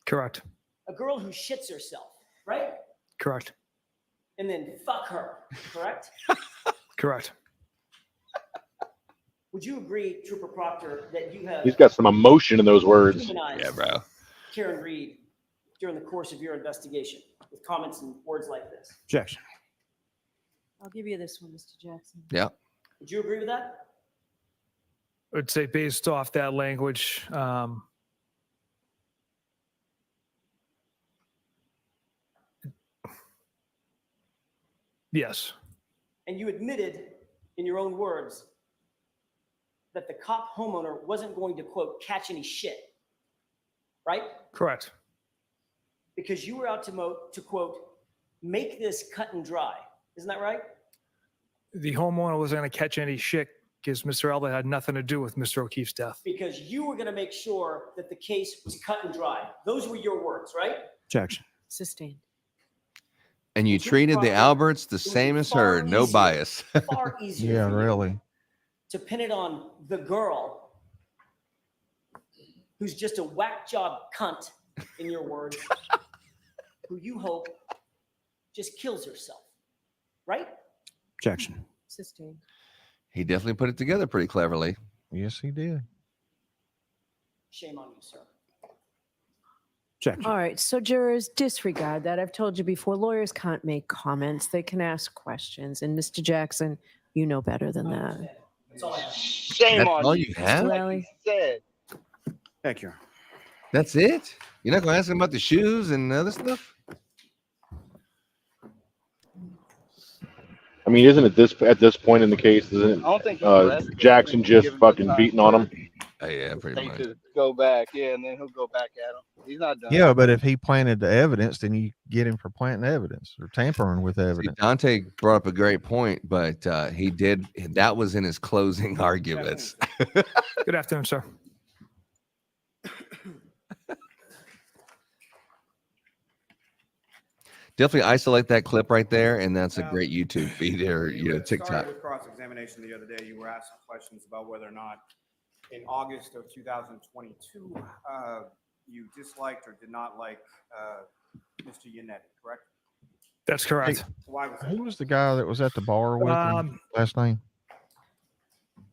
Correct. A girl who shits herself, right? Correct. And then fuck her, correct? Correct. Would you agree, Trooper Proctor, that you have He's got some emotion in those words. humanized Yeah, bro. Karen Reed during the course of your investigation with comments and words like this? Objection. I'll give you this one, Mr. Jackson. Yeah. Would you agree with that? I would say based off that language, yes. And you admitted in your own words that the cop homeowner wasn't going to, quote, catch any shit, right? Correct. Because you were out to quote, make this cut and dry. Isn't that right? The homeowner wasn't going to catch any shit because Mr. Elder had nothing to do with Mr. O'Keefe's death. Because you were going to make sure that the case was cut and dry. Those were your words, right? Objection. Sustained. And you treated the Alberts the same as her, no bias. Far easier Yeah, for you really. to pin it on the girl who's just a whack job cunt, in your words, who you hope just kills herself, right? Objection. Sustained. He definitely put it together pretty cleverly. Yes, he did. Shame on you, sir. Objection. All right. So jurors, disregard that. I've told you before, lawyers can't make comments. They can ask questions. And Mr. Jackson, you know better than that. That's all I have. Shame That's on all you have? Lally? Said. Thank you. That's it? You're not going to ask him about the shoes and other stuff? I mean, isn't it at this point in the case, isn't I don't think it Jackson just fucking beating on him? Oh, yeah, pretty much. Just go back, yeah, and then he'll go back at him. He's not done. Yeah, but if he planted the evidence, then you get him for planting evidence or tampering with See, evidence. Dante brought up a great point, but he did. That was in his closing arguments. Good afternoon, sir. Definitely isolate that clip right there, and that's a great YouTube feed or TikTok. Started with cross-examination the other day. You were asked some questions about whether or not in August of 2022, you disliked or did not like Mr. Yannetti, correct? That's correct. Why was that? Who was the guy that was at the bar with him last name?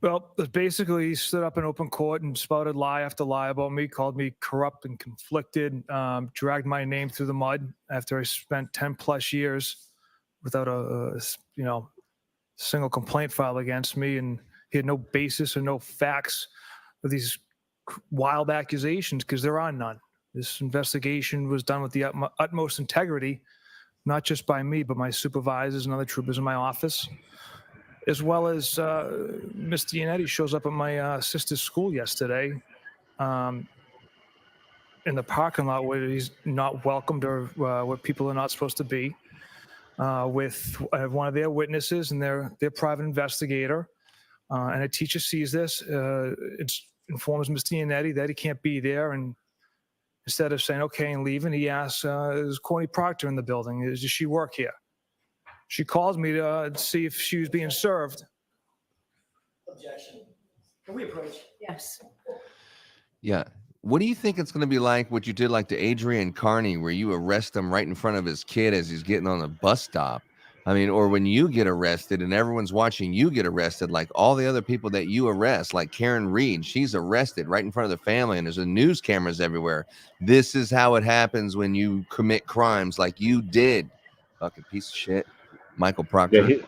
Well, basically, he stood up in open court and spouted lie after lie about me, called me corrupt and conflicted, dragged my name through the mud after I spent 10 plus years without a single complaint filed against me. And he had no basis or no facts for these wild accusations because there are none. This investigation was done with the utmost integrity, not just by me, but my supervisors and other troopers in my office, as well as Mr. Yannetti shows up at my sister's school yesterday in the parking lot where he's not welcomed or where people are not supposed to be, with one of their witnesses and their private investigator. And a teacher sees this, informs Mr. Yannetti that he can't be there. And instead of saying, okay, and leaving, he asks, is Courtney Proctor in the building? Does she work here? She calls me to see if she was being served. Objection. Can we approach? Yes. Yeah. What do you think it's going to be like what you did like to Adrian Carney, where you arrest him right in front of his kid as he's getting on the bus stop? I mean, or when you get arrested and everyone's watching you get arrested, like all the other people that you arrest, like Karen Reed, she's arrested right in front of the family and there's news cameras everywhere. This is how it happens when you commit crimes like you did. Fucking piece of shit. Michael Proctor. Yeah,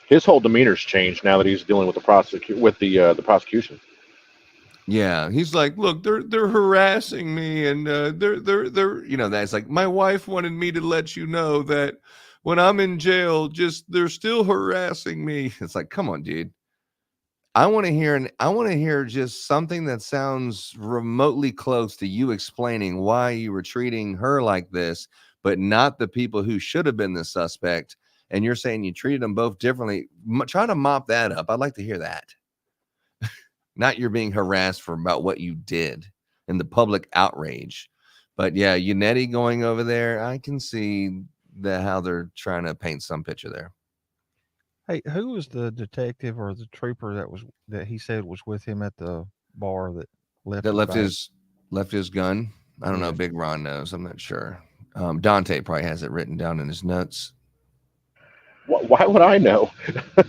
his whole demeanor's changed now that he's dealing with the prosecution. Yeah, he's like, look, they're harassing me, and they're that's like, my wife wanted me to let you know that when I'm in jail, they're still harassing me. It's like, come on, dude. I want to hear just something that sounds remotely close to you explaining why you were treating her like this, but not the people who should have been the suspect. And you're saying you treated them both differently. Try to mop that up. I'd like to hear that. Not you're being harassed for about what you did and the public outrage. But yeah, Yannetti going over there, I can see how they're trying to paint some picture there. Hey, who was the detective or the trooper that he said was with him at the bar that left his gun? I don't know. Big Ron knows. I'm not sure. Dante probably has it written down in his notes. Why would I know? I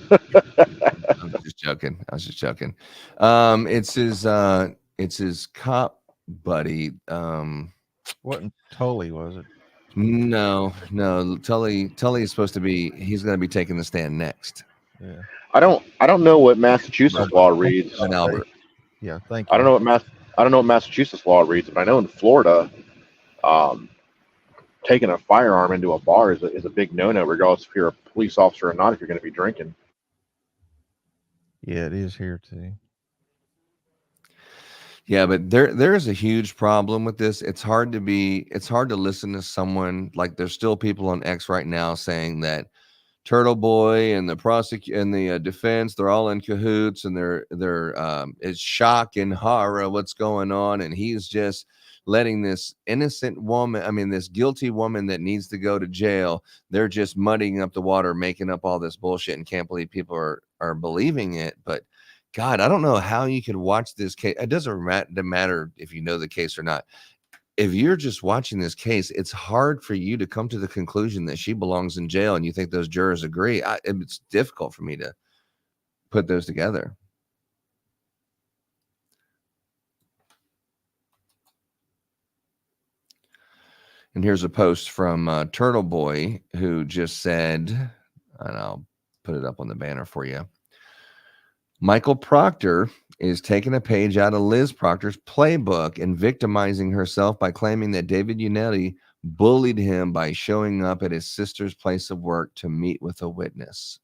was just joking. It's his cop buddy. Wasn't Tully, was it? No. Tully is supposed to be. He's going to be taking the stand next. Yeah. I don't know what Massachusetts law reads. And Albert. Yeah. Thank you. I don't know what Massachusetts law reads, but I know in Florida, taking a firearm into a bar is a big no-no, regardless if you're a police officer or not, if you're going to be drinking. Yeah, it is here too. Yeah, but there is a huge problem with this. It's hard to listen to someone, like there's still people on X right now saying that Turtle Boy and the defense, they're all in cahoots, and they're it's shock and horror what's going on, and he's just letting this innocent woman, this guilty woman that needs to go to jail, they're just muddying up the water, making up all this bullshit, and can't believe people are believing it. But God, I don't know how you could watch this case. It doesn't matter if you know the case or not. If you're just watching this case, it's hard for you to come to the conclusion that she belongs in jail, and you think those jurors agree. It's difficult for me to put those together. And here's a post from Turtle Boy, who just said, and I'll put it up on the banner for you. Michael Proctor is taking a page out of Liz Proctor's playbook and victimizing herself by claiming that David Yannetti bullied him by showing up at his sister's place of work to meet with a witness.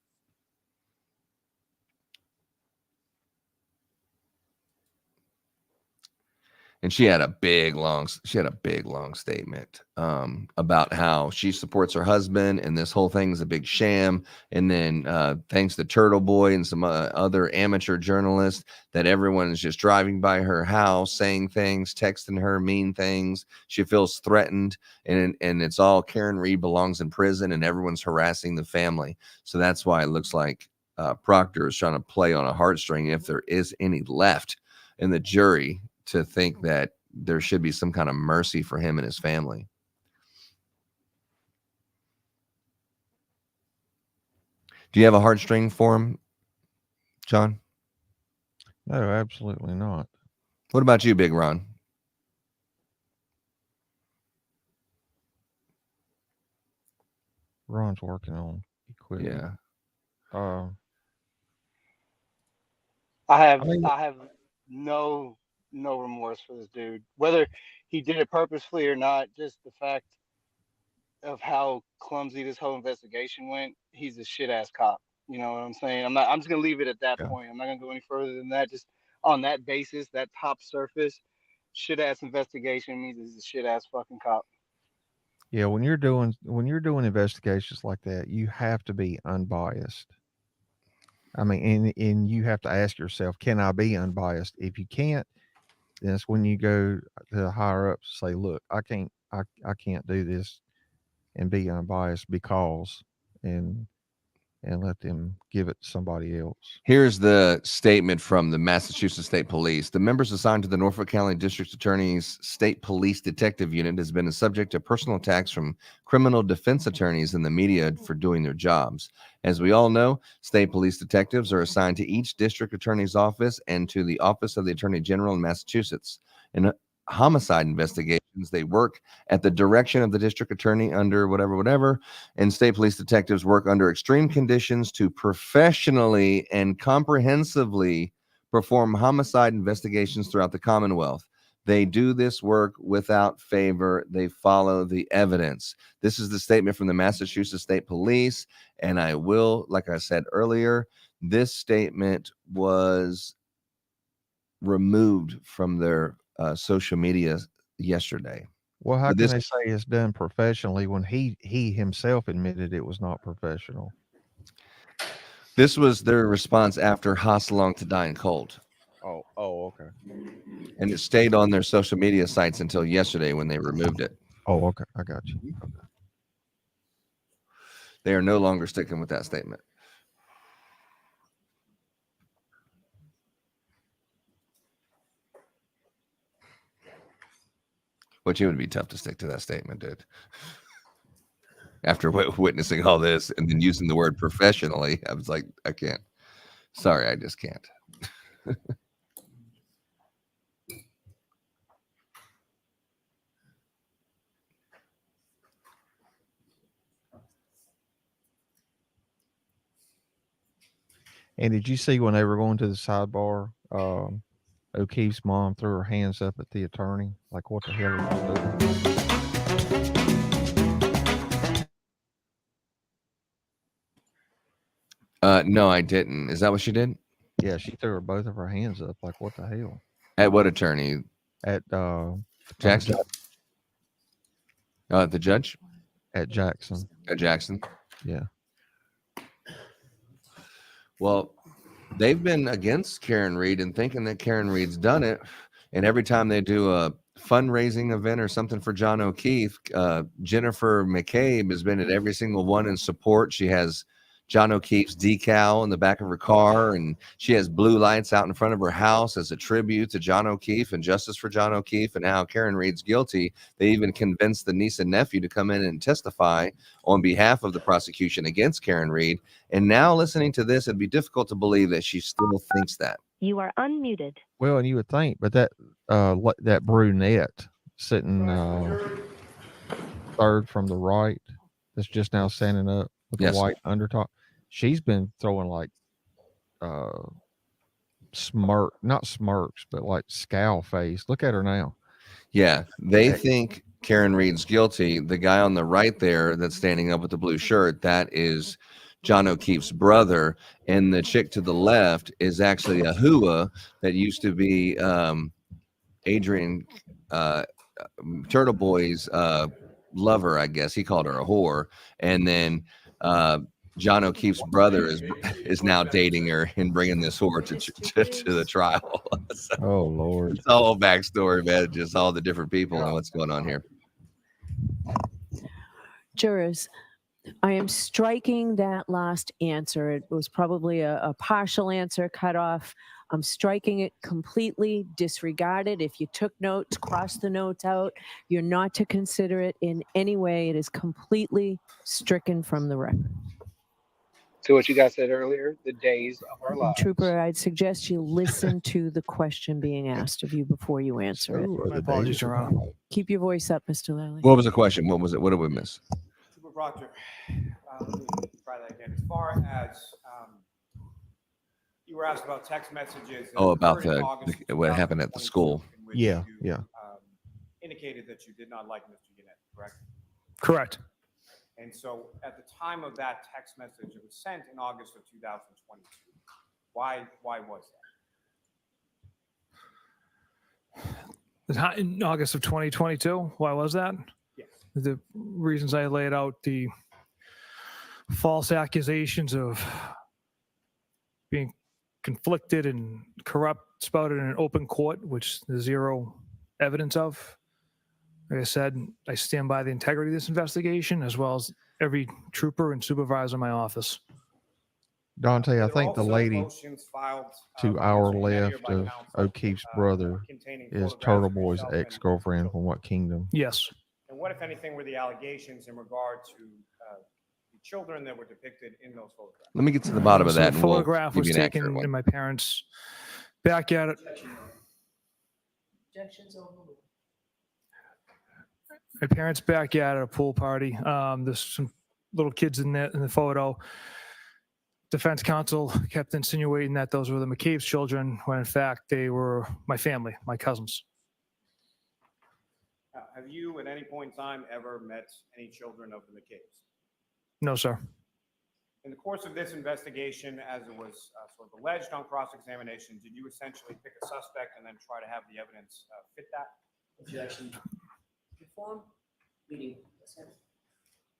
And she had a big long statement about how she supports her husband, and this whole thing is a big sham. And then thanks to Turtle Boy and some other amateur journalists, that everyone is just driving by her house, saying things, texting her mean things. She feels threatened, and it's all Karen Reed belongs in prison, and everyone's harassing the family. So that's why it looks like Proctor is trying to play on a heartstring, if there is any left in the jury, to think that there should be some kind of mercy for him and his family. Do you have a heartstring for him, John? No, absolutely not. What about you, Big Ron? Ron's working on equipment. Yeah. I have I mean- no remorse for this dude. Whether he did it purposefully or not, just the fact of how clumsy this whole investigation went, he's a shit ass cop. You know what I'm saying? I'm just gonna leave it at that point. I'm not gonna go any further than that. Just on that basis, that top surface, shit ass investigation means he's a shit ass fucking cop. Yeah, when you're doing investigations like that, you have to be unbiased. I mean, and you have to ask yourself, can I be unbiased? If you can't, then it's when you go to the higher ups and say, look, I can't do this and be unbiased because, and let them give it to somebody else. Here's the statement from the Massachusetts State Police. The members assigned to the Norfolk County District Attorney's State Police Detective Unit has been a subject of personal attacks from criminal defense attorneys in the media for doing their jobs. As we all know, state police detectives are assigned to each district attorney's office and to the Office of the Attorney General in Massachusetts. In homicide investigations, they work at the direction of the district attorney under whatever, and state police detectives work under extreme conditions to professionally and comprehensively perform homicide investigations throughout the Commonwealth. They do this work without favor. They follow the evidence. This is the statement from the Massachusetts State Police, and I will, like I said earlier, this statement was removed from their social media yesterday. Well, how But can this- they say it's done professionally when he himself admitted it was not professional? This was their response after Hosselong to dying cold. Oh, okay. And it stayed on their social media sites until yesterday when they removed it. Oh, okay. I got you. Okay. They are no longer sticking with that statement. Which it would be tough to stick to that statement, dude. After witnessing all this and then using the word professionally, I was like, I can't. Sorry, I just can't. And did you see when they were going to the sidebar, O'Keefe's mom threw her hands up at the attorney? Like, what the hell are you doing? No, I didn't. Is that what she did? Yeah, she threw both of her hands up. Like, what the hell? At what attorney? At Jackson? The judge? At Jackson. At Jackson? Yeah. Well, they've been against Karen Reed and thinking that Karen Reed's done it. And every time they do a fundraising event or something for John O'Keefe, Jennifer McCabe has been at every single one in support. She has John O'Keefe's decal in the back of her car, and she has blue lights out in front of her house as a tribute to John O'Keefe and justice for John O'Keefe. And now Karen Reed's guilty. They even convinced the niece and nephew to come in and testify on behalf of the prosecution against Karen Reed. And now listening to this, it'd be difficult to believe that she still thinks that. You are unmuted. Well, and you would think, but that brunette sitting third from the right, that's just now standing up with Yes. the white undertop, she's been throwing like not smirks, but like scowl face. Look at her now. Yeah, they think Karen Reed's guilty. The guy on the right there that's standing up with the blue shirt, that is John O'Keefe's brother. And the chick to the left is actually a hua that used to be Adrian Turtle Boy's lover, I guess. He called her a whore. And then John O'Keefe's brother is now dating her and bringing this whore to the trial. So, oh, Lord. It's all backstory, man. Just all the different people and what's going on here. Jurors, I am striking that last answer. It was probably a partial answer cut off. I'm striking it completely, disregarded. If you took notes, cross the notes out. You're not to consider it in any way. It is completely stricken from the record. to what you guys said earlier, the days of our lives. Trooper, I'd suggest you listen to the question being asked of you before you answer it. My apologies, Your Honor. Keep your voice up, Mr. Lally. What was the question? What was it? What did we miss? Super Proctor, let me try that again. As far as you were asked about text messages. Oh, about occurred in August of what happened at the 2022, school. in which Yeah, you, yeah. Indicated that you did not like Mr. Yannetti, correct? Correct. And so at the time of that text message, it was sent in August of 2022. Why was that? In August of 2022. Why was that? Yes. The reasons I laid out, the false accusations of being conflicted and corrupt spouted in an open court, which there's zero evidence of. Like I said, I stand by the integrity of this investigation, as well as every trooper and supervisor in my office. Dante, I There think the also lady motions filed, to by our Mr. Yannetti or left by of counsel, O'Keefe's brother containing is photographs Turtle of Boy's yourself and ex-girlfriend from what kingdom? Yes. And what, if anything, were the allegations in regard to the children that were depicted in those photographs? Let me get to the bottom of So that, the and we'll photograph give was you an accurate taken one. in my parents' backyard. Objections over. My parents' backyard at a pool party. There's some little kids in the photo. Defense counsel kept insinuating that those were the McCabe's children, when in fact they were my family, my cousins. Have you, at any point in time, ever met any children of the McCabe's? No, sir. In the course of this investigation, as it was sort of alleged on cross-examination, did you essentially pick a suspect and then try to have the evidence fit that? Objection. The form, meeting.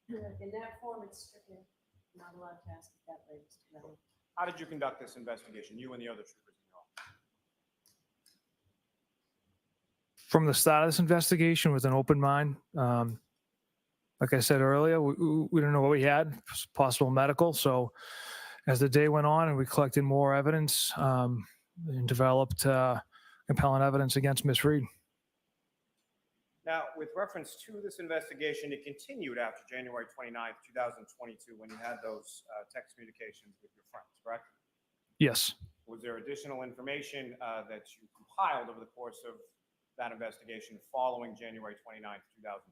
In that form, it's stricken. Not allowed to ask that way, Mr. Lally. How did you conduct this investigation, you and the other troopers in your office? From the start of this investigation with an open mind. Like I said earlier, we didn't know what we had, possible medical. So as the day went on and we collected more evidence and developed compelling evidence against Ms. Reed. Now, with reference to this investigation, it continued after January 29th, 2022, when you had those text communications with your friends, correct? Yes. Was there additional information that you compiled over the course of that investigation following January 29th, 2022?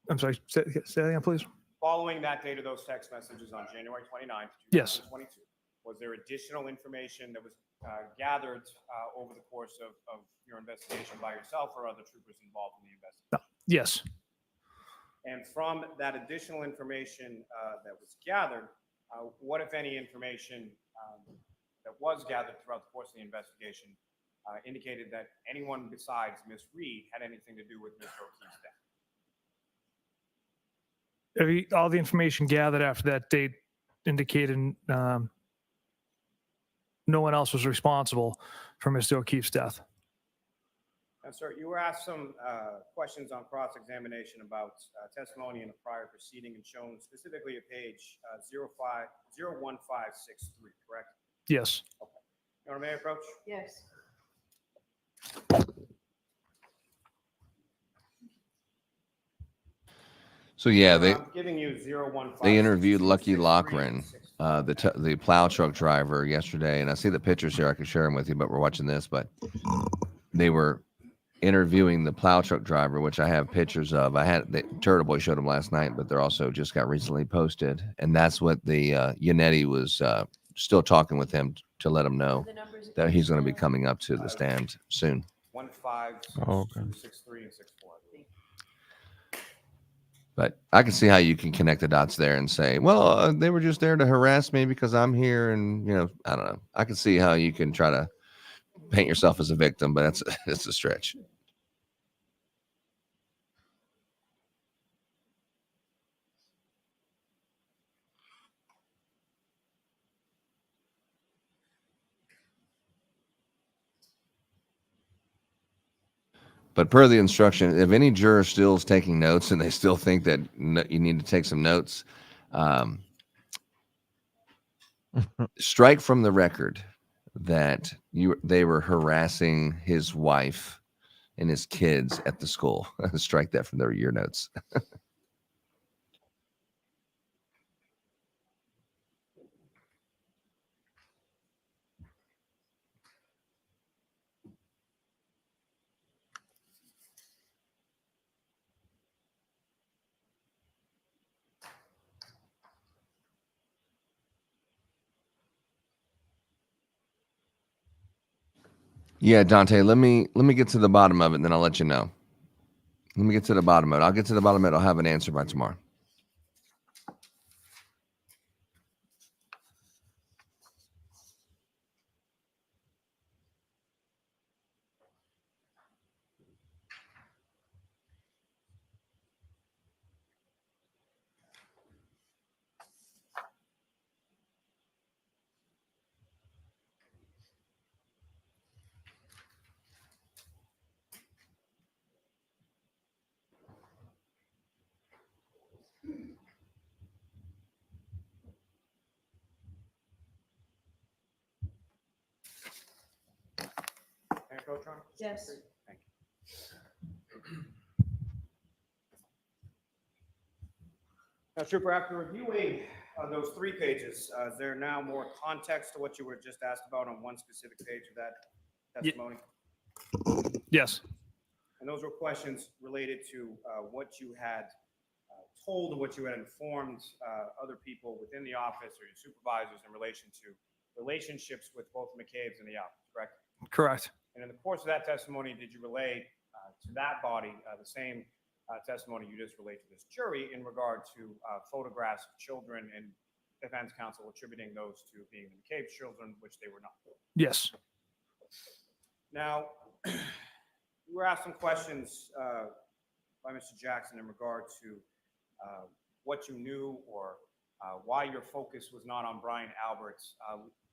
I'm sorry, say that again, please. Following that date of those text messages on January 29th, Yes. 2022, was there additional information that was gathered over the course of your investigation by yourself or other troopers involved in the investigation? Yes. And from that additional information that was gathered, what, if any, information that was gathered throughout the course of the investigation indicated that anyone besides Ms. Reed had anything to do with Mr. O'Keefe's death? All the information gathered after that date indicated no one else was responsible for Mr. O'Keefe's death. Now, sir, you were asked some questions on cross-examination about testimony in a prior proceeding and shown specifically at page 01563, correct? Yes. Okay. Your Honor, may I approach? Yes. So yeah, I'm giving you 01563. they interviewed Lucky Lochran, the plow truck driver, yesterday, and I see the pictures here. I could share them with you, but we're watching this. But they were interviewing the plow truck driver, which I have pictures of. Turtle Boy showed them last night, but they're also just got recently posted, and that's what the Yannetti was still talking with him to let him know that he's going to be coming up to the stand soon. 15263 and 64. But I can see how you can connect the dots there and say, well, they were just there to harass me because I'm here. And, I don't know. I can see how you can try to paint yourself as a victim, but it's a stretch. But per the instruction, if any juror still is taking notes and they still think that you need to take some notes, strike from the record that they were harassing his wife and his kids at the school. Strike that from your notes. Yeah, Dante, let me get to the bottom of it, and then I'll let you know. Let me get to the bottom of it. I'll get to the bottom of it. I'll have an answer by tomorrow. Mayor Proctor? Yes. Thank you. Now, Trooper, after reviewing those 3 pages, is there now more context to what you were just asked about on one specific page of that testimony? Yes. And those were questions related to what you had told and what you had informed other people within the office or your supervisors in relation to relationships with both McCabe's and the office, correct? Correct. And in the course of that testimony, did you relay to that body the same testimony you just relayed to this jury in regard to photographs of children and defense counsel attributing those to being the McCabe's children, which they were not? Yes. Now, we were asked some questions by Mr. Jackson in regard to what you knew or why your focus was not on Brian Alberts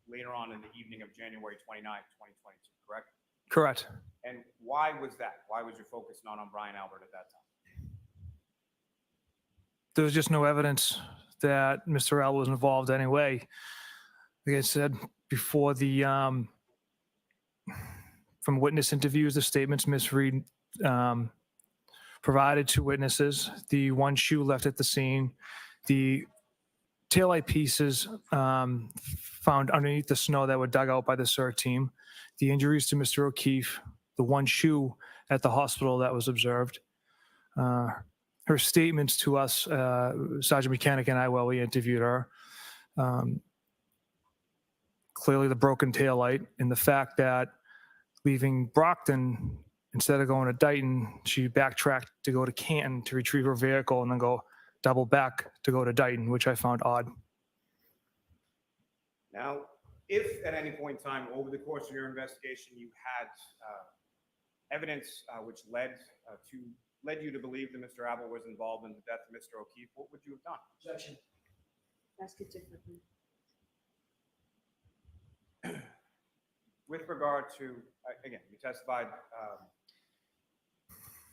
later on in the evening of January 29th, 2022, correct? Correct. And why was that? Why was your focus not on Brian Albert at that time? There was just no evidence that Mr. L was involved anyway. Like I said before, from witness interviews, the statements Ms. Reed provided to witnesses, the one shoe left at the scene, the taillight pieces found underneath the snow that were dug out by the CERT team, the injuries to Mr. O'Keefe, the one shoe at the hospital that was observed, her statements to us, Sergeant Mechanic and I, while we interviewed her, clearly the broken taillight, and the fact that leaving Brockton, instead of going to Dighton, she backtracked to go to Canton to retrieve her vehicle and then go double back to go to Dighton, which I found odd. Now, if at any point in time over the course of your investigation you had evidence which led you to believe that Mr. Abel was involved in the death of Mr. O'Keefe, what would you have done? Objection. Ask it differently. With regard to, again, you testified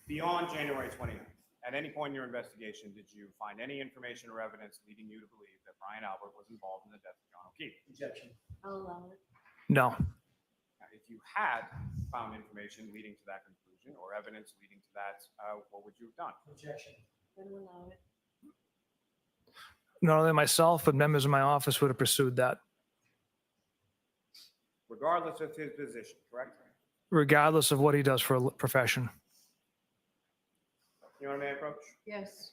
beyond January 29th. At any point in your investigation, did you find any information or evidence leading you to believe that Brian Albert was involved in the death of John O'Keefe? Objection. I'll allow it. No. Now, if you had found information leading to that conclusion or evidence leading to that, what would you have done? Objection. Then we'll allow it. Not only myself, but members of my office would have pursued that. Regardless of his position, correct? Regardless of what he does for a profession. You want me to approach? Yes.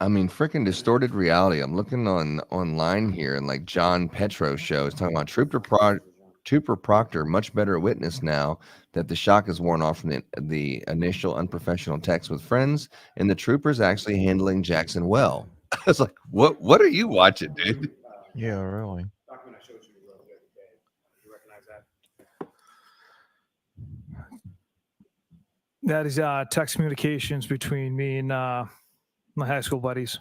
I mean, freaking distorted reality. I'm looking online here, and like John Petro show is talking about Trooper Proctor, much better witness now that the shock is worn off from the initial unprofessional text with friends, and the troopers actually handling Jackson well. I was like, what are you watching, dude? Yeah, really. Document I showed you the other day. Do you recognize that? That is text communications between me and my high school buddies.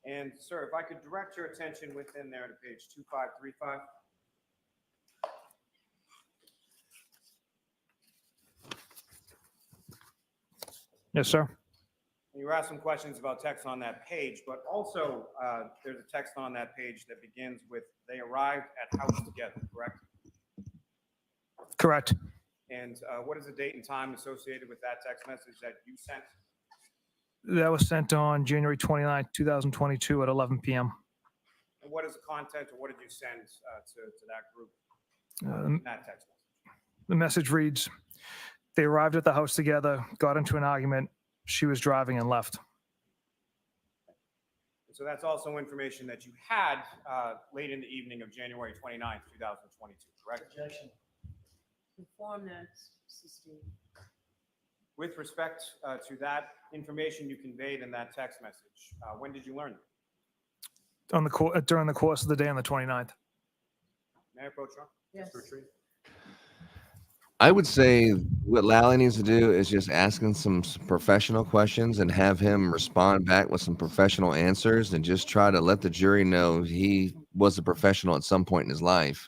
And sir, if I could direct your attention within there to page 2535. Yes, sir. You were asked some questions about text on that page, but also there's a text on that page that begins with, they arrived at house together, correct? Correct. And what is the date and time associated with that text message that you sent? That was sent on January 29th, 2022 at 11 p.m. And what is the content, or what did you send to that group in that text message? The message reads, They arrived at the house together, got into an argument. She was driving and left. So that's also information that you had late in the evening of January 29th, 2022, correct? Objection. Inform that, sustained. With respect to that information you conveyed in that text message, when did you learn it? During the course of the day on the 29th. May I approach you? Yes. I would say what Lally needs to do is just asking some professional questions and have him respond back with some professional answers, and just try to let the jury know he was a professional at some point in his life.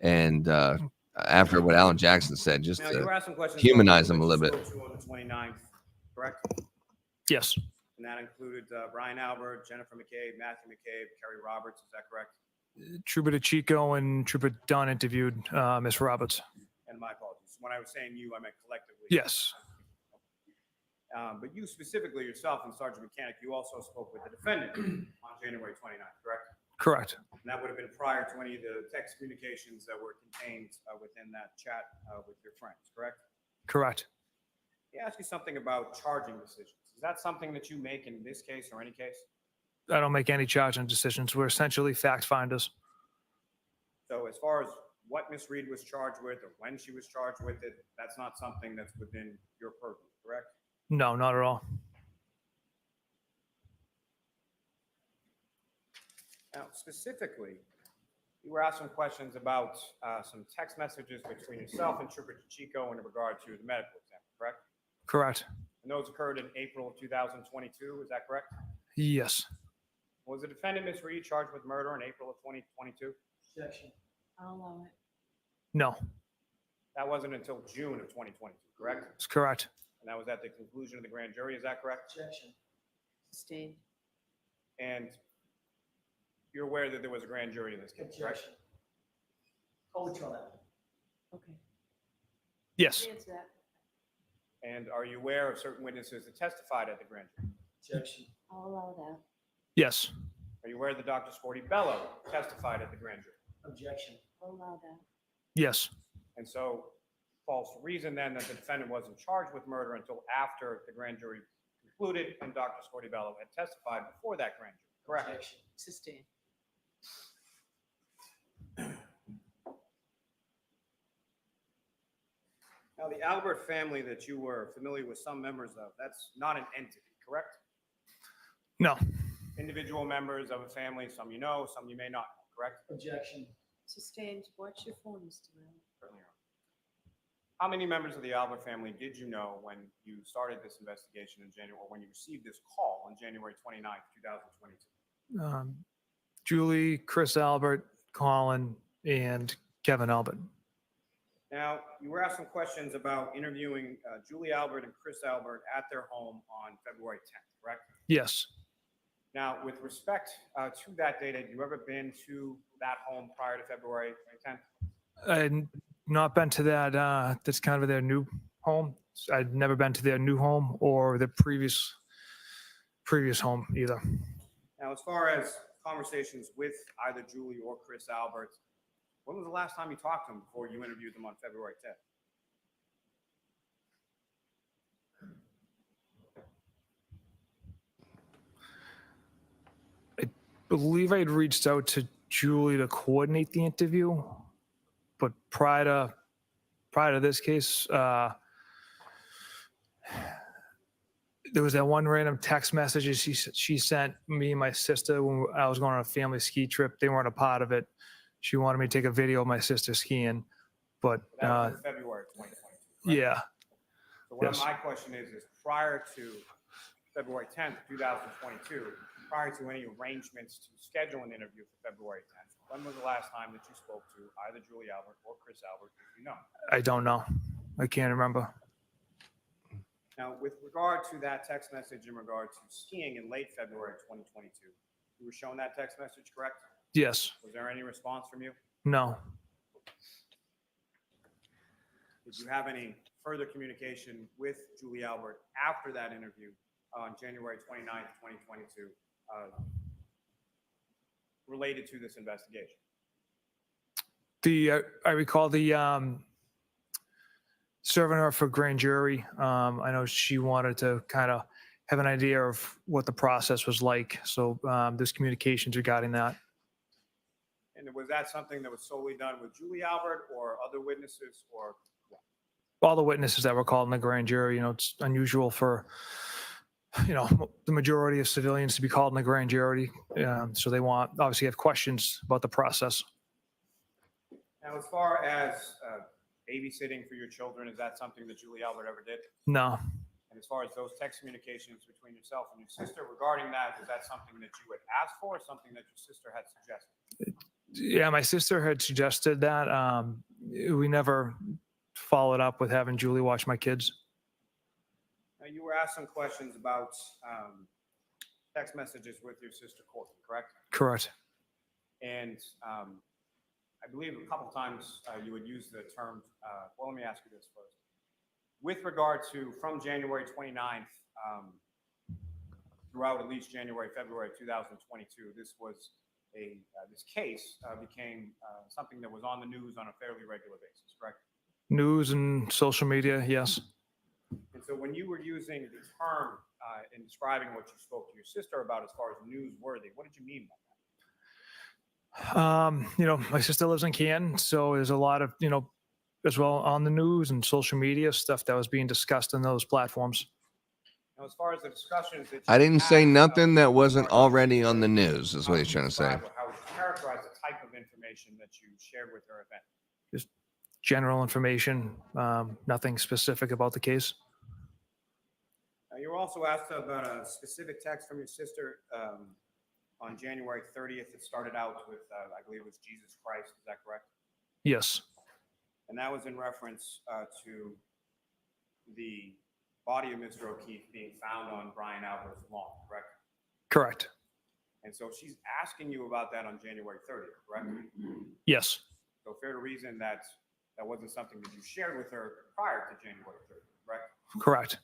And after what Alan Jackson said, just Now, you were to asking questions humanize about him a people little that bit. you spoke to on the 29th, correct? Yes. And that included Brian Albert, Jennifer McCabe, Matthew McCabe, Kerry Roberts. Is that correct? Trooper DeChico and Trooper Dunn interviewed Miss Roberts. And my apologies. When I was saying you, I meant collectively. Yes. But you specifically yourself and Sergeant Mechanic, you also spoke with the defendant on January 29th, correct? Correct. And that would have been prior to any of the text communications that were contained within that chat with your friends, correct? Correct. Let me ask you something about charging decisions. Is that something that you make in this case or any case? I don't make any charging decisions. We're essentially fact finders. So as far as what Ms. Reed was charged with or when she was charged with it, that's not something that's within your purview, correct? No, not at all. Now, specifically, you were asked some questions about some text messages between yourself and Trooper DeChico in regard to the medical exam, correct? Correct. And those occurred in April of 2022, is that correct? Yes. Was the defendant, Ms. Reed, charged with murder in April of 2022? Objection. I'll allow it. No. That wasn't until June of 2022, correct? It's correct. And that was at the conclusion of the grand jury, is that correct? Objection. Sustained. And you're aware that there was a grand jury in this case, correct? Objection. Call the trial. Okay. Yes. Answer that. And are you aware of certain witnesses that testified at the grand jury? Objection. I'll allow that. Yes. Are you aware that Dr. Sporty Bello testified at the grand jury? Objection. I'll allow that. Yes. And so, false reason then that the defendant wasn't charged with murder until after the grand jury concluded and Dr. Sporty Bello had testified before that grand jury, correct? Objection. Sustained. Now, the Albert family that you were familiar with some members of, that's not an entity, correct? No. Individual members of a family, some you know, some you may not know, correct? Objection. Sustained. Watch your phone, Mr. Brown. Certainly not. How many members of the Albert family did you know when you started this investigation in January, or when you received this call on January 29th, 2022? Julie, Chris Albert, Colin, and Kevin Albert. Now, you were asked some questions about interviewing Julie Albert and Chris Albert at their home on February 10th, correct? Yes. Now, with respect to that date, had you ever been to that home prior to February 10th? I'd not been to that. That's kind of their new home. I'd never been to their new home or the previous home either. Now, as far as conversations with either Julie or Chris Albert, when was the last time you talked to them before you interviewed them on February 10th? I believe I'd reached out to Julie to coordinate the interview, but prior to this case, there was that one random text message she sent me and my sister when I was going on a family ski trip. They weren't a part of it. She wanted me to take a video of my sister skiing, but That was in February 2022. yeah. So one Yes. of my question is prior to February 10th, 2022, prior to any arrangements to schedule an interview for February 10th, when was the last time that you spoke to either Julie Albert or Chris Albert, if you know? I don't know. I can't remember. Now, with regard to that text message in regard to skiing in late February 2022, you were shown that text message, correct? Yes. Was there any response from you? No. Did you have any further communication with Julie Albert after that interview on January 29th, 2022, related to this investigation? I recall the serving her for grand jury. I know she wanted to kind of have an idea of what the process was like. So there's communications regarding that. And was that something that was solely done with Julie Albert or other witnesses or what? All the witnesses that were called in the grand jury, it's unusual for, the majority of civilians to be called in the grand jury. So they obviously have questions about the process. Now, as far as babysitting for your children, is that something that Julie Albert ever did? No. And as far as those text communications between yourself and your sister regarding that, was that something that you had asked for or something that your sister had suggested? Yeah, my sister had suggested that. We never followed up with having Julie watch my kids. Now, you were asked some questions about text messages with your sister Courtney, correct? Correct. And I believe a couple times you would use the term, well, let me ask you this first. With regard to from January 29th throughout at least January, February 2022, this was this case became something that was on the news on a fairly regular basis, correct? News and social media, yes. And so when you were using the term in describing what you spoke to your sister about as far as newsworthy, what did you mean by that? My sister lives in Canton, so there's a lot of, as well on the news and social media stuff that was being discussed on those platforms. Now, as far as the discussions that I didn't say nothing that wasn't already on the news, is what he's trying to say. How would you characterize the type of information that you shared with her event? Just general information, nothing specific about the case. You were also asked about a specific text from your sister on January 30th. It started out with, I believe it was Jesus Christ. Is that correct? Yes. And that was in reference to the body of Mr. O'Keefe being found on Brian Albert's lawn, correct? Correct. And so she's asking you about that on January 30th, correct? Yes. So fair to reason that that wasn't something that you shared with her prior to January 30th, correct? Correct.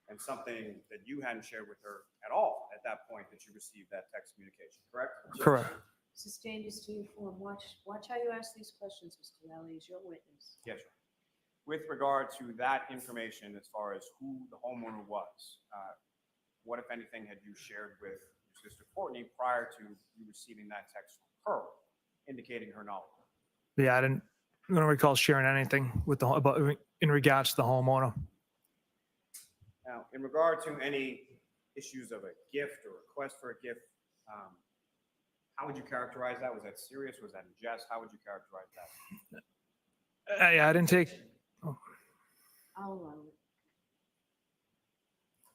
And something that you hadn't shared with her at all at that point that you received that text communication, correct? Correct. Sustain your steam form. Watch how you ask these questions, Mr. Lally, as your witness. Yes, sir. With regard to that information, as far as who the homeowner was, what, if anything, had you shared with your sister Courtney prior to you receiving that text from her, indicating her knowledge? Yeah, I don't recall sharing anything with in regards to the homeowner. Now, in regard to any issues of a gift or request for a gift, how would you characterize that? Was that serious? Was that in jest? How would you characterize that? I didn't take. I'll allow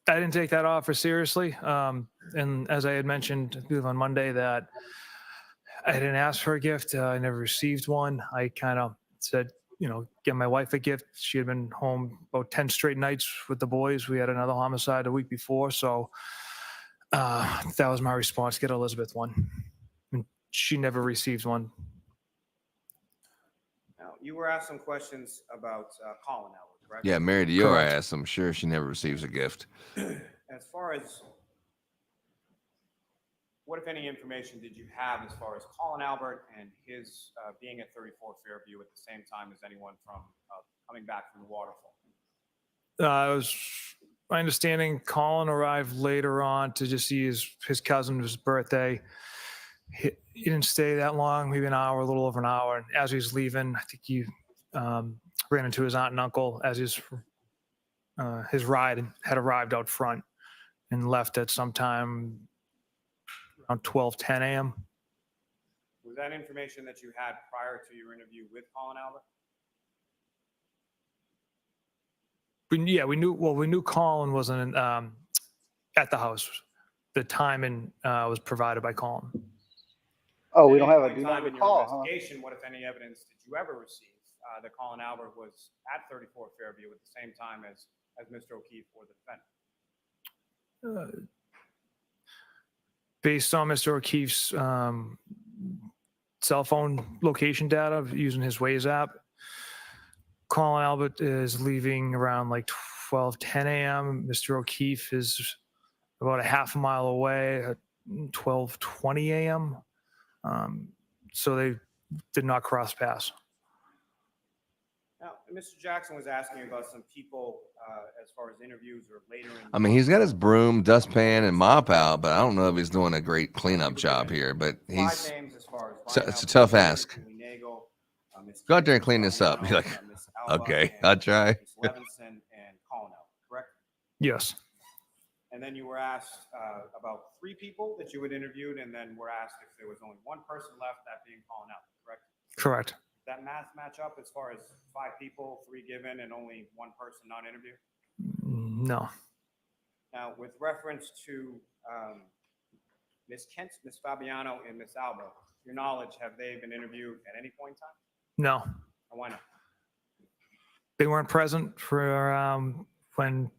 it. I didn't take that offer seriously. And as I had mentioned, I believe on Monday, that I didn't ask for a gift. I never received one. I kind of said, get my wife a gift. She had been home about 10 straight nights with the boys. We had another homicide a week before. So that was my response, get Elizabeth one. And she never received one. Now, you were asked some questions about Colin Albert, correct? Yeah, married to your ass. I'm sure she never receives a gift. As far as what, if any, information did you have as far as Colin Albert and his being at 34 Fairview at the same time as anyone from coming back from the waterfall? It was my understanding Colin arrived later on to just see his cousin's birthday. He didn't stay that long, maybe an hour, a little over an hour. And as he was leaving, I think he ran into his aunt and uncle as his ride had arrived out front and left at sometime around 12:10 a.m. Was that information that you had prior to your interview with Colin Albert? We knew Colin wasn't at the house. The timing was provided by Colin. Oh, we don't have a At do any not time in your recall, huh? investigation, what, if any, evidence did you ever receive that Colin Albert was at 34 Fairview at the same time as Mr. O'Keefe or the defendant? Based on Mr. O'Keefe's cell phone location data using his Waze app, Colin Albert is leaving around like 12:10 a.m. Mr. O'Keefe is about a half a mile away at 12:20 a.m. So they did not cross paths. Now, Mr. Jackson was asking about some people as far as interviews or later in. I mean, he's got his broom, dustpan, and mop out, but I don't know if he's doing a great cleanup job here. But Five names as far as it's a tough ask. Ms. Go out there and clean this up. Be like, Ms. Alba, okay, and I'll try. Ms. Levinson and Colin Alba, correct? Yes. And then you were asked about 3 people that you had interviewed, and then were asked if there was only one person left, that being Colin Alba, correct? Correct. Does that math match up as far as 5 people, 3 given, and only 1 person not interviewed? No. Now, with reference to Ms. Kent, Ms. Fabiano, and Ms. Alba, to your knowledge, have they been interviewed at any point in time? No. And why not? They weren't present for when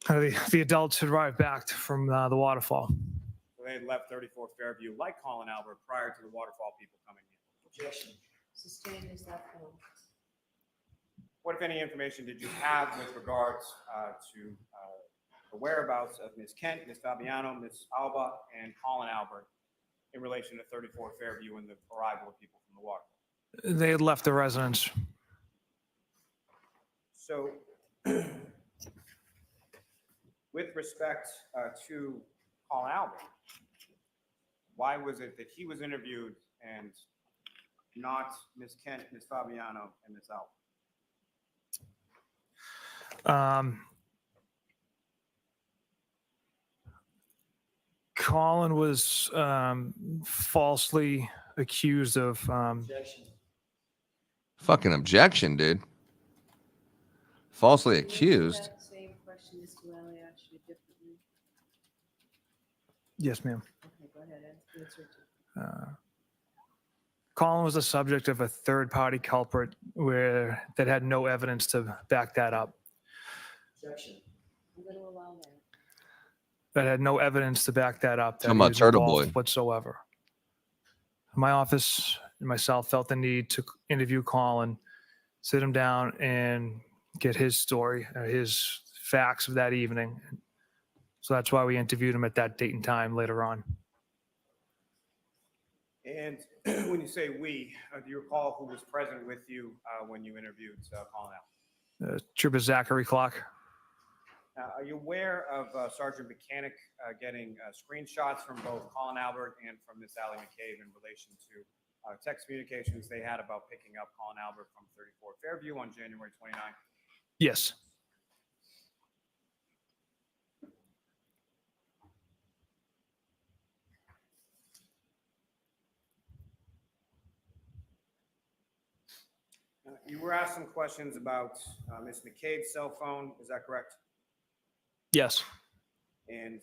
the adults had arrived back from the waterfall. So they had left 34 Fairview like Colin Albert prior to the waterfall people coming in. Objection. Sustained is that film. What, if any, information did you have with regards to the whereabouts of Ms. Kent, Ms. Fabiano, Ms. Alba, and Colin Albert in relation to 34 Fairview and the arrival of people from the waterfall? They had left the residence. So, with respect to Colin Albert, why was it that he was interviewed and not Ms. Kent, Ms. Fabiano, and Ms. Alba? Colin was falsely accused of. Fucking objection, dude. Falsely accused. Same question as to Ali asked you differently. Yes, ma'am. Okay, go ahead. Answer it. Colin was the subject of a third-party culprit that had no evidence to back that up. Objection. I'm going to allow that. That had no evidence to back that up. That Talking he about was Turtle involved Boy. whatsoever. My office and myself felt the need to interview Colin, sit him down, and get his story, his facts of that evening. So that's why we interviewed him at that date and time later on. And when you say we, do you recall who was present with you when you interviewed Colin Albert? Trooper Zachary Clark. Are you aware of Sergeant Mechanic getting screenshots from both Colin Albert and from Miss Allie McCabe in relation to text communications they had about picking up Colin Albert from 34 Fairview on January 29th? Yes. You were asked some questions about Miss McCabe's cell phone. Is that correct? Yes. And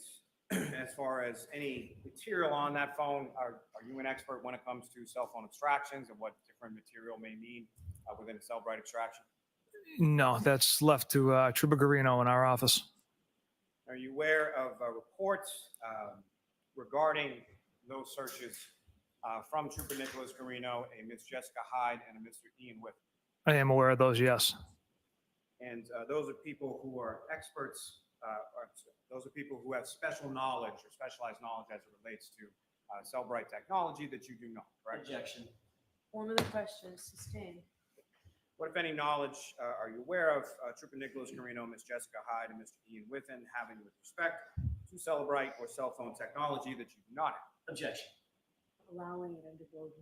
as far as any material on that phone, are you an expert when it comes to cell phone abstractions and what different material may mean within a Cellbrite abstraction? No, that's left to Trooper Garino in our office. Are you aware of reports regarding those searches from Trooper Nicholas Garino, a Miss Jessica Hyde, and a Mr. Ian Whip? I am aware of those, yes. And those are people who are experts, those are people who have special knowledge or specialized knowledge as it relates to Cellbrite technology that you do not, correct? Objection. Form of the question is sustained. What, if any, knowledge are you aware of Trooper Nicholas Garino, Miss Jessica Hyde, and Mr. Ian Whiffen having with respect to Cellbrite or cell phone technology that you do not have? Objection. Allowing it under building.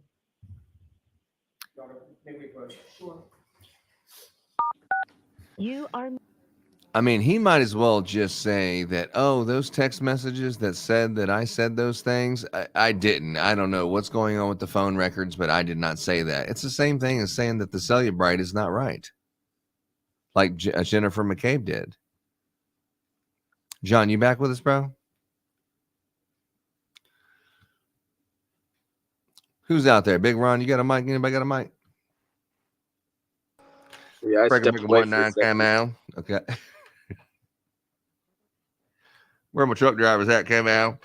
Make me approach. Sure. You are. I mean, he might as well just say that, oh, those text messages that said that I said those things, I didn't. I don't know what's going on with the phone records, but I did not say that. It's the same thing as saying that the Cellubrite is not right, like Jennifer McCabe did. John, you back with us, bro? Who's out there? Big Ron, you got a mic? Anybody got a mic? Yeah, I Breaker stepped away for a 19 second. came out. Okay. Where my truck drivers at, came out.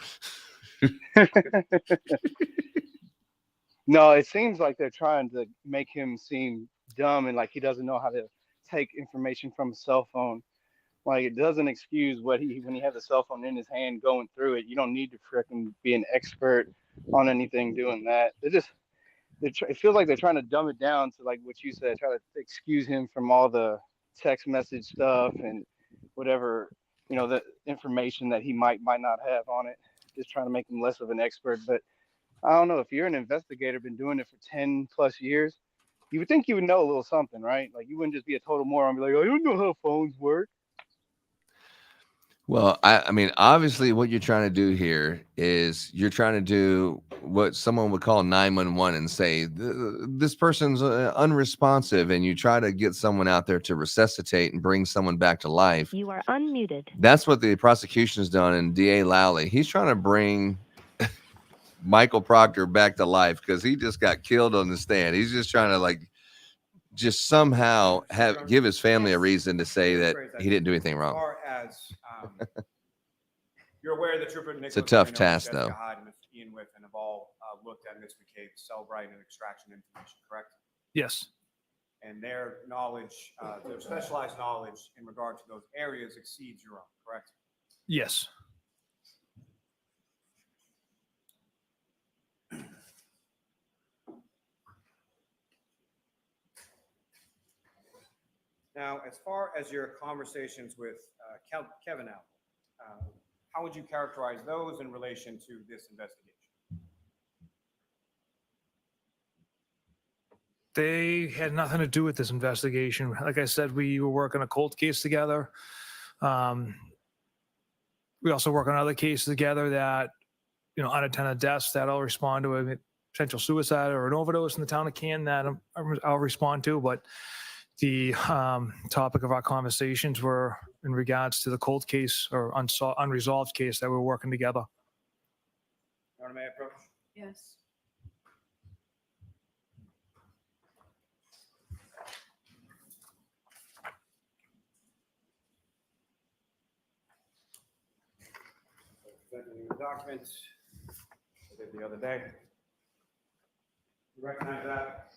No, it seems like they're trying to make him seem dumb and like he doesn't know how to take information from a cell phone. Like, it doesn't excuse when he has a cell phone in his hand going through it. You don't need to frickin' be an expert on anything doing that. it feels like they're trying to dumb it down to like what you said, try to excuse him from all the text message stuff and whatever, the information that he might not have on it, just trying to make him less of an expert. But I don't know, if you're an investigator, been doing it for 10 plus years, you would think you would know a little something, right? Like you wouldn't just be a total moron and be like, oh, I don't know how phones work. Well, I mean, obviously, what you're trying to do here is you're trying to do what someone would call 911 and say, this person's unresponsive, and you try to get someone out there to resuscitate and bring someone back to life. You are unmuted. That's what the prosecution has done. And DA Lowley, he's trying to bring Michael Proctor back to life because he just got killed on the stand. He's just trying to just somehow give his family a reason to say that he didn't do anything wrong. As far as you're aware that Trooper Nicholas It's a tough Marino, task, Jessica though. Hyde, and Mr. Ian Whiffen have all looked at Ms. McCabe's Cellbrite and extraction information, correct? Yes. And their knowledge, their specialized knowledge in regard to those areas exceeds your own, correct? Yes. Now, as far as your conversations with Kevin Albert, how would you characterize those in relation to this investigation? They had nothing to do with this investigation. Like I said, we were working a cold case together. We also work on other cases together that, unattended deaths that I'll respond to, a potential suicide or an overdose in the town of Canton that I'll respond to. But the topic of our conversations were in regards to the cold case or unresolved case that we're working together. Your Honor, may I approach? Yes. Presenting the documents I did the other day. You recognize that?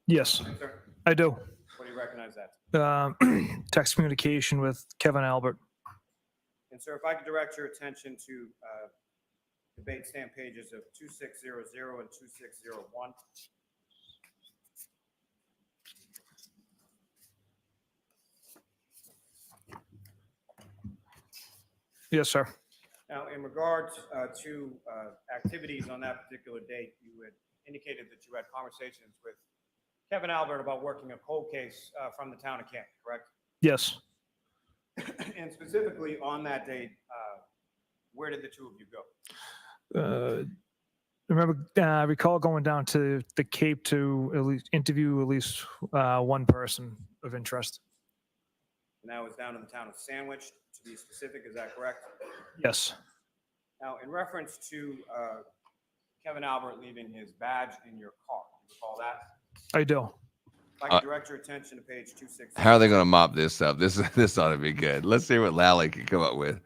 Yes, Yes, sir. I do. What do you recognize that? Text communication with Kevin Albert. And sir, if I could direct your attention to debate stamp pages of 2600 and 2601. Yes, sir. Now, in regard to activities on that particular date, you had indicated that you had conversations with Kevin Albert about working a cold case from the town of Canton, correct? Yes. And specifically on that date, where did the two of you go? I recall going down to the Cape to at least interview at least one person of interest. And that was down in the town of Sandwich, to be specific, is that correct? Yes. Now, in reference to Kevin Albert leaving his badge in your car, do you recall that? I do. If I could direct your attention to page 260. How are they going to mop this up? This ought to be good. Let's see what Lally can come up with.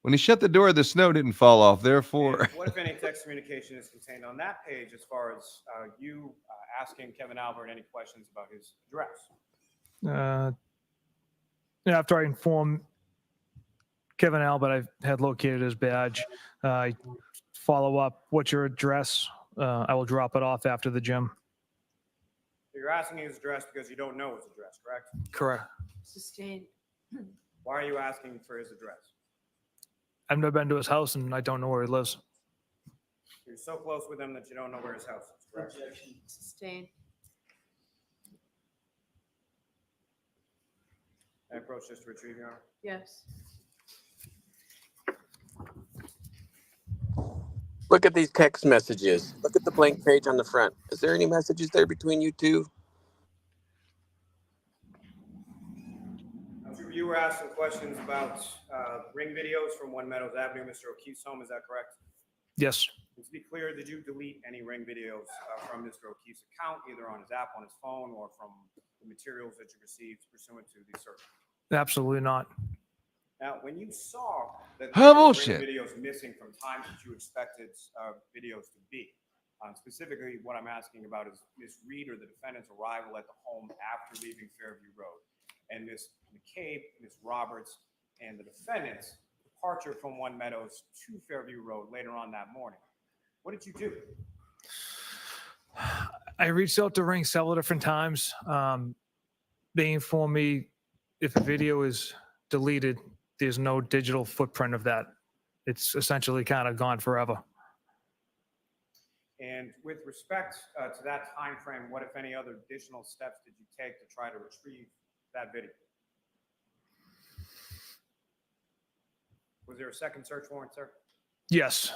When he shut the door, the snow didn't fall off. Therefore, And what if any text communication is contained on that page as far as you asking Kevin Albert any questions about his address? After I informed Kevin Albert I had located his badge, I follow up, what's your address? I will drop it off after the gym. So you're asking his address because you don't know his address, correct? Correct. Sustained. Why are you asking for his address? I've never been to his house and I don't know where he lives. You're so close with him that you don't know where his house is, correct? Sustained. I approach this to retrieve your honor. Yes. Look at these text messages. Look at the blank page on the front. Is there any messages there between you two? You were asked some questions about ring videos from One Meadows Avenue, Mr. O'Keefe's home. Is that correct? Yes. And to be clear, did you delete any ring videos from Mr. O'Keefe's account, either on his app, on his phone, or from the materials that you received pursuant to the search? Absolutely not. Now, when you saw that Oh, there were bullshit. ring videos missing from times that you expected videos to be, specifically what I'm asking about is Ms. Reed or the defendant's arrival at the home after leaving Fairview Road, and Ms. McCabe, Ms. Roberts, and the defendant's departure from One Meadows to Fairview Road later on that morning. What did you do? I reached out to Ring several different times. They informed me if a video is deleted, there's no digital footprint of that. It's essentially kind of gone forever. And with respect to that time frame, what, if any, other additional steps did you take to try to retrieve that video? Was there a second search warrant, sir? Yes,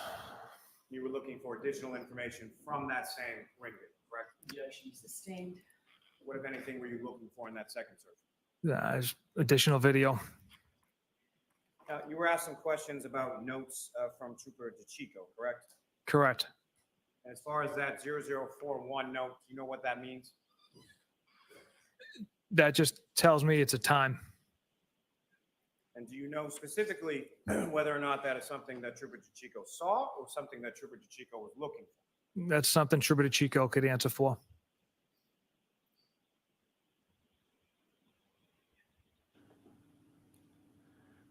You were looking for additional information from that same ring video, correct? Objection sustained. What, if anything, were you looking for in that second search? there's additional video. Now, you were asked some questions about notes from Trooper DeChico, correct? Correct. And as far as that 0041 note, do you know what that means? That just tells me it's a time. And do you know specifically whether or not that is something that Trooper DeChico saw or something that Trooper DeChico was looking for? That's something Trooper DeChico could answer for.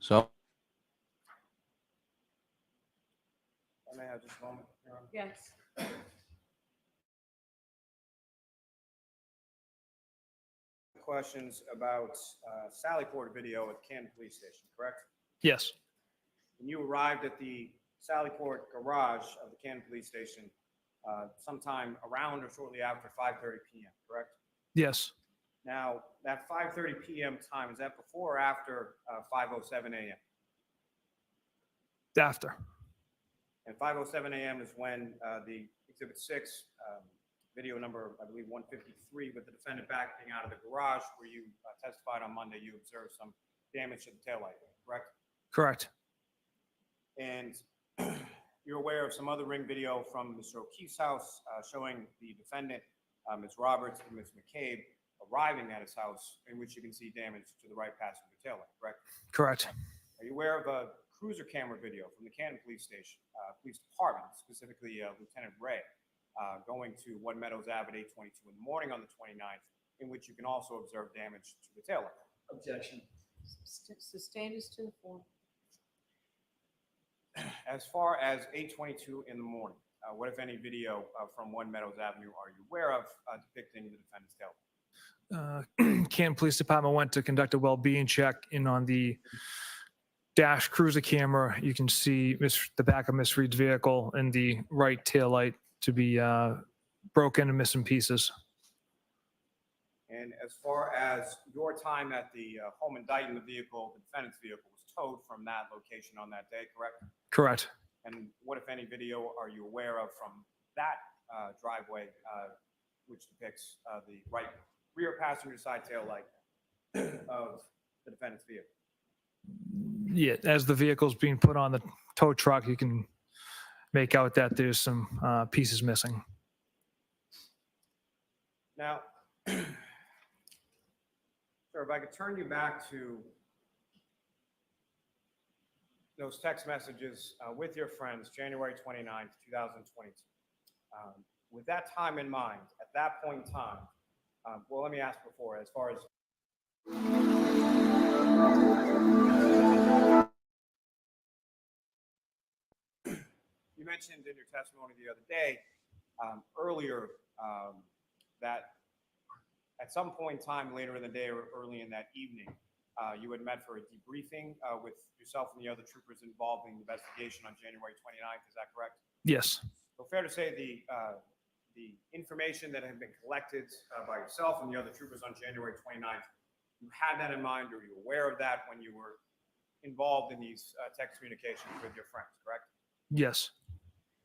So I may have just a moment. Your Honor. Yes. Questions about Sallyport video at Canton Police Station, correct? Yes, When you arrived at the Sallyport garage of the Canton Police Station sometime around or shortly after 5:30 p.m., correct? yes, Now, that 5:30 p.m. time, is that before or after 5:07 a.m.? after. And 5:07 a.m. is when the Exhibit 6, video number, I believe, 153, with the defendant backing out of the garage where you testified on Monday, you observed some damage to the taillight, correct? Correct. And you're aware of some other ring video from Mr. O'Keefe's house showing the defendant, Ms. Roberts and Ms. McCabe, arriving at his house, in which you can see damage to the right passenger taillight, correct? Correct. Are you aware of a cruiser camera video from the Canton Police Station, Police Department, specifically Lieutenant Ray, going to One Meadows Ave at 8:22 in the morning on the 29th, in which you can also observe damage to the taillight? Objection. Sustained is to the form. As far as 8:22 in the morning, what, if any, video from One Meadows Avenue are you aware of depicting the defendant's taillight? Canton Police Department went to conduct a well-being check, and on the dash cruiser camera, you can see the back of Miss Reed's vehicle and the right taillight to be broken and missing pieces. And as far as your time at the home indicting the vehicle, the defendant's vehicle was towed from that location on that day, correct? Correct. And what, if any, video are you aware of from that driveway, which depicts the right rear passenger side taillight of the defendant's vehicle? Yeah, as the vehicle's being put on the tow truck, you can make out that there's some pieces missing. Now, sir, if I could turn you back to those text messages with your friends, January 29th, 2022. With that time in mind, at that point in time, well, let me ask before, as far as you mentioned in your testimony the other day, earlier, that at some point in time later in the day or early in that evening, you had met for a debriefing with yourself and the other troopers involved in the investigation on January 29th. Is that correct? Yes. So fair to say the information that had been collected by yourself and the other troopers on January 29th, you had that in mind, or you were aware of that when you were involved in these text communications with your friends, correct? Yes.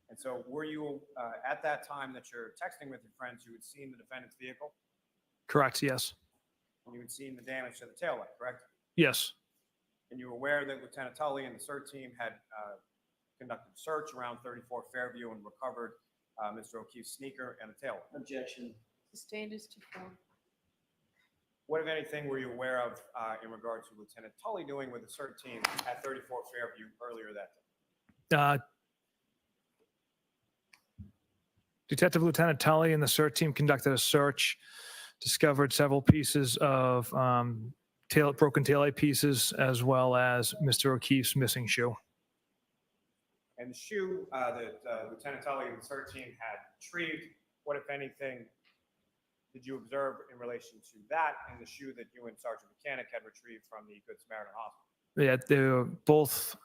And so were you, at that time that you're texting with your friends, you had seen the defendant's vehicle? Correct. Yes. And you had seen the damage to the taillight, correct? Yes. And you were aware that Lieutenant Tully and the CERT team had conducted a search around 34 Fairview and recovered Mr. O'Keefe's sneaker and a taillight? Objection. Sustained is to form. What, if anything, were you aware of in regard to Lieutenant Tully doing with the CERT team at 34 Fairview earlier that day? Detective Lieutenant Tully and the CERT team conducted a search, discovered several pieces of broken taillight pieces, as well as Mr. O'Keefe's missing shoe. And the shoe that Lieutenant Tully and the CERT team had retrieved, what, if anything, did you observe in relation to that and the shoe that you and Sergeant Mechanic had retrieved from the Good Samaritan Hospital? Yeah,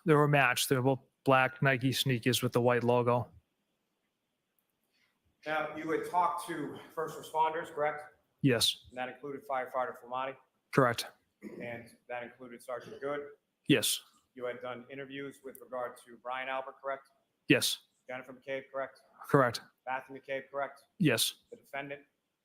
they were matched. They were both black Nike sneakers with the white logo. Now, you had talked to first responders, correct? Yes, And that included firefighter Flamati, correct. and that included Sergeant Good. Yes, You had done interviews with regard to Brian Albert, correct? yes, Jennifer McCabe, correct? correct. Matthew McCabe, correct? Yes, The defendant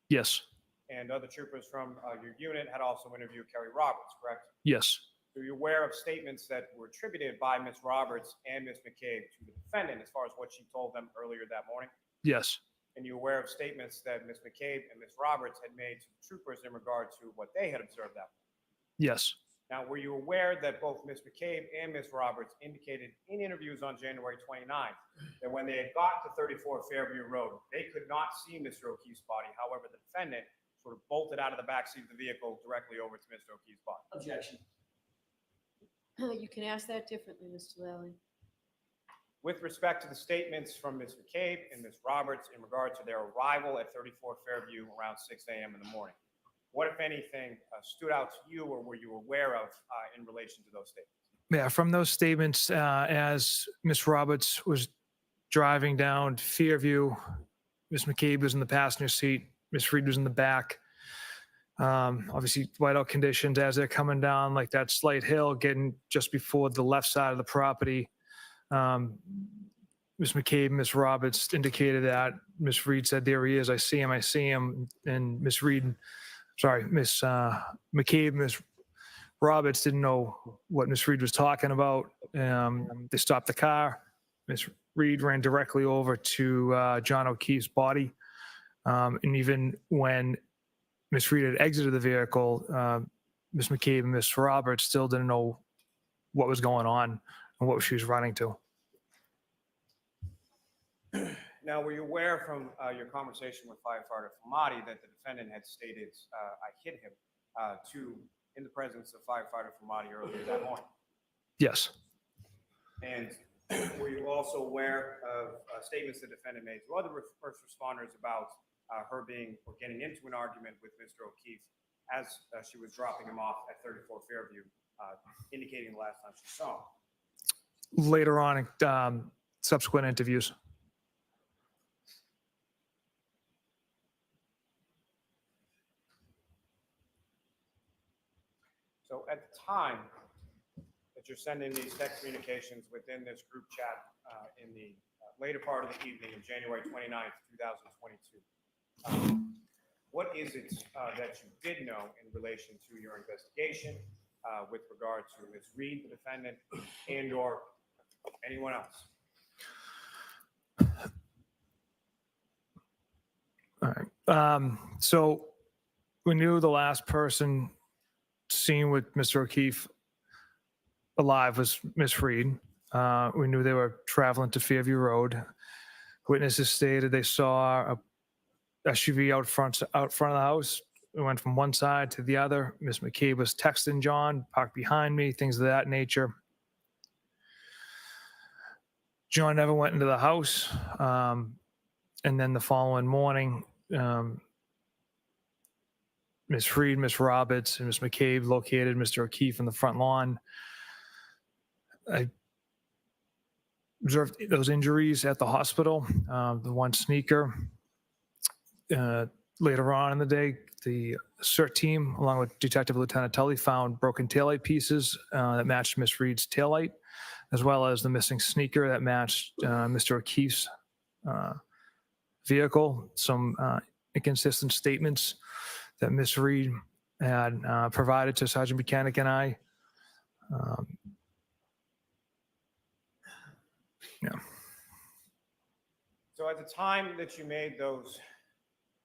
yes, and other troopers from your unit had also interviewed Kerry Roberts, correct? yes, So you're aware of statements that were attributed by Ms. Roberts and Ms. McCabe to the defendant as far as what she told them earlier that morning? yes, And you're aware of statements that Ms. McCabe and Ms. Roberts had made to the troopers in regard to what they had observed that morning? yes, Now, were you aware that both Ms. McCabe and Ms. Roberts indicated in interviews on January 29th that when they had got to 34 Fairview Road, they could not see Mr. O'Keefe's body? However, the defendant sort of bolted out of the backseat of the vehicle directly over to Mr. O'Keefe's body. Objection. You can ask that differently, Mr. Lally. With respect to the statements from Ms. McCabe and Ms. Roberts in regard to their arrival at 34 Fairview around 6 a.m. in the morning, what, if anything, stood out to you or were you aware of in relation to those statements? Yeah, from those statements, as Miss Roberts was driving down Fairview, Miss McCabe was in the passenger seat, Miss Reed was in the back. Obviously, whiteout conditions as they're coming down, like that slight hill, getting just before the left side of the property. Miss McCabe and Miss Roberts indicated that. Miss Reed said, "There he is. I see him. I see him." And Miss McCabe and Miss Roberts didn't know what Miss Reed was talking about. They stopped the car. Miss Reed ran directly over to John O'Keefe's body. And even when Miss Reed had exited the vehicle, Miss McCabe and Miss Roberts still didn't know what was going on and what she was running to. Now, were you aware from your conversation with firefighter Flamati that the defendant had stated, "I hit him," in the presence of firefighter Flamati earlier that morning? Yes. And were you also aware of statements the defendant made to other first responders about her being or getting into an argument with Mr. O'Keefe as she was dropping him off at 34 Fairview, indicating the last time she saw him? Later on, subsequent interviews. So at the time that you're sending these text communications within this group chat in the later part of the evening of January 29th, 2022, what is it that you did know in relation to your investigation with regard to Ms. Reed, the defendant, and or anyone else? All right. So we knew the last person seen with Mr. O'Keefe alive was Miss Reed. We knew they were traveling to Fairview Road. Witnesses stated they saw a SUV out front of the house. It went from one side to the other. Miss McCabe was texting John, parked behind me, things of that nature. John never went into the house. And then the following morning, Miss Reed, Miss Roberts, and Miss McCabe located Mr. O'Keefe in the front lawn. I observed those injuries at the hospital. The one sneaker. Later on in the day, the CERT team, along with Detective Lieutenant Tully, found broken taillight pieces that matched Miss Reed's taillight, as well as the missing sneaker that matched Mr. O'Keefe's vehicle. Some inconsistent statements that Miss Reed had provided to Sergeant Mechanic and I. Yeah. So at the time that you made those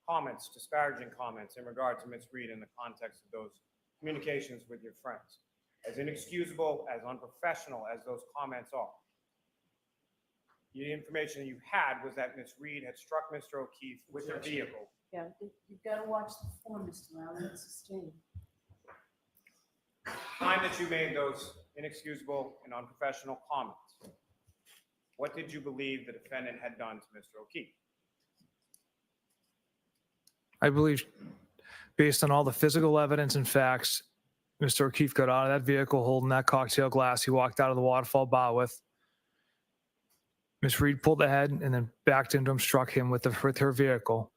comments, disparaging comments in regard to Ms. Reed in the context of those communications with your friends, as inexcusable, as unprofessional as those comments are, the information you had was that Ms. Reed had struck Mr. O'Keefe with her vehicle. Yeah, you've got to watch the form, Mr. Lally. It's sustained. The time that you made those inexcusable and unprofessional comments, what did you believe the defendant had done to Mr. O'Keefe? I believe, based on all the physical evidence and facts, Mr. O'Keefe got out of that vehicle holding that cocktail glass he walked out of the Waterfall bar with. Ms. Reed pulled ahead and then backed into him, struck him with her vehicle,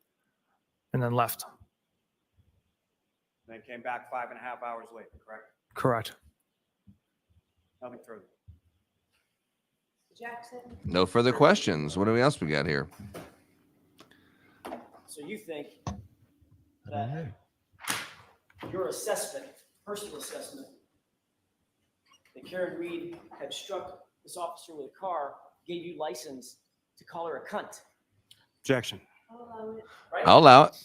and then left. Then came back 5.5 hours later, correct? Correct. Nothing further. Jackson. No further questions. What else we got here? So you think that your assessment, personal assessment, that Karen Reed had struck this officer with a car, gave you license to call her a cunt? Objection. Right? I'll allow it.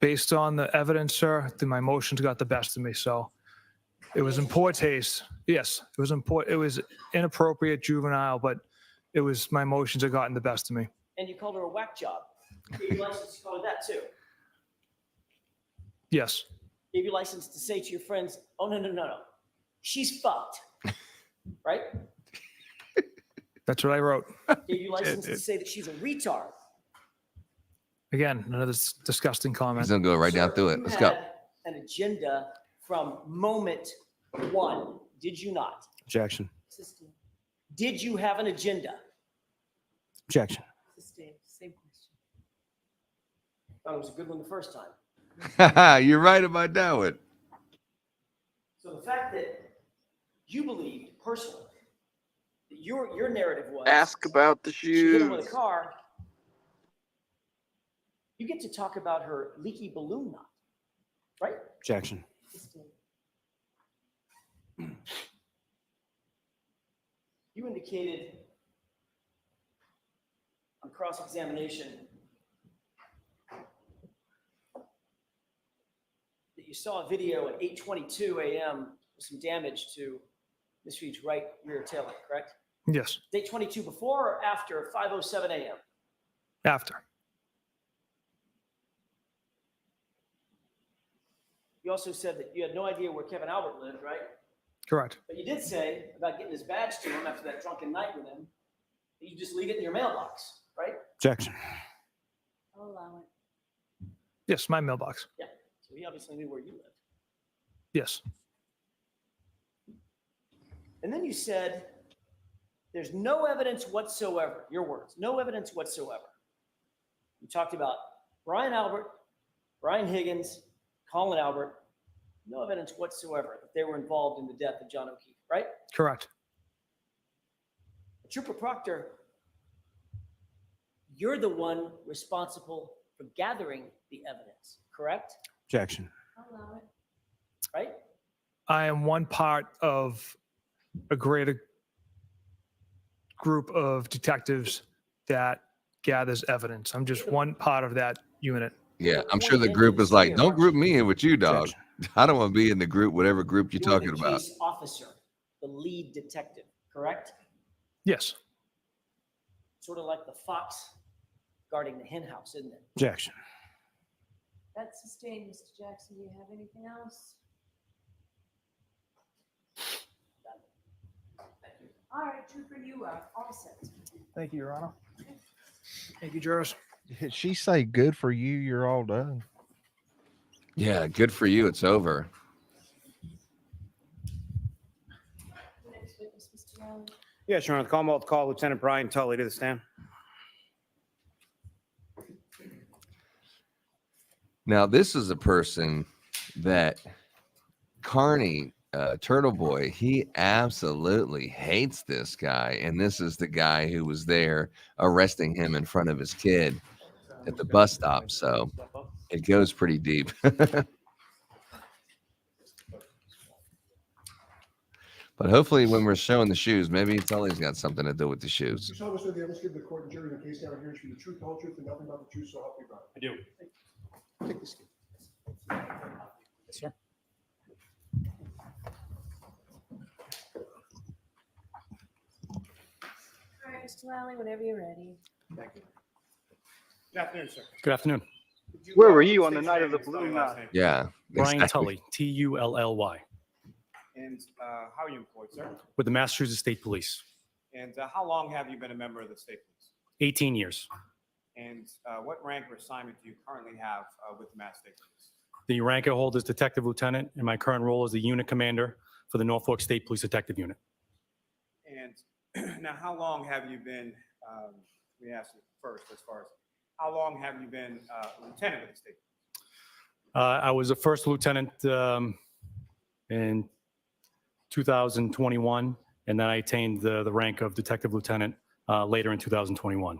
Based on the evidence, sir, my motions got the best of me. So it was in poor taste. Yes, it was it was inappropriate, juvenile, but it was my motions that gotten the best of me. And you called her a whack job. Gave you license to call her that too. Yes. Gave you license to say to your friends, oh, no. She's fucked. Right? That's what I wrote. Gave you license to say that she's a retard. Again, another disgusting comment. He's gonna go right down through it. You Let's go. had an agenda from moment one, did you not? Objection. Did you have an agenda? Objection. Same question. Thought it was a good one the first time. You're right about that one. So the fact that you believed personally that your narrative was Ask about the she hit him with shoes. a car, you get to talk about her leaky balloon knot, right? Objection. You indicated on cross-examination that you saw a video at 8:22 a.m. with some damage to Ms. Reed's right rear tail light, correct? Yes. 8:22 before or after 5:07 a.m.? After. You also said that you had no idea where Kevin Albert lived, right? Correct. But you did say about getting his badge to him after that drunken night with him, that you just leave it in your mailbox, right? Objection. I'll allow it. Yes, my mailbox. Yeah. So he obviously knew where you lived. Yes. And then you said there's no evidence whatsoever, your words, no evidence whatsoever. You talked about Brian Albert, Brian Higgins, Colin Albert, no evidence whatsoever that they were involved in the death of John O'Keefe, right? Correct. Trooper Proctor, you're the one responsible for gathering the evidence, correct? Objection. I'll allow it. Right? I am one part of a greater group of detectives that gathers evidence. I'm just one part of that unit. Yeah, I'm sure the group is like, don't group me in with you, dog. I don't want to be in the group, whatever group you're talking the about. case officer, the lead detective, correct? Yes. Sort of like the fox guarding the hen house, isn't it? Objection. That's sustained, Mr. Jackson. Do you have anything else? All right, Trooper, you are all set. Thank you, Your Honor. Thank you, Juris. Did she say good for you? You're all done. Yeah, good for you. It's over. Next witness, Mr. Allen. Yes, Your Honor. The Commonwealth call Lieutenant Brian Tully to the stand. Now, this is a person that Carney, Turtle Boy, he absolutely hates this guy. And this is the guy who was there arresting him in front of his kid at the bus stop. So it goes pretty deep. But hopefully when we're showing the shoes, maybe Tully's got something to do with the shoes. You shall the evidence given the court and jury in the case now hearing should be the truth, the whole truth, and nothing but the truth, so help me God. I do. Take this. Yes, sir. All right, Mr. Lally, whenever you're ready. Thank you. Good afternoon, sir. Good afternoon. Where were you on the night of the balloon knot? Yeah. Brian exactly. Tully, Tully, And how are you employed, sir? with the Massachusetts State Police. And how long have you been a member of the state police? 18 years. And what rank or assignment do you currently have with the Mass State Police? The rank I hold is Detective Lieutenant, and my current role is the unit commander for the Norfolk State Police Detective Unit. And now, how long have you been, let me ask you first, as far as, how long have you been a lieutenant with the state? I was a first lieutenant in 2021, and then I attained the rank of Detective Lieutenant later in 2021.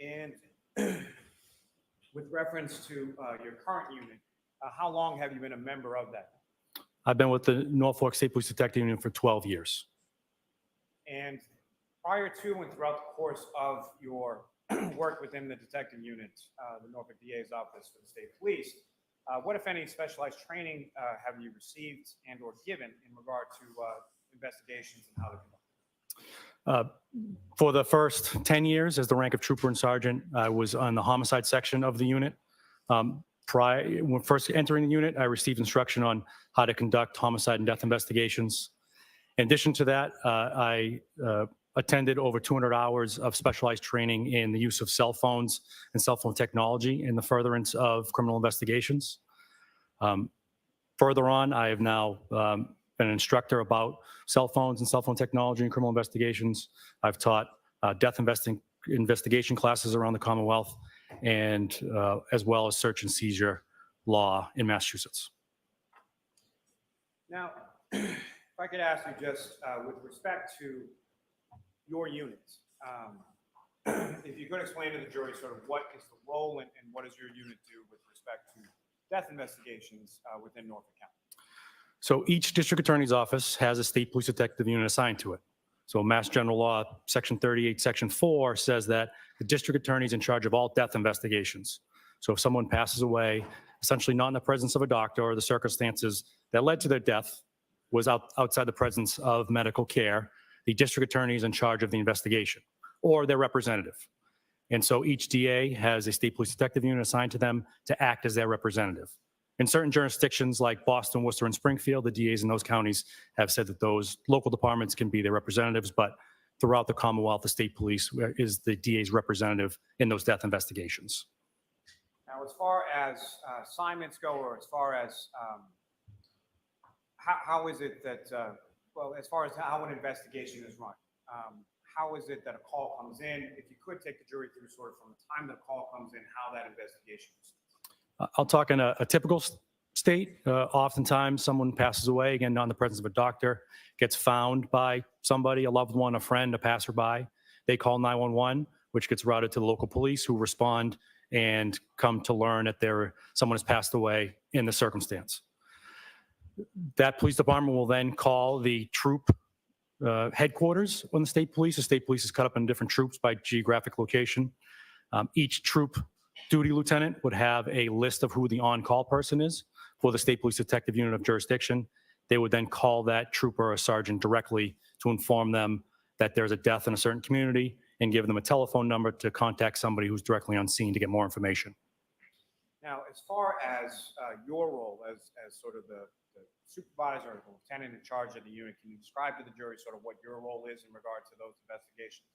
And with reference to your current unit, how long have you been a member of that? I've been with the Norfolk State Police Detective Unit for 12 years. And prior to and throughout the course of your work within the detective unit, the Norfolk DA's office for the state police, what, if any, specialized training have you received and or given in regard to investigations and how to conduct? For the first 10 years as the rank of trooper and sergeant, I was on the homicide section of the unit. When first entering the unit, I received instruction on how to conduct homicide and death investigations. In addition to that, I attended over 200 hours of specialized training in the use of cell phones and cell phone technology in the furtherance of criminal investigations. Further on, I have now been an instructor about cell phones and cell phone technology in criminal investigations. I've taught death investigation classes around the Commonwealth, and as well as search and seizure law in Massachusetts. Now, if I could ask you just with respect to your unit, if you could explain to the jury sort of what is the role and what does your unit do with respect to death investigations within Norfolk County? So each district attorney's office has a state police detective unit assigned to it. So Mass General Law, Section 38, Section 4 says that the district attorney is in charge of all death investigations. So if someone passes away, essentially not in the presence of a doctor, or the circumstances that led to their death was outside the presence of medical care, the district attorney is in charge of the investigation, or their representative. And so each DA has a state police detective unit assigned to them to act as their representative. In certain jurisdictions like Boston, Worcester, and Springfield, the DAs in those counties have said that those local departments can be their representatives, but throughout the Commonwealth, the state police is the DA's representative in those death investigations. Now, as far as assignments go, or as far as how is it that, well, as far as how an investigation is run, how is it that a call comes in? If you could take the jury through sort of from the time the call comes in, how that investigation is. I'll talk in a typical state. Oftentimes someone passes away, again, not in the presence of a doctor, gets found by somebody, a loved one, a friend, a passerby. They call 911, which gets routed to the local police, who respond and come to learn that someone has passed away in the circumstance. That police department will then call the troop headquarters on the state police. The state police is cut up in different troops by geographic location. Each troop duty lieutenant would have a list of who the on-call person is for the state police detective unit of jurisdiction. They would then call that trooper or sergeant directly to inform them that there's a death in a certain community and give them a telephone number to contact somebody who's directly on scene to get more information. Now, as far as your role as sort of the supervisor or the lieutenant in charge of the unit, can you describe to the jury sort of what your role is in regard to those investigations?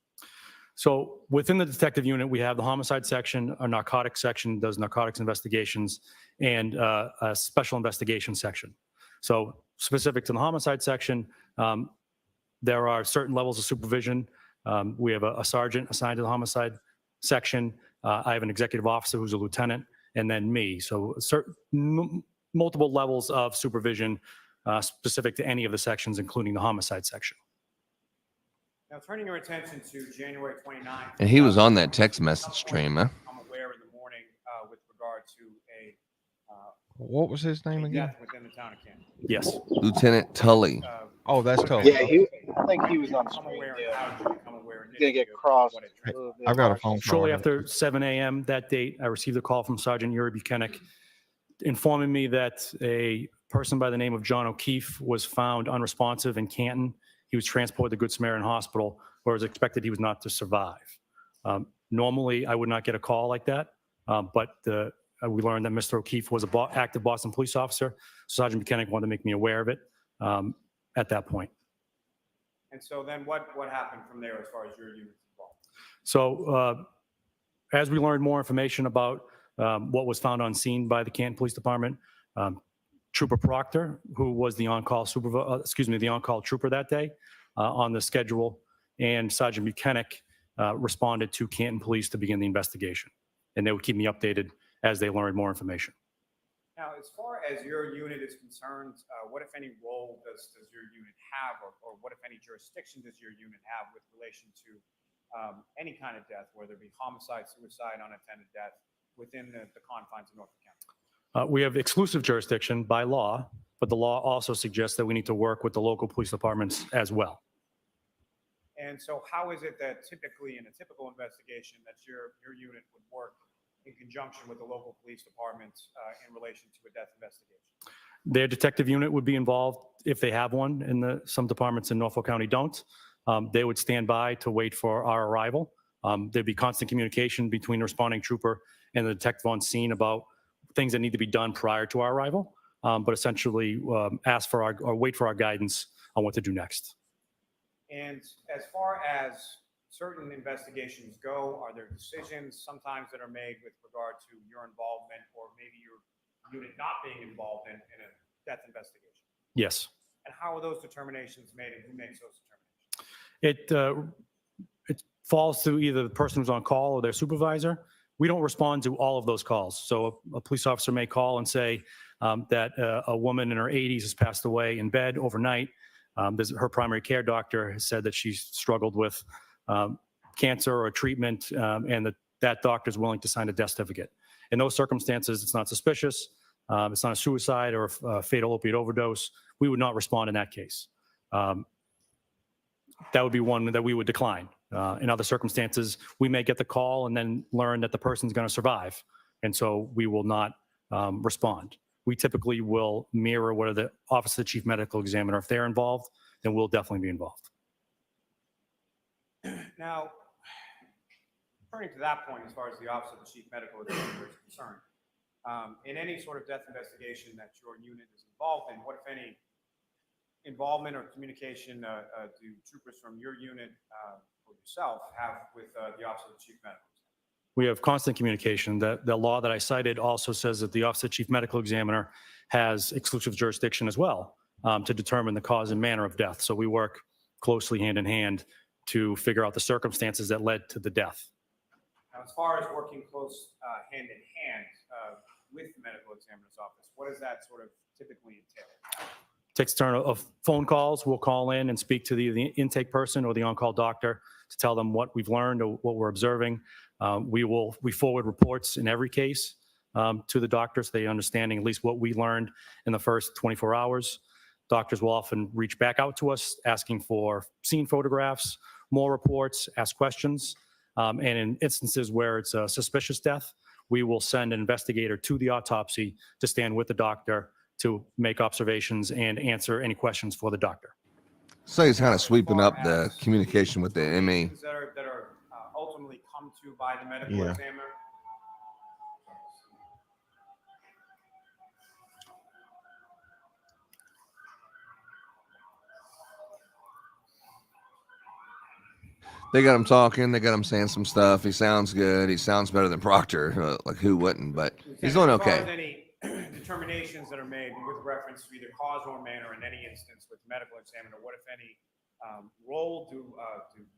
So within the detective unit, we have the homicide section, a narcotics section does narcotics investigations, and a special investigation section. So specific to the homicide section, there are certain levels of supervision. We have a sergeant assigned to the homicide section. I have an executive officer who's a lieutenant, and then me. So multiple levels of supervision specific to any of the sections, including the homicide section. Now, turning your attention to January 29th. And he was on that text message stream, huh? I'm aware in the morning with regard to a what was his name again? death within the town of Canton. Yes. Lieutenant Tully. Oh, that's Tully. Yeah, I think he was on the screen. Yeah. He's gonna get crossed. I've got a phone call. Shortly after 7 a.m. that date, I received a call from Sergeant Yuri Buchanan informing me that a person by the name of John O'Keefe was found unresponsive in Canton. He was transported to Good Samaritan Hospital, where it was expected he was not to survive. Normally, I would not get a call like that, but we learned that Mr. O'Keefe was an active Boston police officer. Sergeant Buchanan wanted to make me aware of it at that point. And so then what happened from there as far as your unit's involved? So as we learned more information about what was found on scene by the Canton Police Department, Trooper Proctor, who was the on-call the on-call trooper that day on the schedule, and Sergeant Buchanan responded to Canton Police to begin the investigation. And they would keep me updated as they learned more information. Now, as far as your unit is concerned, what, if any, role does your unit have, or what, if any, jurisdiction does your unit have with relation to any kind of death, whether it be homicide, suicide, unattended death, within the confines of Norfolk County? We have exclusive jurisdiction by law, but the law also suggests that we need to work with the local police departments as well. And so how is it that typically in a typical investigation that your unit would work in conjunction with the local police departments in relation to a death investigation? Their detective unit would be involved if they have one, and some departments in Norfolk County don't. They would stand by to wait for our arrival. There'd be constant communication between the responding trooper and the detective on scene about things that need to be done prior to our arrival, but essentially ask for or wait for our guidance on what to do next. And as far as certain investigations go, are there decisions sometimes that are made with regard to your involvement or maybe your unit not being involved in a death investigation? Yes. And how are those determinations made, and who makes those determinations? It falls to either the person who's on call or their supervisor. We don't respond to all of those calls. So a police officer may call and say that a woman in her 80s has passed away in bed overnight. Her primary care doctor has said that she's struggled with cancer or treatment, and that doctor is willing to sign a death certificate. In those circumstances, it's not suspicious. It's not a suicide or a fatal opiate overdose. We would not respond in that case. That would be one that we would decline. In other circumstances, we may get the call and then learn that the person's going to survive. And so we will not respond. We typically will mirror what the Office of the Chief Medical Examiner. If they're involved, then we'll definitely be involved. Now, turning to that point, as far as the Office of the Chief Medical Examiner is concerned, in any sort of death investigation that your unit is involved in, what, if any, involvement or communication do troopers from your unit or yourself have with the Office of the Chief Medical Examiner? We have constant communication. The law that I cited also says that the Office of the Chief Medical Examiner has exclusive jurisdiction as well to determine the cause and manner of death. So we work closely hand in hand to figure out the circumstances that led to the death. Now, as far as working close hand in hand with the medical examiner's office, what does that sort of typically entail? Takes a turn of phone calls. We'll call in and speak to the intake person or the on-call doctor to tell them what we've learned or what we're observing. We forward reports in every case to the doctor so they understand at least what we learned in the first 24 hours. Doctors will often reach back out to us asking for scene photographs, more reports, ask questions. And in instances where it's a suspicious death, we will send an investigator to the autopsy to stand with the doctor to make observations and answer any questions for the doctor. So he's kind of sweeping up the communication with the ME. That are ultimately come to by the medical Yeah. examiner. They got him talking. They got him saying some stuff. He sounds good. He sounds better than Proctor. Like who wouldn't? But he's doing As far okay. as any determinations that are made with reference to either cause or manner in any instance with the medical examiner, what, if any, role do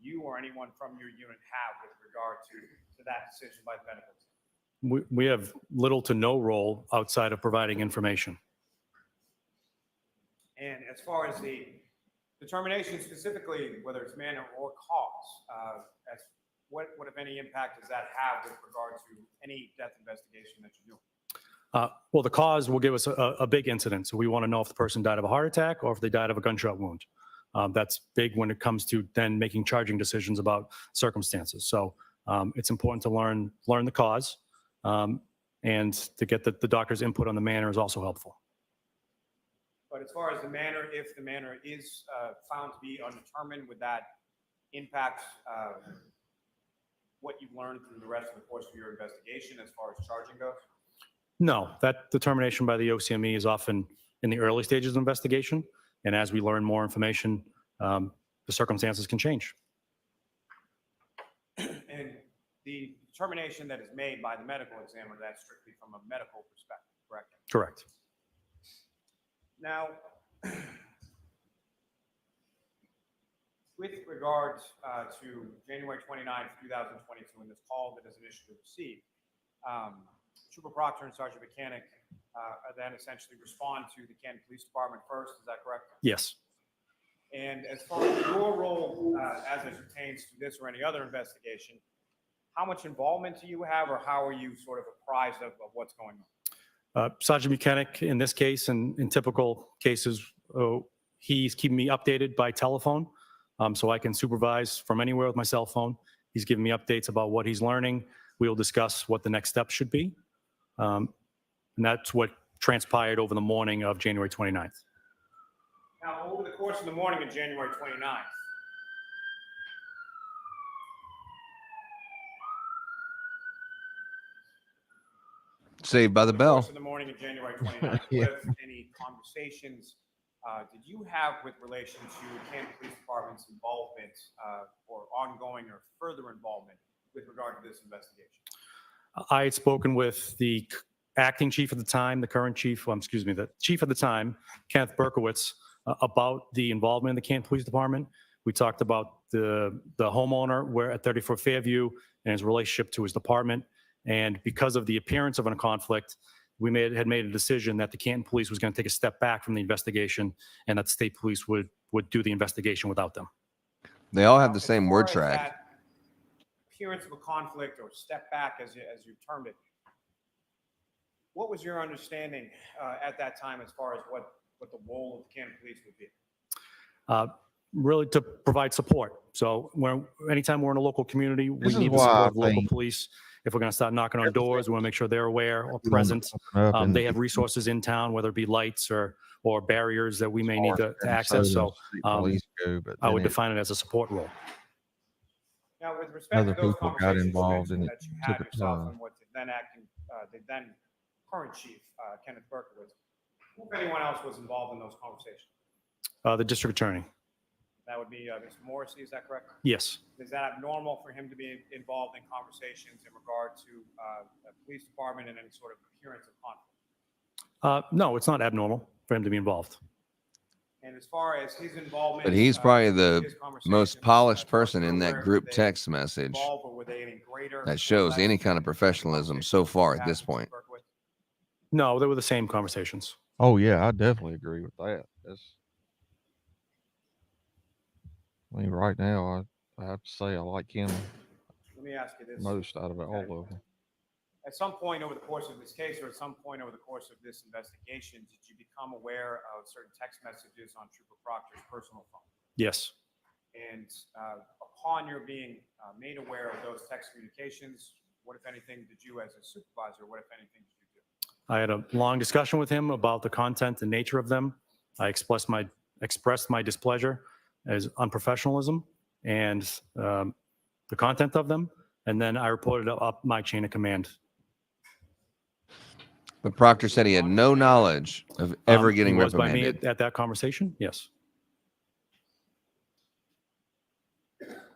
you or anyone from your unit have with regard to that decision by the medical examiner? We have little to no role outside of providing information. And as far as the determination specifically, whether it's manner or cause, what, if any, impact does that have with regard to any death investigation that you're doing? Well, the cause will give us a big incident. So we want to know if the person died of a heart attack or if they died of a gunshot wound. That's big when it comes to then making charging decisions about circumstances. So it's important to learn the cause, and to get the doctor's input on the manner is also helpful. But as far as the manner, if the manner is found to be undetermined, would that impact what you've learned through the rest of the course of your investigation as far as charging goes? No, that determination by the OCME is often in the early stages of investigation. And as we learn more information, the circumstances can change. the determination that is made by the medical examiner, that's strictly from a medical perspective, correct? Correct. Now, with regards to January 29th, 2022, and this call that is initially received, Trooper Proctor and Sergeant Mechanic then essentially respond to the Canton Police Department first. Is that correct? Yes. And as far as your role as it pertains to this or any other investigation, how much involvement do you have, or how are you sort of apprised of what's going on? Sergeant Mechanic, in this case, and in typical cases, he's keeping me updated by telephone, so I can supervise from anywhere with my cell phone. He's giving me updates about what he's learning. We will discuss what the next steps should be. And that's what transpired over the morning of January 29th. Now, over the course of the morning of January 29th, Saved by the over bell. course of the morning of January 29th, Yeah. what, if any, conversations did you have with relation to Canton Police Department's involvement or ongoing or further involvement with regard to this investigation? I had spoken with the acting chief at the time, the current chief, the chief at the time, Kenneth Berkowitz, about the involvement in the Canton Police Department. We talked about the homeowner at 34 Fairview and his relationship to his department. And because of the appearance of a conflict, we had made a decision that the Canton Police was going to take a step back from the investigation, and that the state police would do the investigation without them. They all have Now, the as same far word as track. that appearance of a conflict or step back, as you termed it, what was your understanding at that time as far as what the role of the Canton Police would be? Really to provide support. So anytime we're in a local community, we This is need the why support I of local think police. If we're going to start knocking on doors, we want to make sure they're aware or we present. wanna open up in They the- have resources in town, whether it be lights or barriers that we may need to Minnesota access. So state police go, but I then would it- define it as a support role. Now, with respect Other to those people got conversations involved you and mentioned it that you had took a yourself turn. and what the then current chief, Kenneth Berkowitz, who, if anyone else, was involved in those conversations? The district attorney. That would be Mr. Morrissey, is that correct? Yes. Is that abnormal for him to be involved in conversations in regard to the police department and any sort of appearance of conflict? No, it's not abnormal for him to be involved. And as far as his involvement, But he's probably the his conversations, most polished as far as person you're in aware, that were group they text message involved, or were they any greater that or shows less any kind of than the professionalism so conversations far you at had this with point. Mr. Berkowitz? No, they were the same conversations. Oh yeah, I definitely agree with that. I mean, right now, I have to say I like him Let me ask you this. most out of all of them. At some point over the course of this case, or at some point over the course of this investigation, did you become aware of certain text messages on Trooper Proctor's personal phone? Yes. And upon your being made aware of those text communications, what, if anything, did you as a supervisor, what, if anything, did you do? I had a long discussion with him about the content and nature of them. I expressed my displeasure as unprofessionalism and the content of them, and then I reported up my chain of command. But Proctor said he had no knowledge of ever getting He was by me reprimanded. at that conversation. Yes.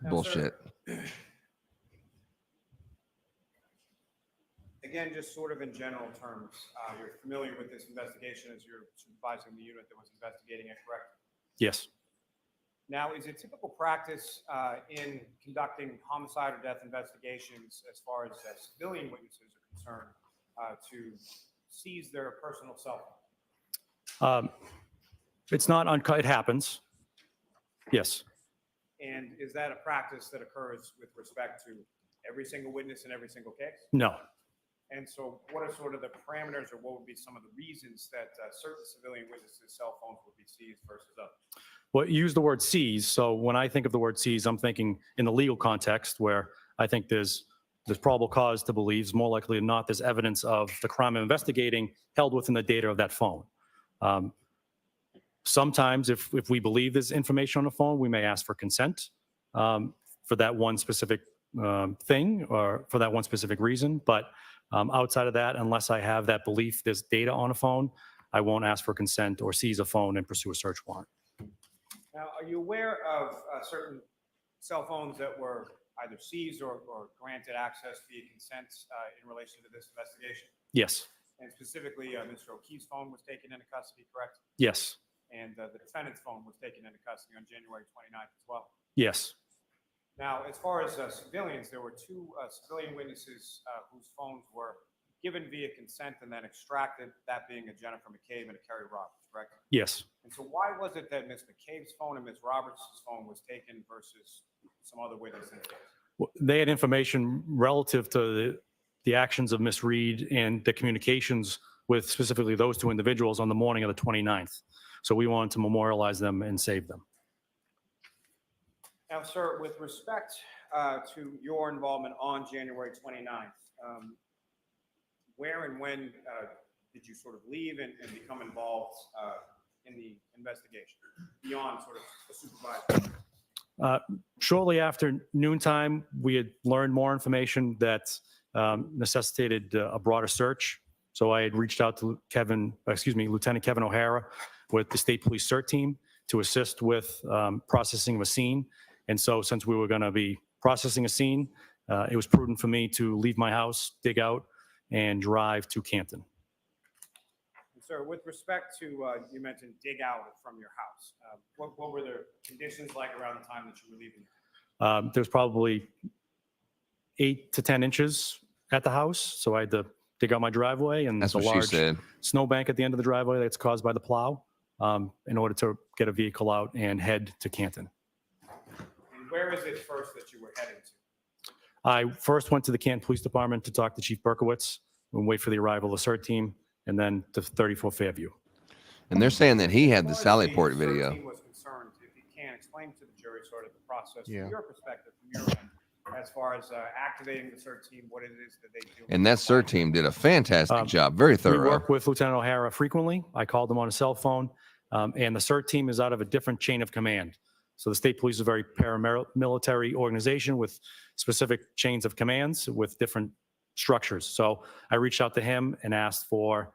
Bullshit. Again, just sort of in general terms, you're familiar with this investigation as you're supervising the unit that was investigating it, correct? Yes. Now, is it typical practice in conducting homicide or death investigations as far as civilian witnesses are concerned to seize their personal cell phone? It's not uncut. It happens. Yes. And is that a practice that occurs with respect to every single witness in every single case? No. And so what are sort of the parameters, or what would be some of the reasons that certain civilian witnesses' cell phones would be seized versus others? Well, you use the word seize. So when I think of the word seize, I'm thinking in the legal context where I think there's probable cause to believe, more likely than not, there's evidence of the crime I'm investigating held within the data of that phone. Sometimes if we believe there's information on the phone, we may ask for consent for that one specific thing or for that one specific reason. But outside of that, unless I have that belief there's data on a phone, I won't ask for consent or seize a phone and pursue a search warrant. Now, are you aware of certain cell phones that were either seized or granted access via consent in relation to this investigation? Yes. And specifically, Mr. O'Keefe's phone was taken into custody, correct? Yes. And the defendant's phone was taken into custody on January 29th as well. Yes. Now, as far as civilians, there were two civilian witnesses whose phones were given via consent and then extracted, that being a Jennifer McCabe and a Kerry Roberts, correct? Yes. And so why was it that Ms. McCabe's phone and Ms. Roberts' phone was taken versus some other witness in the case? Well, they had information relative to the actions of Miss Reed and the communications with specifically those two individuals on the morning of the 29th. So we wanted to memorialize them and save them. Now, sir, with respect to your involvement on January 29th, where and when did you sort of leave and become involved in the investigation beyond sort of a supervisor? Shortly after noontime, we had learned more information that necessitated a broader search. So I had reached out to Lieutenant Kevin O'Hara with the State Police CERT team to assist with processing of a scene. And so since we were going to be processing a scene, it was prudent for me to leave my house, dig out, and drive to Canton. And sir, with respect to, you mentioned dig out from your house. What were the conditions like around the time that you were leaving? There's probably 8 to 10 inches at the house. So I had to dig out my driveway and That's the what she large said. snowbank at the end of the driveway that's caused by the plow in order to get a vehicle out and head to Canton. And where is it first that you were heading to? I first went to the Canton Police Department to talk to Chief Berkowitz and wait for the arrival of the CERT team, and then to 34 Fairview. And they're saying that he had the As far as Sallyport CERT video. team was concerned, if you can explain to the jury sort of the process Yeah. from your perspective, from your end, as far as activating the CERT team, what it is that they do. And that CERT team did a fantastic job. Very We thorough. work with Lieutenant O'Hara frequently. I called him on a cell phone, and the CERT team is out of a different chain of command. So the state police is a very paramilitary organization with specific chains of commands with different structures. So I reached out to him and asked for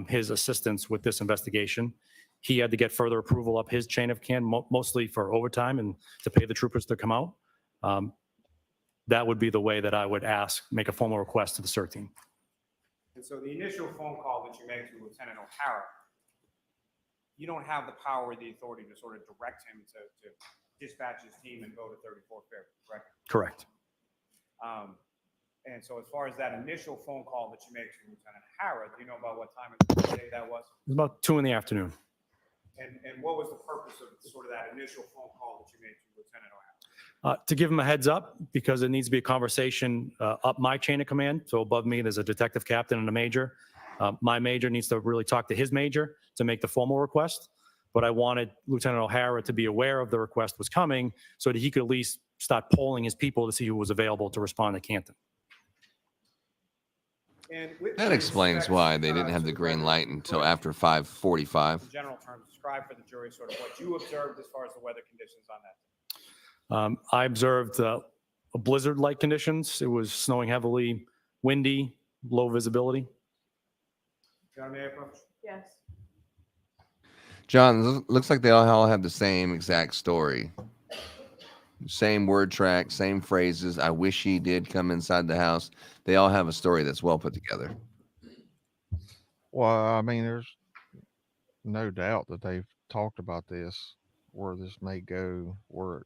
his assistance with this investigation. He had to get further approval up his chain of command, mostly for overtime and to pay the troopers to come out. That would be the way that I would make a formal request to the CERT team. And so the initial phone call that you made to Lieutenant O'Hara, you don't have the power or the authority to sort of direct him to dispatch his team and go to 34 Fairview, correct? Correct. And so as far as that initial phone call that you made to Lieutenant O'Hara, do you know about what time of the day that was? It was about 2 in the afternoon. And what was the purpose of sort of that initial phone call that you made to Lieutenant O'Hara? To give him a heads up, because it needs to be a conversation up my chain of command. So above me, there's a detective captain and a major. My major needs to really talk to his major to make the formal request. But I wanted Lieutenant O'Hara to be aware of the request was coming so that he could at least start polling his people to see who was available to respond to Canton. And with That explains why they didn't have the green light until after 5:45. in general terms, describe for the jury sort of what you observed as far as the weather conditions on that day. I observed blizzard-like conditions. It was snowing heavily, windy, low visibility. John, may I approach? Yes. John, looks like they all have the same exact story. Same word track, same phrases. I wish he did come inside the house. They all have a story that's well put together. Well, I mean, there's no doubt that they've talked about this, where this may go, where it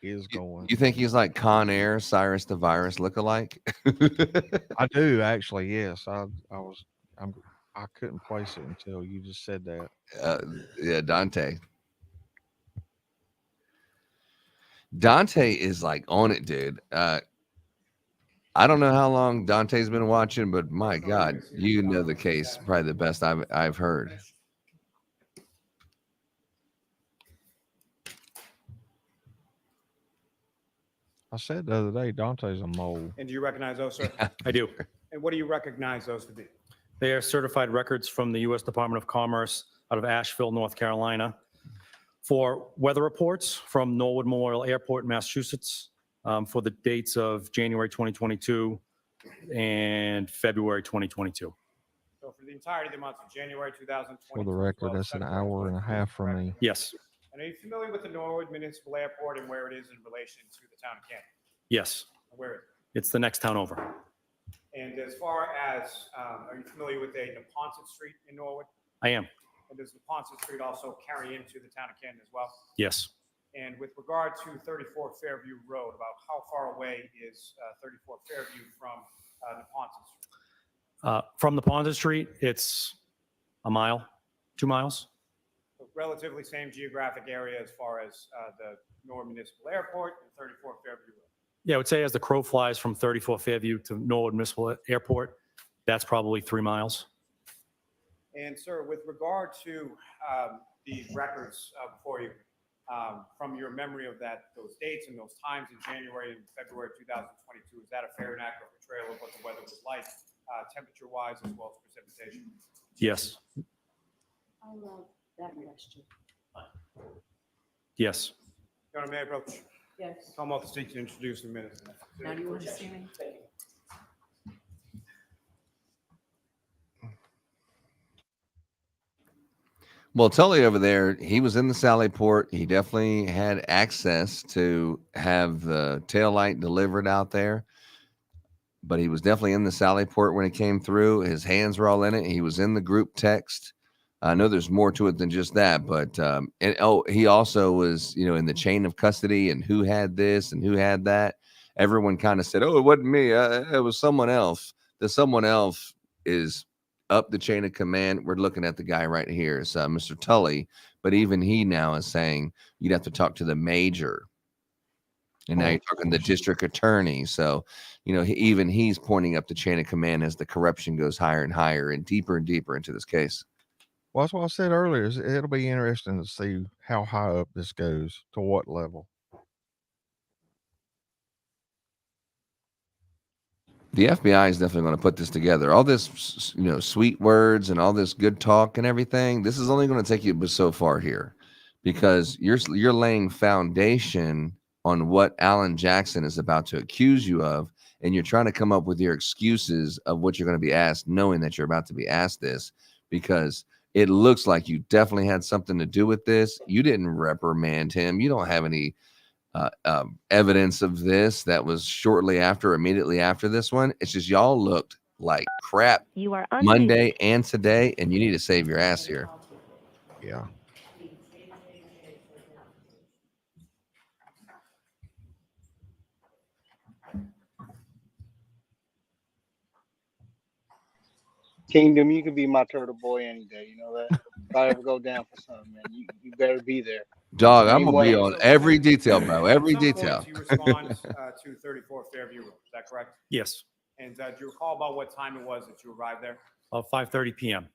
is going. You think he's like Con Air, Cyrus the Virus lookalike? I do actually. Yes, I couldn't place it until you just said that. Yeah, Dante. Dante is like on it, dude. I don't know how long Dante's been watching, but my God, you know the case probably the best I've heard. I said the other day, Dante's a mole. And do you recognize those, sir? I do. And what do you recognize those to be? They are certified records from the U.S. Department of Commerce out of Asheville, North Carolina, for weather reports from Norwood Memorial Airport, Massachusetts, for the dates of January 2022 and February 2022. So for the entirety of the month of January 2020. For the record, that's an hour and a half from me. Yes. And are you familiar with the Norwood Municipal Airport and where it is in relation to the town of Canton? Yes, Where is it's the next town over. it? And as far as, are you familiar with a Neponset Street in Norwood? I am. And does Neponset Street also carry into the town of Canton as well? Yes. And with regard to 34 Fairview Road, about how far away is 34 Fairview from Neponset Street? From the Ponza Street, it's a mile, 2 miles. So relatively same geographic area as far as the Norwood Municipal Airport and 34 Fairview Road. Yeah, I would say as the crow flies from 34 Fairview to Norwood Municipal Airport, that's probably 3 miles. And sir, with regard to the records before you, from your memory of those dates and those times in January and February of 2022, is that a fair and accurate portrayal of what the weather was like, temperature-wise as well as precipitation? Yes. I love that question. Yes. Your Honor, may I approach? Yes. Come off the seat to introduce the minutes. Now, do you want to see me? Well, Tully over there, he was in the Sally Port. He definitely had access to have the tail light delivered out there. But he was definitely in the Sally Port when it came through. His hands were all in it. He was in the group text. I know there's more to it than just that, but he also was, in the chain of custody and who had this and who had that. Everyone kind of said, "Oh, it wasn't me. It was someone else." The someone else is up the chain of command. We're looking at the guy right here. It's Mr. Tully, but even he now is saying you'd have to talk to the major. And now you're talking the district attorney. So, even he's pointing up the chain of command as the corruption goes higher and higher and deeper into this case. Well, that's what I said earlier. It'll be interesting to see how high up this goes, to what level. The FBI is definitely going to put this together. All this, sweet words and all this good talk and everything. This is only going to take you so far here, because you're laying foundation on what Alan Jackson is about to accuse you of, and you're trying to come up with your excuses of what you're going to be asked, knowing that you're about to be asked this, because it looks like you definitely had something to do with this. You didn't reprimand him. You don't have any evidence of this. That was immediately after this one. It's just y'all looked like crap Monday and today, and you need to save your ass here. Yeah. Kingdom, you could be my turtle boy any day. You know that. If I ever go down for something, man, you better be there. Dog, I'm gonna be on every detail, bro. Every detail. You respond to 34 Fairview Road. Is that correct? Yes. And do you recall about what time it was that you arrived there? 5:30 p.m.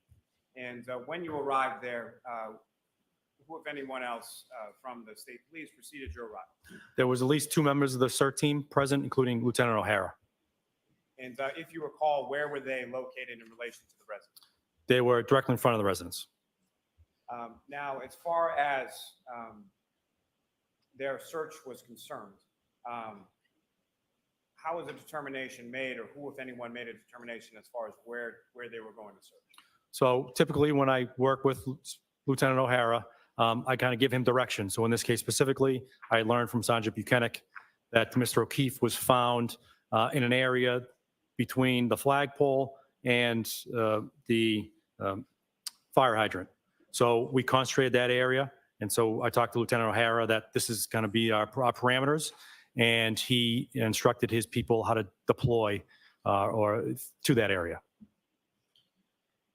And when you arrived there, who, if anyone else, from the state police preceded your arrival? There was at least 2 members of the CERT team present, including Lieutenant O'Hara. And if you recall, where were they located in relation to the residence? They were directly in front of the residence. Now, as far as their search was concerned, how was a determination made, or who, if anyone, made a determination as far as where they were going to search? So typically when I work with Lieutenant O'Hara, I kind of give him direction. So in this case specifically, I learned from Sergeant Buchanan that Mr. O'Keefe was found in an area between the flagpole and the fire hydrant. So we concentrated that area. And so I talked to Lieutenant O'Hara that this is going to be our parameters. And he instructed his people how to deploy or to that area.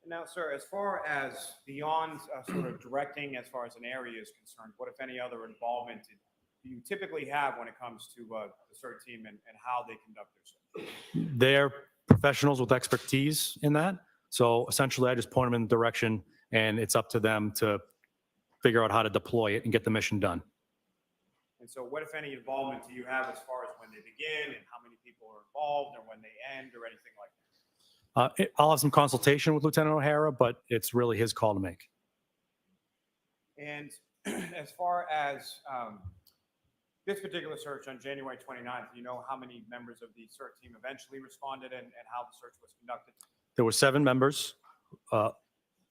Now, sir, as far as beyond sort of directing as far as an area is concerned, what, if any, other involvement do you typically have when it comes to the CERT team and how they conduct their search? They're professionals with expertise in that. So essentially, I just point them in the direction, and it's up to them to figure out how to deploy it and get the mission done. And so what, if any, involvement do you have as far as when they begin and how many people are involved, or when they end, or anything like that? I'll have some consultation with Lieutenant O'Hara, but it's really his call to make. And as far as this particular search on January 29th, do you know how many members of the CERT team eventually responded and how the search was conducted? There were 7 members.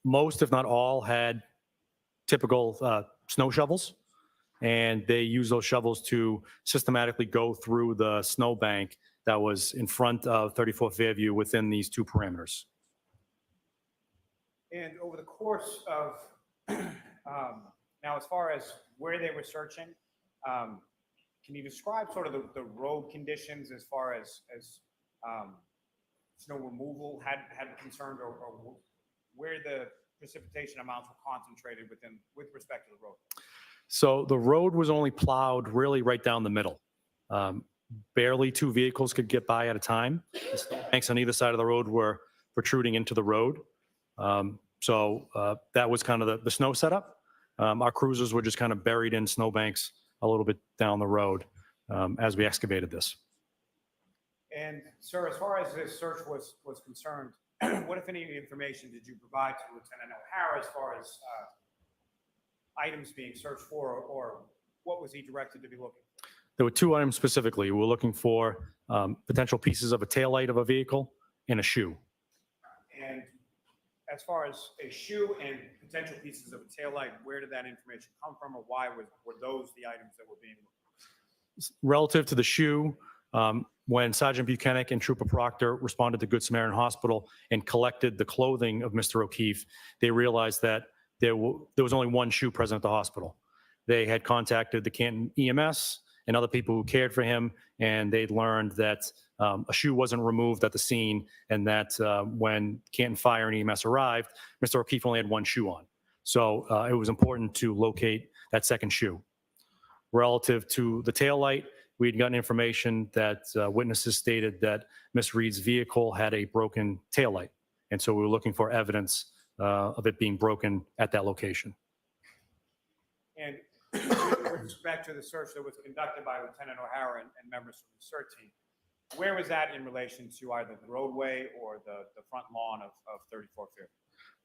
Most, if not all, had typical snow shovels. and they used those shovels to systematically go through the snowbank that was in front of 34 Fairview within these two parameters. And over the course of, now as far as where they were searching, can you describe sort of the road conditions as far as snow removal had concerned, or where the precipitation amounts were concentrated with respect to the road? So the road was only plowed really right down the middle. Barely two vehicles could get by at a time. The snowbanks on either side of the road were protruding into the road. So that was kind of the snow setup. Our cruisers were just kind of buried in snowbanks a little bit down the road as we excavated this. And sir, as far as this search was concerned, what, if any, information did you provide to Lieutenant O'Hara as far as items being searched for, or what was he directed to be looking for? There were two items specifically. We were looking for potential pieces of a taillight of a vehicle and a shoe. And as far as a shoe and potential pieces of a taillight, where did that information come from, or why were those the items that were being looked for? Relative to the shoe, when Sergeant Buchanan and Trooper Proctor responded to Good Samaritan Hospital and collected the clothing of Mr. O'Keefe, they realized that there was only one shoe present at the hospital. They had contacted the Canton EMS and other people who cared for him, and they'd learned that a shoe wasn't removed at the scene, and that when Canton Fire and EMS arrived, Mr. O'Keefe only had one shoe on. So it was important to locate that second shoe. Relative to the taillight, we had gotten information that witnesses stated that Miss Reed's vehicle had a broken taillight, and so we were looking for evidence of it being broken at that location. And with respect to the search that was conducted by Lieutenant O'Hara and members from the search team, where was that in relation to either the roadway or the front lawn of 34 Fairview?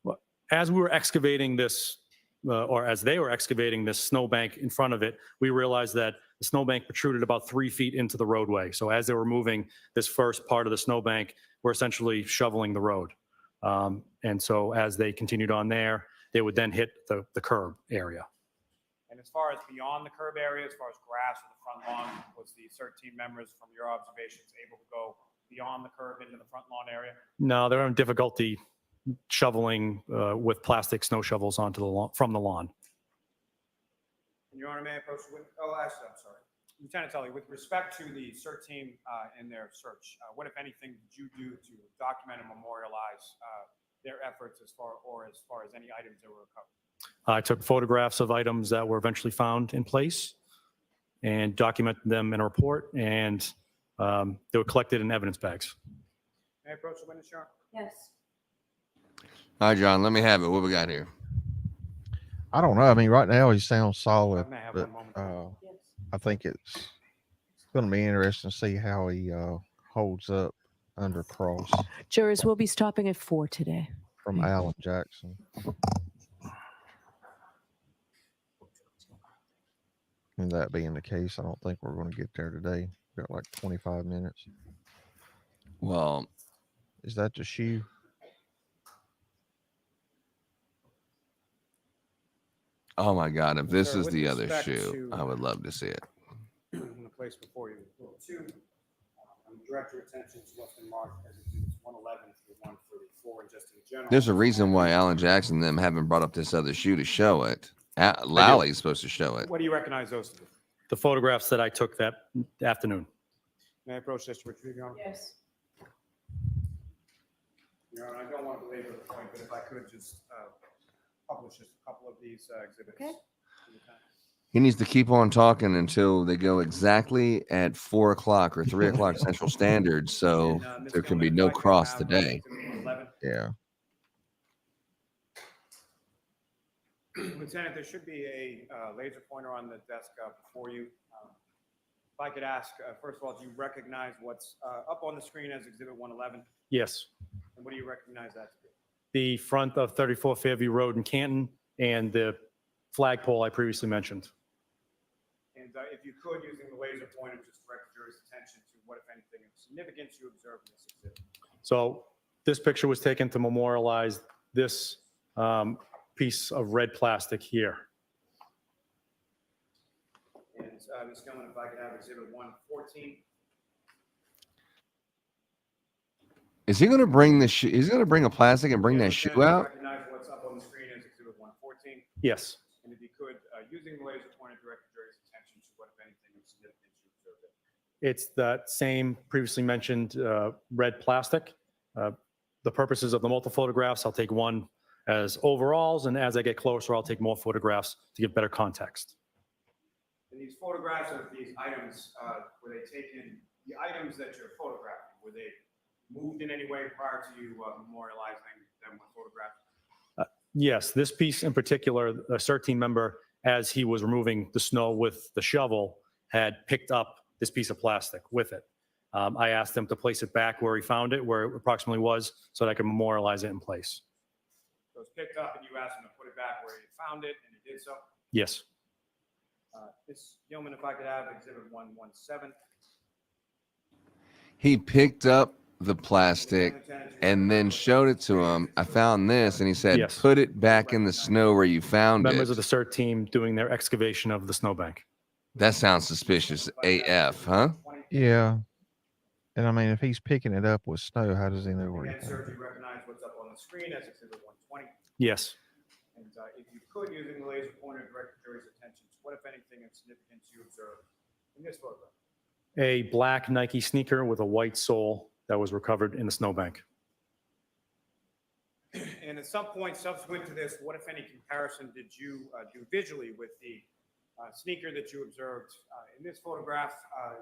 Well, as we were excavating this, or as they were excavating this snowbank in front of it, we realized that the snowbank protruded about 3 feet into the roadway. So as they were moving this first part of the snowbank, we're essentially shoveling the road. And so as they continued on there, they would then hit the curb area. And as far as beyond the curb area, as far as grass or the front lawn, was the CERT team members, from your observations, able to go beyond the curb into the front lawn area? No, they're having difficulty shoveling with plastic snow shovels onto the lawn, from the lawn. And Your Honor, may I approach the witness? Oh, actually, I'm sorry. Lieutenant Tully, with respect to the CERT team and their search, what, if anything, did you do to document and memorialize their efforts as far as any items that were recovered? I took photographs of items that were eventually found in place and documented them in a report, and they were collected in evidence bags. May I approach the witness, Your Honor? Yes. All right, John, let me have it. What we got here? I don't know. I mean, right now he sounds solid, May I have but one moment? I think it's going to be interesting to see how he holds up under cross Jurors will be stopping at 4 today. from Alan Jackson. And that being the case, I don't think we're going to get there today. We've got like 25 minutes. Well, is that the shoe? Oh my God! If this Sir, is with the other respect shoe, to- I would love to see it. I'm going to place before you Rule 2. Direct your attention to what's been marked as exhibits 111 through 134, and just in general. There's a reason why Alan Jackson and them haven't brought up this other shoe to show it. Lally's supposed to show it. What do you recognize those to be? The photographs that I took that afternoon. May I approach this to retrieve, Your Honor? Yes. Your Honor, I don't want to belabor the point, but if I could just publish just a couple of these exhibits. Okay. He needs to keep on talking until they go exactly at 4 o'clock or 3 o'clock Central Standard, so there can be no cross today. Yeah. Lieutenant, there should be a laser pointer on the desk before you. If I could ask, first of all, do you recognize what's up on the screen as Exhibit 111? Yes. And what do you recognize that to be? The front of 34 Fairview Road in Canton and the flagpole I previously mentioned. And if you could, using the laser pointer, just direct the jury's attention to what, if anything, of significance you observed in this exhibit. So this picture was taken to memorialize this piece of red plastic here. Ms. Gilman, if I could have Exhibit 114. Is he going to bring the shoe? Is he going to bring a plastic and bring that shoe Lieutenant, out? recognize what's up on the screen as Exhibit 114. Yes. And if you could, using the laser pointer, direct the jury's attention to what, if anything, of significance you observed. It's that same previously mentioned red plastic. The purposes of the multiple photographs, I'll take one as overalls, and as I get closer, I'll take more photographs to give better context. And these photographs of these items, were they taken, the items that you're photographing, were they moved in any way prior to you memorializing them with photographs? Yes, this piece in particular, the CERT team member, as he was removing the snow with the shovel, had picked up this piece of plastic with it. I asked him to place it back where he found it, where it approximately was, so that I could memorialize it in place. So it's picked up and you asked him to put it back where he found it, and he did so? Yes. Ms. Gilman, if I could have Exhibit 117. He picked up the plastic and then showed it to him. I found this, and he said, Yes. "Put it back in the snow where you found Members it." of the CERT team doing their excavation of the snowbank. That sounds suspicious AF, huh? Yeah. And I mean, if he's picking it up with snow, how does he know where he Again, found sir, it? do you recognize what's up on the screen as Exhibit 120? Yes. And if you could, using the laser pointer, direct the jury's attention to what, if anything, of significance you observed in this photograph? A black Nike sneaker with a white sole that was recovered in the snowbank. And at some point subsequent to this, what, if any, comparison did you do visually with the sneaker that you observed in this photograph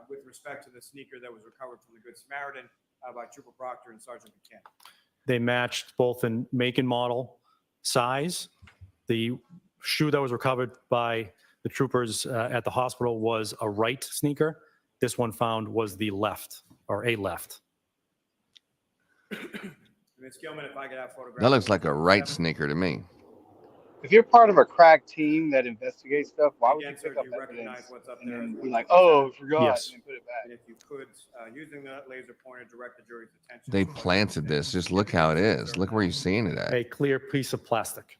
with respect to the sneaker that was recovered from the Good Samaritan by Trooper Proctor and Sergeant Buchanan? They matched both in make and model, size. The shoe that was recovered by the troopers at the hospital was a right sneaker. This one found was the left, or a left. Ms. Gilman, if I could have photographs. That looks like a right sneaker to me. If you're part of a crack team that investigates stuff, why would you Again, sir, pick up do you recognize evidence what's up and there? then be like, oh, I forgot, Yes. and then put it back? And if you could, using the laser pointer, direct the jury's attention. They to what, if planted anything, this. Just look how it is. Look where you're seeing it at. A clear piece of plastic.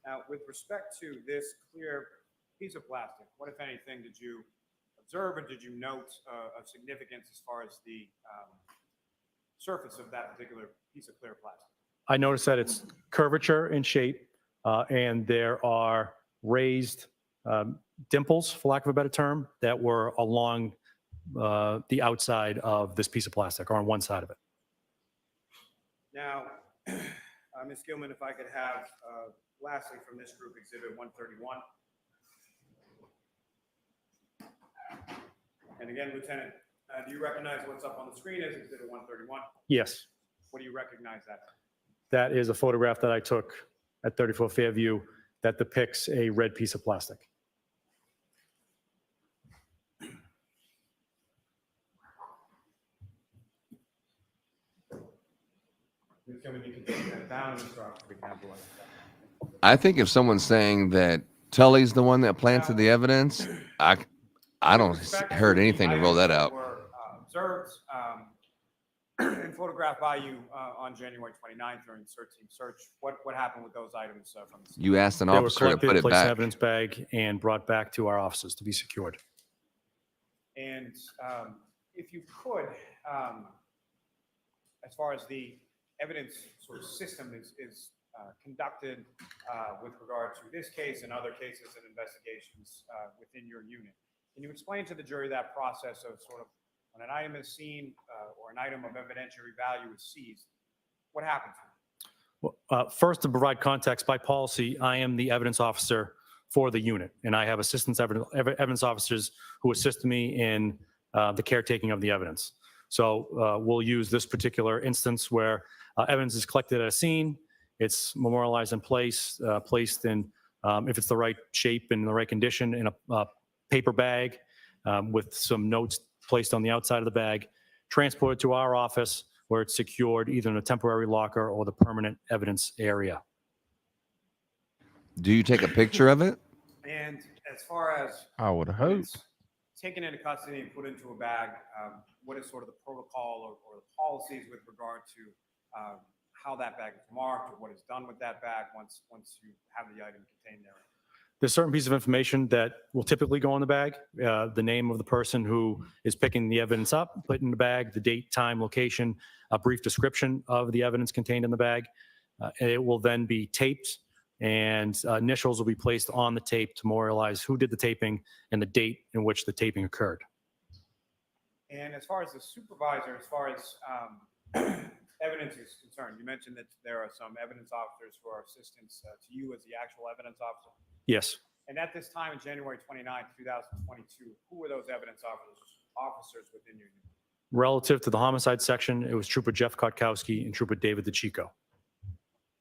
Now, with respect to this clear piece of plastic, what, if anything, did you observe or did you note of significance as far as the surface of that particular piece of clear plastic? I noticed that it's curvature in shape, and there are raised dimples, for lack of a better term, that were along the outside of this piece of plastic, or on one side of it. Now, Ms. Gilman, if I could have, lastly, from this group, Exhibit 131. And again, Lieutenant, do you recognize what's up on the screen as Exhibit 131? Yes, What do you recognize that? that is a photograph that I took at 34 Fairview that depicts a red piece of plastic. Ms. Gilman, you can take that down, Mr. Officer, we can have the light. I think if someone's saying that Tully's the one that planted the evidence, I don't heard anything to roll that out. Were observed and photographed by you on January 29th during the CERT team search. What happened with those items from the scene? You asked an They were officer to collected, put it placed in an back. evidence bag, and brought back to our offices to be secured. And if you could, as far as the evidence sort of system is conducted with regard to this case and other cases and investigations within your unit, can you explain to the jury that process of sort of when an item is seen or an item of evidentiary value is seized, what happens? Well, first, to provide context, by policy, I am the evidence officer for the unit, and I have assistant evidence officers who assist me in the caretaking of the evidence. So we'll use this particular instance where evidence is collected at a scene, it's memorialized in place, placed in, if it's the right shape and the right condition, in a paper bag with some notes placed on the outside of the bag, transported to our office where it's secured either in a temporary locker or the permanent evidence area. Do you take a picture of it? And as far as I would when hope. it's taken into custody and put into a bag, what is sort of the protocol or the policies with regard to how that bag is marked or what is done with that bag once you have the item contained there? There's certain pieces of information that will typically go in the bag. The name of the person who is picking the evidence up, put in the bag, the date, time, location, a brief description of the evidence contained in the bag. It will then be taped, and initials will be placed on the tape to memorialize who did the taping and the date in which the taping occurred. And as far as the supervisor, as far as evidence is concerned, you mentioned that there are some evidence officers who are assistants to you as the actual evidence officer. Yes. And at this time, in January 29th, 2022, who were those evidence officers within your unit? Relative to the homicide section, it was Trooper Jeff Kotkowski and Trooper David DeChico.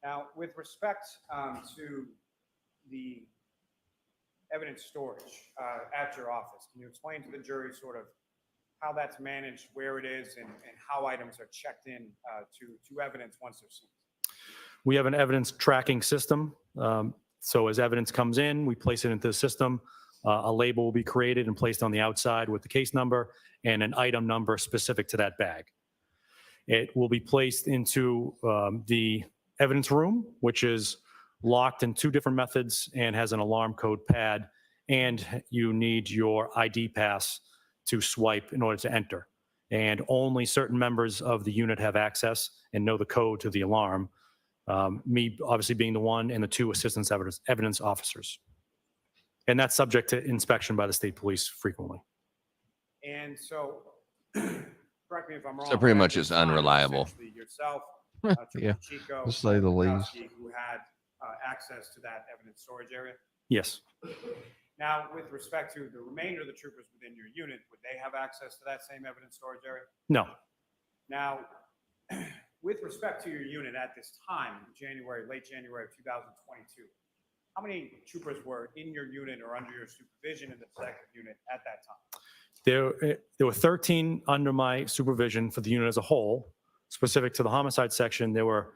Now, with respect to the evidence storage at your office, can you explain to the jury sort of how that's managed, where it is, and how items are checked in to evidence once they're seen? We have an evidence tracking system. So as evidence comes in, we place it into the system. A label will be created and placed on the outside with the case number and an item number specific to that bag. It will be placed into the evidence room, which is locked in 2 different methods and has an alarm code pad, and you need your ID pass to swipe in order to enter. And only certain members of the unit have access and know the code to the alarm. Me obviously being the one, and the 2 assistant evidence officers. And that's subject to inspection by the state police frequently. And so, correct me if I'm wrong. So pretty but at much this it's time, unreliable. essentially yourself, Yeah, Chico, to say the least. who had access to that evidence storage area. Yes. Now, with respect to the remainder of the troopers within your unit, would they have access to that same evidence storage area? No. Now, with respect to your unit at this time, late January of 2022, how many troopers were in your unit or under your supervision in the second unit at that time? There were 13 under my supervision for the unit as a whole. Specific to the homicide section, there were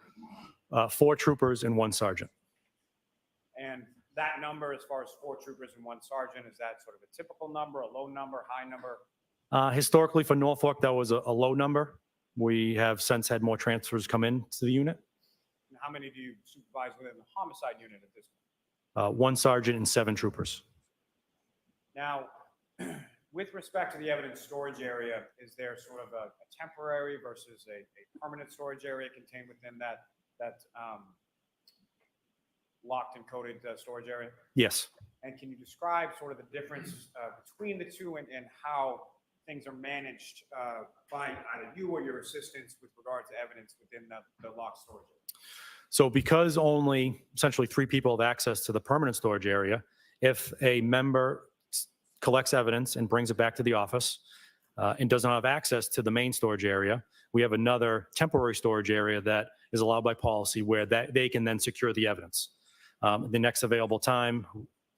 4 troopers and 1 sergeant. And that number, as far as 4 troopers and 1 sergeant, is that sort of a typical number, a low number, high number? Historically for Norfolk, that was a low number. We have since had more transfers come in to the unit. And how many do you supervise within the homicide unit at this point? 1 sergeant and 7 troopers. Now, with respect to the evidence storage area, is there sort of a temporary versus a permanent storage area contained within that locked and coded storage area? Yes. And can you describe sort of the difference between the 2 and how things are managed by either you or your assistants with regard to evidence within the locked storage area? So because only essentially 3 people have access to the permanent storage area, if a member collects evidence and brings it back to the office and does not have access to the main storage area, we have another temporary storage area that is allowed by policy where they can then secure the evidence. The next available time,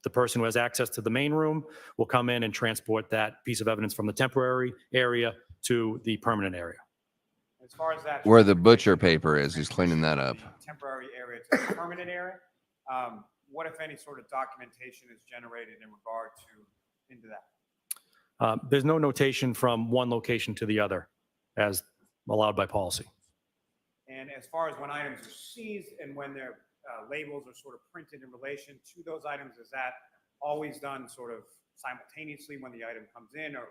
the person who has access to the main room will come in and transport that piece of evidence from the temporary area to the permanent area. As far as that, Where the butcher paper is, he's cleaning that up. temporary area to the permanent area, what if any sort of documentation is generated in regard to into that? There's no notation from one location to the other as allowed by policy. And as far as when items are seized and when their labels are sort of printed in relation to those items, is that always done sort of simultaneously when the item comes in, or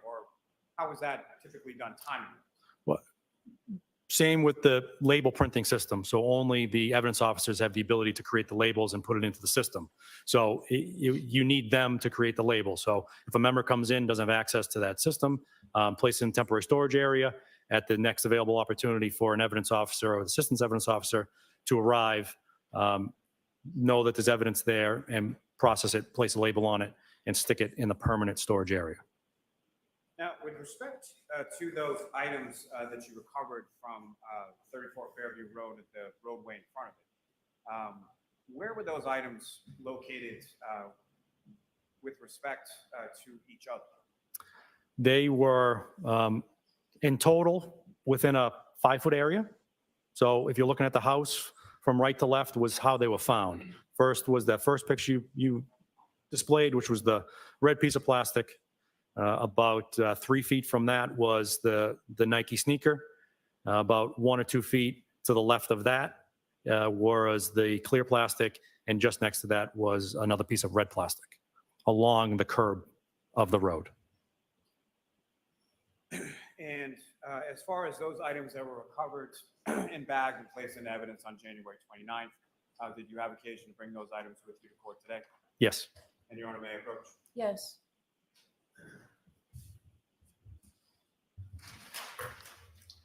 how is that typically done timing? Well, same with the label printing system. So only the evidence officers have the ability to create the labels and put it into the system. So you need them to create the label. So if a member comes in, doesn't have access to that system, place it in temporary storage area at the next available opportunity for an evidence officer or the assistant evidence officer to arrive, know that there's evidence there and process it, place a label on it, and stick it in the permanent storage area. Now, with respect to those items that you recovered from 34 Fairview Road at the roadway in front of it, where were those items located with respect to each other? They were in total within a 5-foot area. So if you're looking at the house from right to left was how they were found. First was that first picture you displayed, which was the red piece of plastic. About 3 feet from that was the Nike sneaker. About 1 or 2 feet to the left of that was the clear plastic, and just next to that was another piece of red plastic along the curb of the road. And as far as those items that were recovered and bagged and placed in evidence on January 29th, did you have occasion to bring those items with you to court today? Yes. And Your Honor, may I approach? Yes.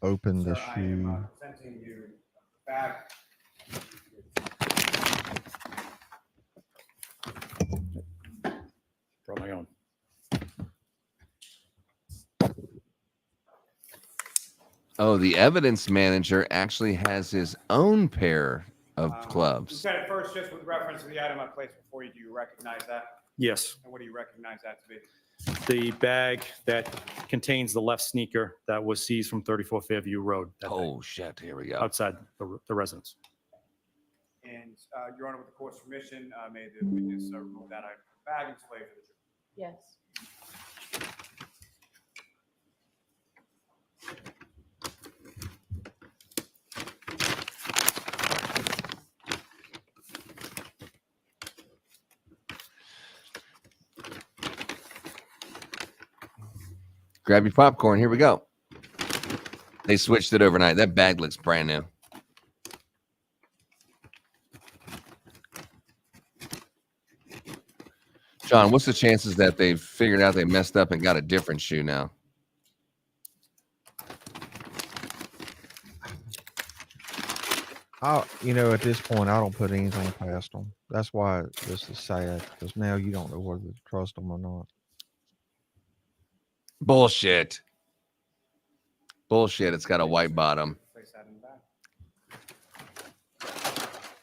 Open the Sir, I shoe. am presenting you the bag. Brought my own. Oh, the evidence manager actually has his own pair of gloves. Lieutenant, first, just with reference to the item I placed before you, do you recognize that? Yes. And what do you recognize that to be? The bag that contains the left sneaker that was seized from 34 Fairview Road. Oh, shit. Here we go. Outside the residence. And Your Honor, with the court's permission, may the witness remove that item from the bag and display it for the jury. Yes. Grab your popcorn. Here we go. They switched it overnight. That bag looks brand new. John, what's the chances that they've figured out they messed up and got a different shoe now? At this point, I don't put anything past them. That's why this is sad, because now you don't know whether to trust them or not. Bullshit. Bullshit. It's got a white bottom. Place that in the bag.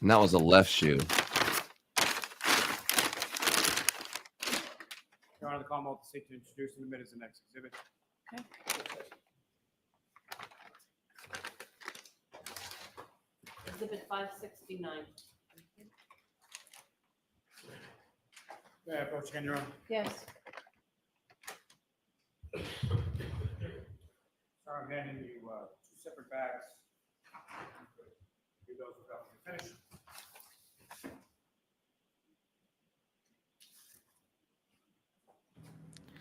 And that was a left shoe. Your Honor, the Commonwealth will seek to introduce and admit as the next exhibit. Okay. Exhibit 569. May I approach again, Your Honor? Yes. Sir, I'm handing you two separate bags. Give those without me finish.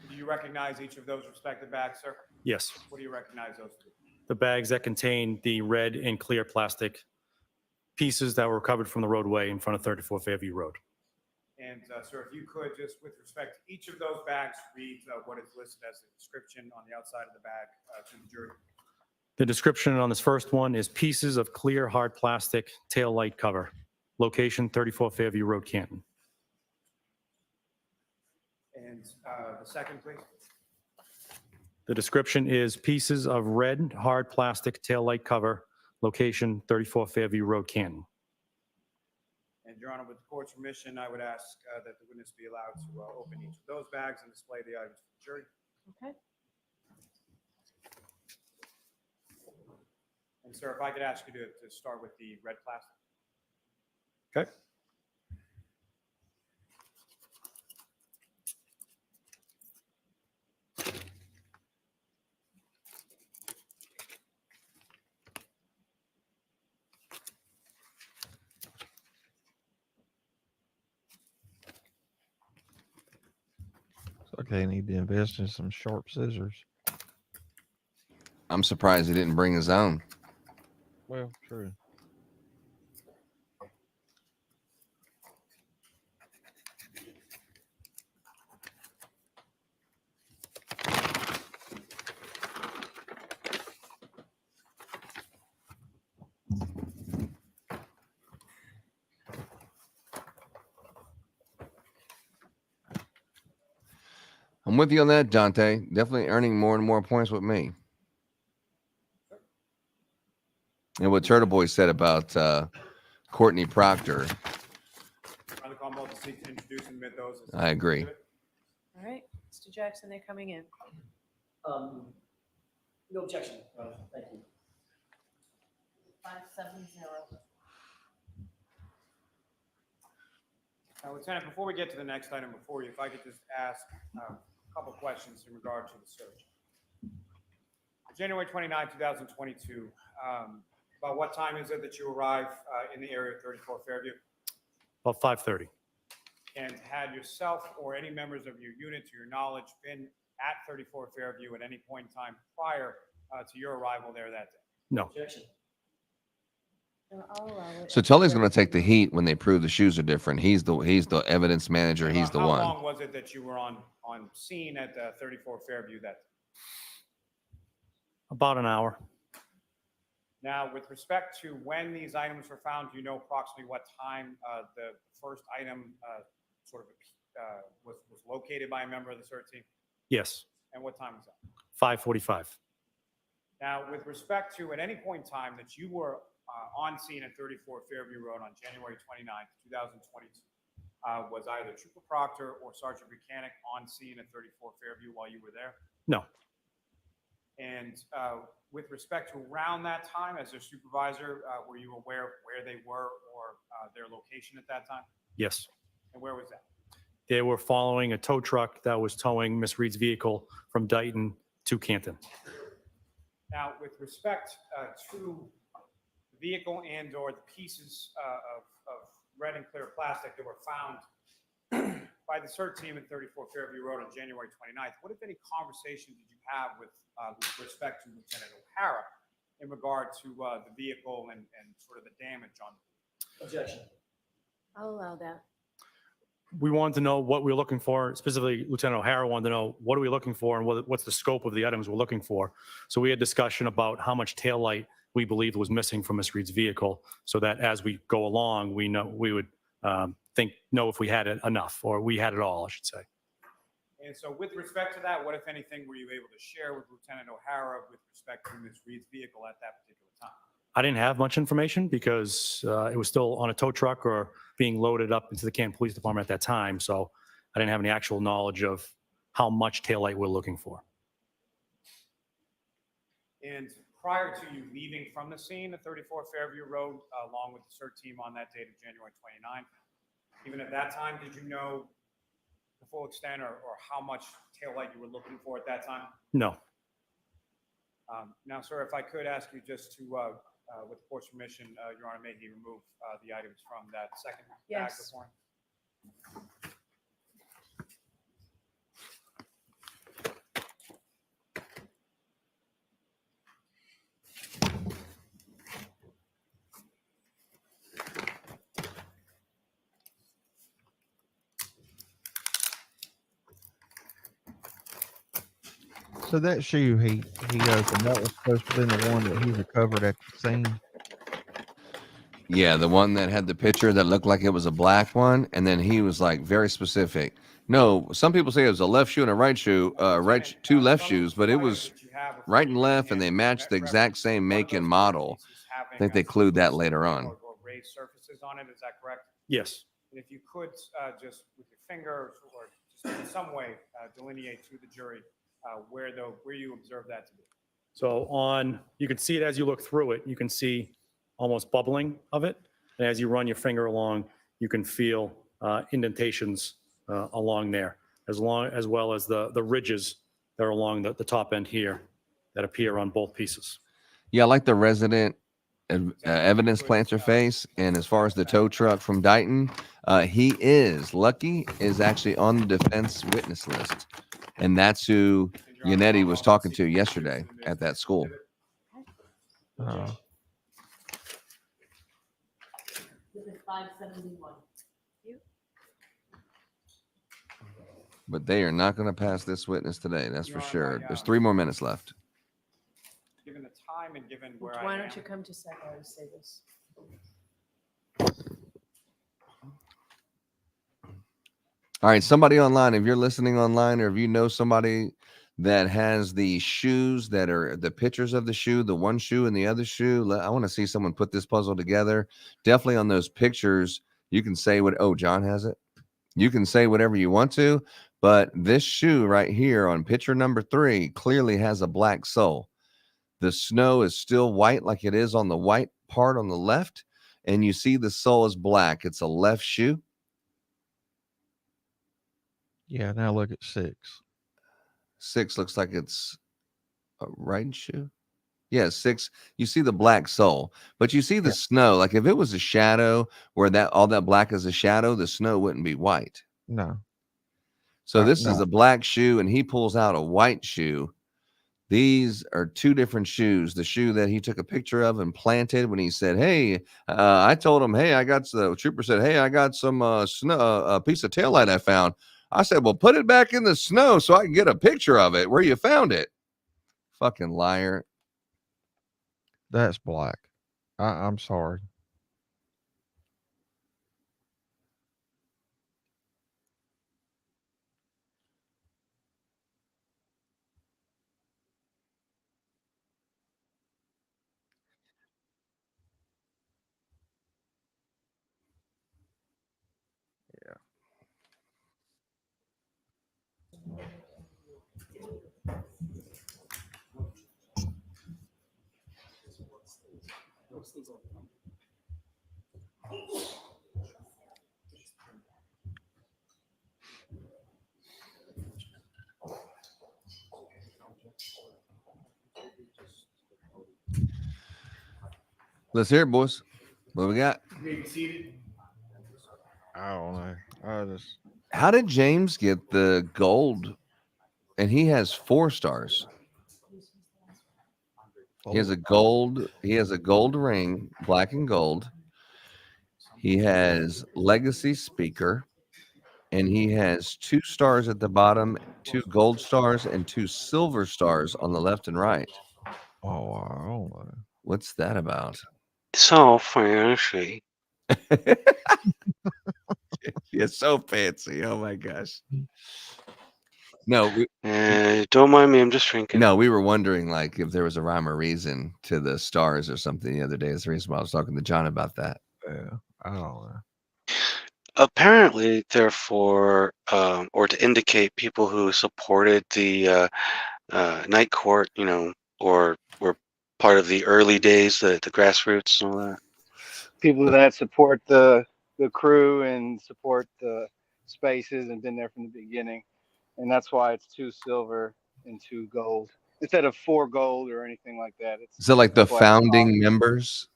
Do you recognize each of those respective bags, sir? Yes. What do you recognize those to be? The bags that contain the red and clear plastic pieces that were recovered from the roadway in front of 34 Fairview Road. And sir, if you could, just with respect to each of those bags, read what is listed as the description on the outside of the bag to the jury. The description on this first one is pieces of clear hard plastic tail light cover. Location 34 Fairview Road, Canton. And the second, please. The description is pieces of red hard plastic tail light cover. Location 34 Fairview Road, Canton. And Your Honor, with the court's permission, I would ask that the witness be allowed to open each of those bags and display the items to the jury. Okay. And sir, if I could ask you to start with the red plastic. Okay. Okay, I need to invest in some sharp scissors. I'm surprised he didn't bring his own. Well, true. I'm with you on that, Dante. Definitely earning more and more points with me. And what Turtle Boy said about Courtney Proctor, Your Honor, the Commonwealth will seek to introduce and admit those. As I agree. exhibit. All right, Mr. Jackson, they're coming in. No objection. Thank you. 570. Lieutenant, before we get to the next item before you, if I could just ask a couple questions in regard to the search. January 29, 2022, about what time is it that you arrive in the area of 34 Fairview? About 5:30. And had yourself or any members of your unit, to your knowledge, been at 34 Fairview at any point in time prior to your arrival there that day? No. Objection. So Tully's going to take the heat when they prove the shoes are different. He's the evidence manager. He's the How one. long was it that you were on scene at 34 Fairview that day? About an hour. Now, with respect to when these items were found, do you know approximately what time the first item was located by a member of the CERT team? Yes. And what time was that? 5:45. Now, with respect to at any point in time that you were on scene at 34 Fairview Road on January 29th, 2022, was either Trooper Proctor or Sergeant Buchanan on scene at 34 Fairview while you were there? No. And with respect to around that time, as their supervisor, were you aware of where they were or their location at that time? Yes. And where was that? They were following a tow truck that was towing Miss Reed's vehicle from Dayton to Canton. Now, with respect to the vehicle and or the pieces of red and clear plastic that were found by the CERT team at 34 Fairview Road on January 29th, what, if any, conversation did you have with respect to Lieutenant O'Hara in regard to the vehicle and sort of the damage on it? Objection. I'll allow that. We wanted to know what we were looking for. Specifically, Lieutenant O'Hara wanted to know what are we looking for and what's the scope of the items we're looking for. So we had discussion about how much taillight we believed was missing from Miss Reed's vehicle, so that as we go along, we would know if we had it enough, or we had it all, I should say. And so with respect to that, what, if anything, were you able to share with Lieutenant O'Hara with respect to Ms. Reed's vehicle at that particular time? I didn't have much information because it was still on a tow truck or being loaded up into the Canton Police Department at that time. So I didn't have any actual knowledge of how much taillight we're looking for. And prior to you leaving from the scene at 34 Fairview Road, along with the CERT team on that date of January 29th, even at that time, did you know the full extent or how much taillight you were looking for at that time? No. Now, sir, if I could ask you just to, with the court's permission, Your Honor, may he remove the items from that second bag Yes. this morning? So that shoe he opened, that was supposed to be the one that he recovered at the scene. Yeah, the one that had the picture that looked like it was a black one, and then he was like very specific. No, some people say it was a left shoe and a right shoe, two left shoes, but it was right and left, and they matched the exact same make and model. I think they clued that later on. Or raised surfaces on it, is that correct? Yes. And if you could just with your finger or just in some way delineate to the jury where you observe that to be. So you can see it as you look through it. You can see almost bubbling of it. And as you run your finger along, you can feel indentations along there, as well as the ridges that are along the top end here that appear on both pieces. Yeah, I like the resident evidence planter face. And as far as the tow truck from Dayton, Lucky is actually on the defense witness list. And that's who Yannetti was talking to yesterday at that school. But they are not going to pass this witness today, that's for sure. There's 3 more minutes left. Given the time and given where Why I am. don't you come to second and say this? All right, somebody online, if you're listening online or if you know somebody that has the shoes that are the pictures of the shoe, the one shoe and the other shoe, I want to see someone put this puzzle together. Definitely on those pictures, you can say John has it. You can say whatever you want to, but this shoe right here on picture number 3 clearly has a black sole. The snow is still white like it is on the white part on the left, and you see the sole is black. It's a left shoe. Yeah, now look at 6. 6 looks like it's a right shoe. Yeah, 6. You see the black soul, but you see the snow. Like if it was a shadow where all that black is a shadow, the snow wouldn't be white. No. So this No. is a black shoe, and he pulls out a white shoe. These are 2 different shoes. The shoe that he took a picture of and planted when he said, "Hey," I told him, "Hey, the trooper said, hey, I got some snow, a piece of taillight I found." I said, "Well, put it back in the snow so I can get a picture of it where you found it." Fucking liar. That's black. I'm sorry. Let's hear it, boys. What we got? I don't know. How did James get the gold? And he has 4 stars. He has a gold ring, black and gold. He has legacy speaker, and he has 2 stars at the bottom, 2 gold stars, and 2 silver stars on the left and right. Oh, I don't know. What's that about? So fancy. You're so fancy. Oh my gosh. No, don't mind me. I'm just drinking. No, we were wondering like if there was a rhyme or reason to the stars or something the other day. That's the reason why I was talking to John about that. Yeah, I don't know. Apparently, therefore, or to indicate people who supported the night court, or were part of the early days, the grassroots and all that. People that support the crew and support the spaces and been there from the beginning, and that's why it's 2 silver and 2 gold instead of 4 gold or anything like that. So like the founding members?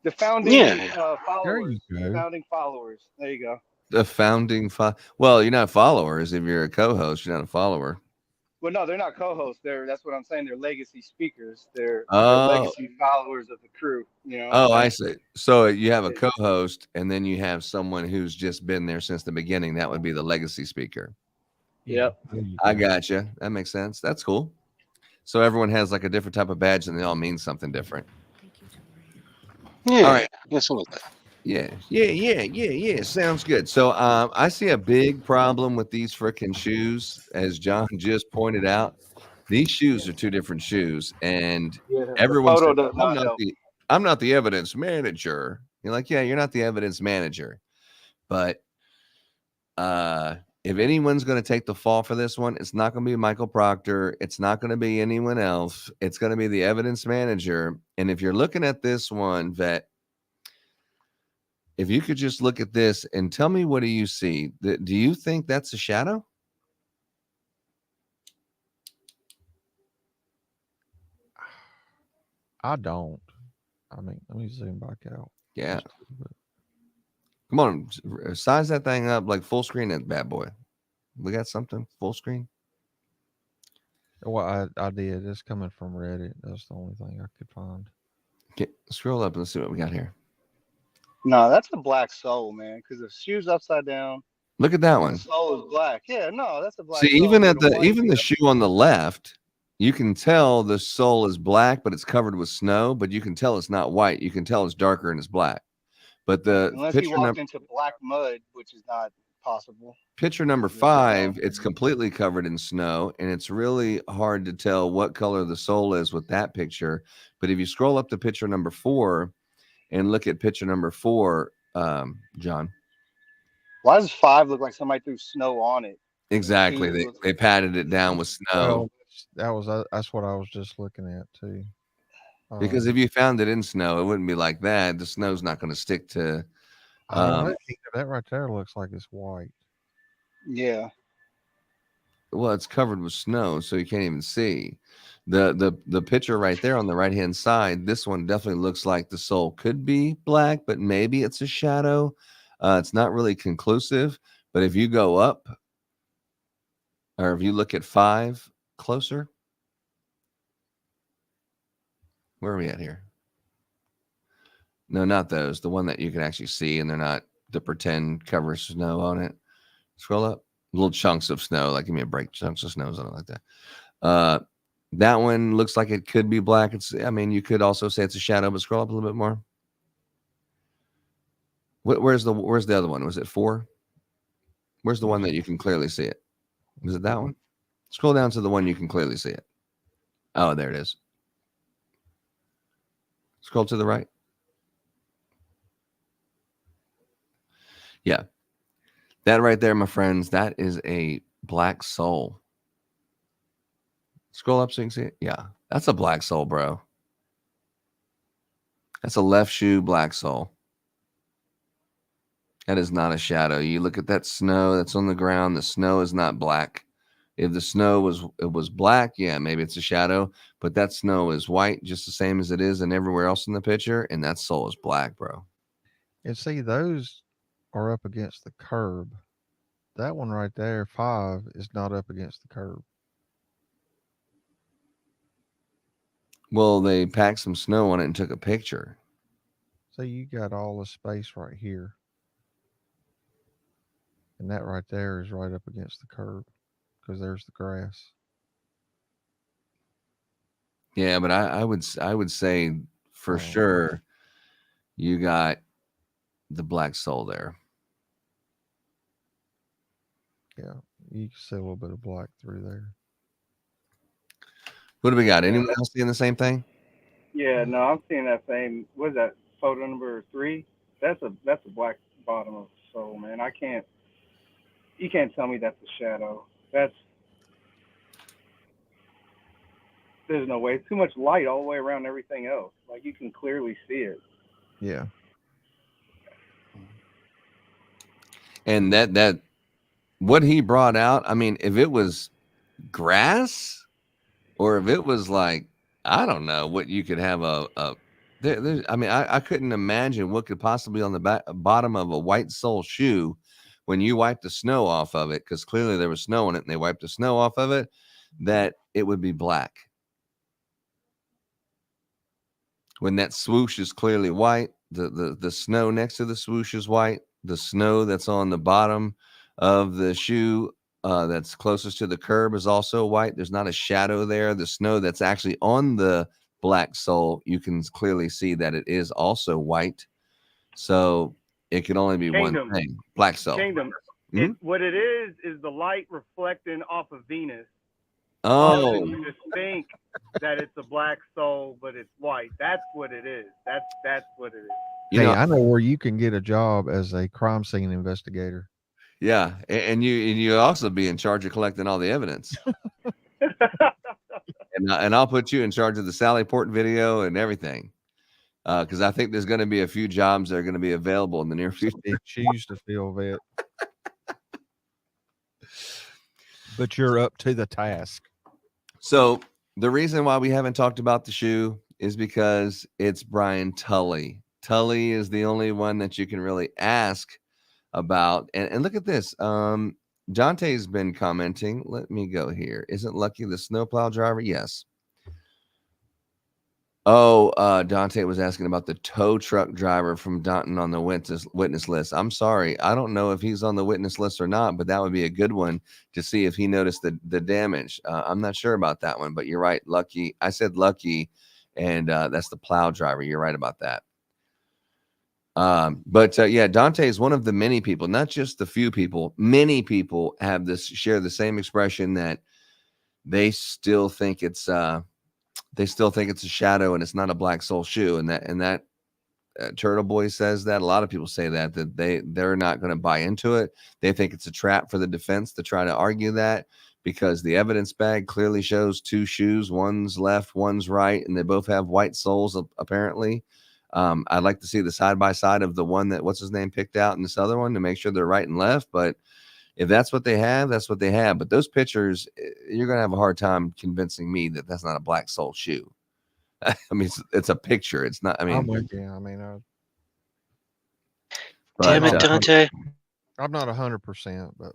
The founding There followers. you The go. founding followers. There you go. The founding well, you're not followers. If you're a co-host, you're not a follower. Well, no, they're not co-hosts. That's what I'm saying. They're legacy speakers. They're Oh. legacy followers of the crew. You know. Oh, I see. So you have a co-host, and then you have someone who's just been there since the beginning. That would be the legacy speaker. Yep. I gotcha. That makes sense. That's cool. So everyone has like a different type of badge, and they all mean something different. Yeah. All right. Yeah, something like that. Yeah. Sounds good. So I see a big problem with these freaking shoes, as John just pointed out. These shoes are 2 different shoes, and everyone said, I'm not the evidence manager. You're like, yeah, you're not the evidence manager. But if anyone's going to take the fall for this one, it's not going to be Michael Proctor. It's not going to be anyone else. It's going to be the evidence manager. And if you're looking at this one, Vet, if you could just look at this and tell me, what do you see? Do you think that's a shadow? I don't. I mean, let me zoom back out. Yeah. Come on, size that thing up like full screen, that bad boy. We got something full screen. Well, I did. It's coming from Reddit. That's the only thing I could find. Okay, scroll up and let's see what we got here. No, that's a black soul, man. Because the shoe's upside down. Look at that one. The soul is black. Yeah, no, that's a black. See, soul. even at With a white the shoe on the left, you can tell the sole is black, but it's covered with snow. But you can tell it's not white. You can tell it's darker and it's black. But the unless he picture walked into black mud, which is not possible. picture number 5, it's completely covered in snow, and it's really hard to tell what color the sole is with that picture. But if you scroll up to picture number 4 and look at picture number 4, John. Why does 5 look like somebody threw snow on it? Exactly. They patted it down with snow. Well, that's what I was just looking at too. Because if you found it in snow, it wouldn't be like that. The snow's not going to stick to. I don't know. That right there looks like it's white. Yeah. Well, it's covered with snow, so you can't even see. The picture right there on the right hand side, this one definitely looks like the sole could be black, but maybe it's a shadow. It's not really conclusive, but if you go up, or if you look at 5 closer, where are we at here? No, not those. The one that you can actually see, and they're not the pretend cover snow on it. Scroll up, little chunks of snow, like give me a break, chunks of snow, something like that. That one looks like it could be black. I mean, you could also say it's a shadow, but scroll up a little bit more. Where's the other one? Was it 4? Where's the one that you can clearly see it? Was it that one? Scroll down to the one you can clearly see it. Oh, there it is. Scroll to the right. Yeah. That right there, my friends, that is a black sole. Scroll up so you can see it. Yeah, that's a black sole, bro. That's a left shoe black sole. That is not a shadow. You look at that snow that's on the ground. The snow is not black. If the snow was black, yeah, maybe it's a shadow. But that snow is white, just the same as it is in everywhere else in the picture, and that sole is black, bro. And see, those are up against the curb. That one right there, 5, is not up against the curb. Well, they packed some snow on it and took a picture. So you got all the space right here. And that right there is right up against the curb because there's the grass. Yeah, but I would say for sure you got the black sole there. Yeah, you can see a little bit of black through there. What do we got? Anyone else seeing the same thing? Yeah, no, I'm seeing that same. What is that? Photo number 3. That's a black bottom of the sole, man. You can't tell me that's a shadow. There's no way. It's too much light all the way around everything else. Like you can clearly see it. Yeah. And that what he brought out, I mean, if it was grass or if it was like, I don't know what you could have I mean, I couldn't imagine what could possibly be on the bottom of a white sole shoe when you wipe the snow off of it, because clearly there was snow in it and they wiped the snow off of it, that it would be black. When that swoosh is clearly white, the snow next to the swoosh is white. The snow that's on the bottom of the shoe that's closest to the curb is also white. There's not a shadow there. The snow that's actually on the black sole, you can clearly see that it is also white. So it can only be one thing. Black sole. Kingdom. What it is the light reflecting off of Venus. Oh. You just think that it's a black sole, but it's white. That's what it is. That's what it is. Hey, I know where you can get a job as a crime scene investigator. Yeah, and you also be in charge of collecting all the evidence. and I'll put you in charge of the Sally Port video and everything, because I think there's going to be a few jobs that are going to be available in the near future. Choose to fill vet, but you're up to the task. So the reason why we haven't talked about the shoe is because it's Brian Tully. Tully is the only one that you can really ask about. And look at this. Dante's been commenting. Let me go here. Isn't Lucky the snowplow driver? Yes. Oh, Dante was asking about the tow truck driver from Daunton on the witness list. I'm sorry. I don't know if he's on the witness list or not, but that would be a good one to see if he noticed the damage. I'm not sure about that one, but you're right. Lucky. I said Lucky, and that's the plow driver. You're right about that. Yeah, Dante is one of the many people, not just the few people. Many people share the same expression that they still think it's a shadow and it's not a black sole shoe. And that Turtle Boy says that. A lot of people say that they're not going to buy into it. They think it's a trap for the defense to try to argue that, because the evidence bag clearly shows 2 shoes. One's left, one's right, and they both have white soles apparently. I'd like to see the side-by-side of the one that, what's his name, picked out, and this other one to make sure they're right and left. But If that's what they have, that's what they have. But those pictures, you're going to have a hard time convincing me that that's not a Black Soul shoe. I mean, it's a picture. It's not, I I'm mean, with you. I mean, Damn it, Dante. I'm not 100%, but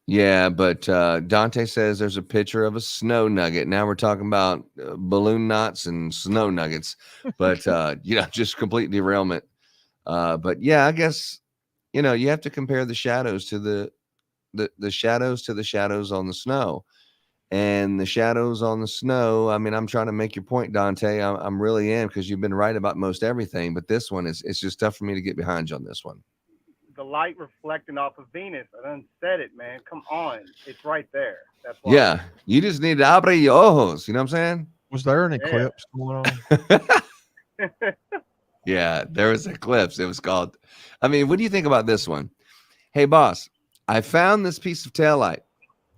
yeah, but Dante says there's a picture of a snow nugget. Now we're talking about balloon knots and snow nuggets, but just complete derailment. But yeah, I guess you have to compare the shadows to the shadows to the shadows on the snow, and the shadows on the snow. I mean, I'm trying to make your point, Dante. I'm really am, because you've been right about most everything, but this one it's just tough for me to get behind you on this one. The light reflecting off of Venus. I done said it, man. Come on. It's right there. That's why. Yeah, you just need to abre your ojos. You know what I'm saying? was there an eclipse going on? Yeah, there was an eclipse. It was called. I mean, what do you think about this one? Hey, boss, I found this piece of taillight.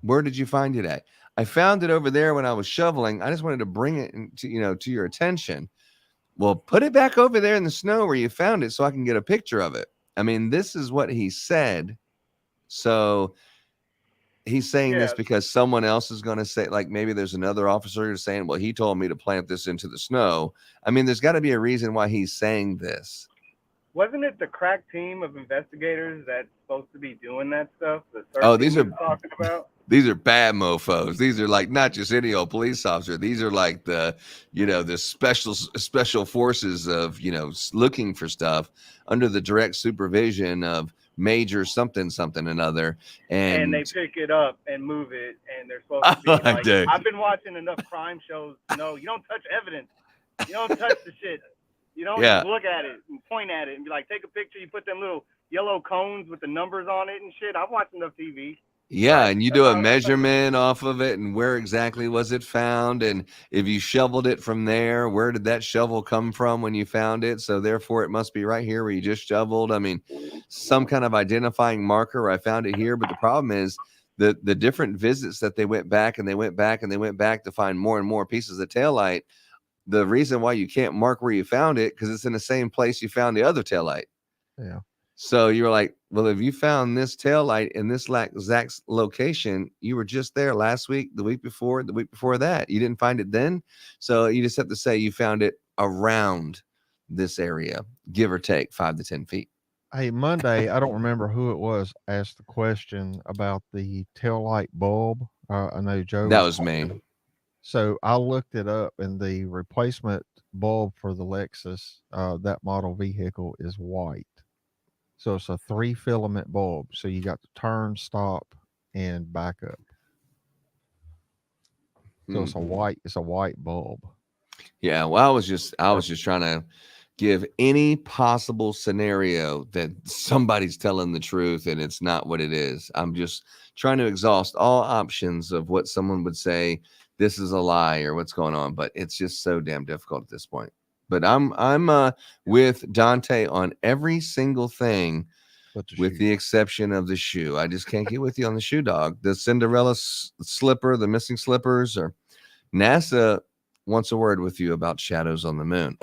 Where did you find it at? I found it over there when I was shoveling. I just wanted to bring it to your attention. Well, put it back over there in the snow where you found it so I can get a picture of it. I mean, this is what he said. So he's saying this because someone else is going to say, like, maybe there's another officer who's saying, well, he told me to plant this into the snow. I mean, there's got to be a reason why he's saying this. Wasn't it the crack team of investigators that's supposed to be doing that stuff? These are talking about. These are bad mofos. These are like not just any old police officer. These are like the special forces of, looking for stuff under the direct supervision of Major something another. And they pick it up and move it, and they're supposed to be like, I've been watching enough crime shows to know you don't touch evidence. You don't touch the shit. You don't just look at it and point at it and be like, take a picture. You put them little yellow cones with the numbers on it and shit. I've watched enough TV. Yeah, and you do a measurement off of it, and where exactly was it found, and if you shoveled it from there, where did that shovel come from when you found it? So therefore, it must be right here where you just shoveled. I mean, some kind of identifying marker. I found it here, but the problem is the different visits that they went back and they went back and they went back to find more and more pieces of taillight. The reason why you can't mark where you found it because it's in the same place you found the other taillight. Yeah. So you're like, well, if you found this taillight in this exact location, you were just there last week, the week before that. You didn't find it then. So you just have to say you found it around this area, give or take 5 to 10 feet. Hey, Monday, I don't remember who it was, asked the question about the taillight bulb. I know Joe. That was me. So I looked it up, and the replacement bulb for the Lexus, that model vehicle, is white. So it's a 3-filament bulb. So you got to turn, stop, and back up. So it's a white bulb. Yeah. Well, I was just trying to give any possible scenario that somebody's telling the truth and it's not what it is. I'm just trying to exhaust all options of what someone would say this is a lie or what's going on, but it's just so damn difficult at this point. But I'm with Dante on every single thing, with the exception of the shoe. I just can't get with you on the shoe, dog. The Cinderella slipper, the missing slippers, or NASA wants a word with you about shadows on the moon.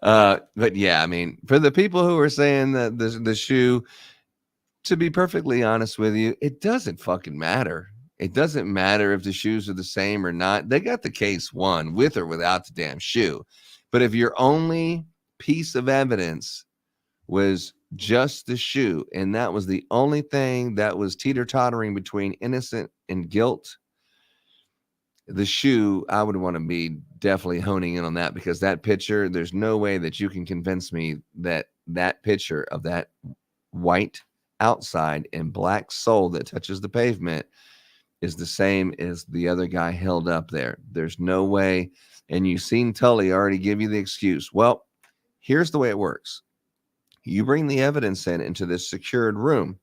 But yeah, I mean, for the people who are saying that the shoe, to be perfectly honest with you, it doesn't fucking matter. It doesn't matter if the shoes are the same or not. They got the case won with or without the damn shoe. But if your only piece of evidence was just the shoe, and that was the only thing that was teeter-tottering between innocent and guilt, the shoe, I would want to be definitely honing in on that, because that picture, there's no way that you can convince me that that picture of that white outside and black sole that touches the pavement is the same as the other guy held up there. There's no way. And you've seen Tully already give you the excuse. Well, here's the way it works. You bring the evidence into this secured room,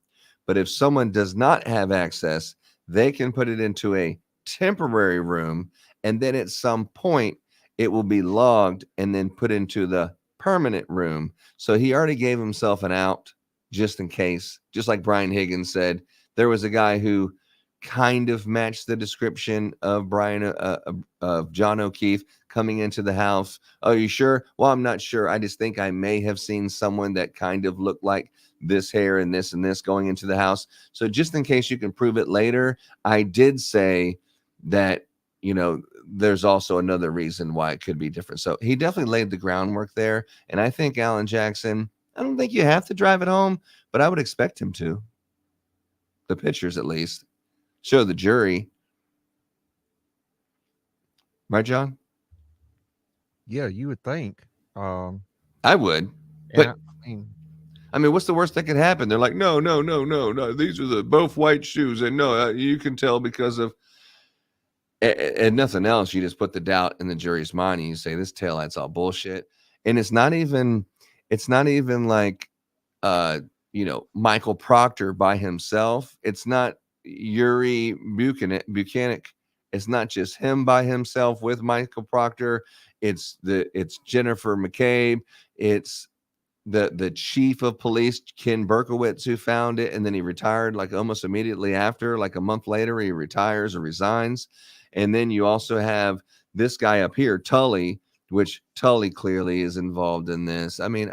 but if someone does not have access, they can put it into a temporary room, and then at some point it will be logged and then put into the permanent room. So he already gave himself an out just in case. Just like Brian Higgins said, there was a guy who kind of matched the description of of John O'Keefe, coming into the house. Oh, you sure? Well, I'm not sure. I just think I may have seen someone that kind of looked like this hair and this going into the house. So just in case you can prove it later, I did say that, you know, there's also another reason why it could be different. So he definitely laid the groundwork there. And I think Alan Jackson, I don't think you have to drive it home, but I would expect him to. The pictures, at least, show the jury. Right, John? Yeah, you would think. I would. But Yeah, I mean, what's the worst that could happen? They're like, no. These are the both white shoes. And no, you can tell because of, and nothing else. You just put the doubt in the jury's mind and you say, this taillight's all bullshit. And it's not even like, you know, Michael Proctor by himself. It's not Yuri Buchanan. It's not just him by himself with Michael Proctor. It's Jennifer McCabe. It's the chief of police, Ken Berkowitz, who found it, and then he retired like almost immediately after, like a month later, he retires or resigns. And then you also have this guy up here, Tully, which Tully clearly is involved in this. I mean,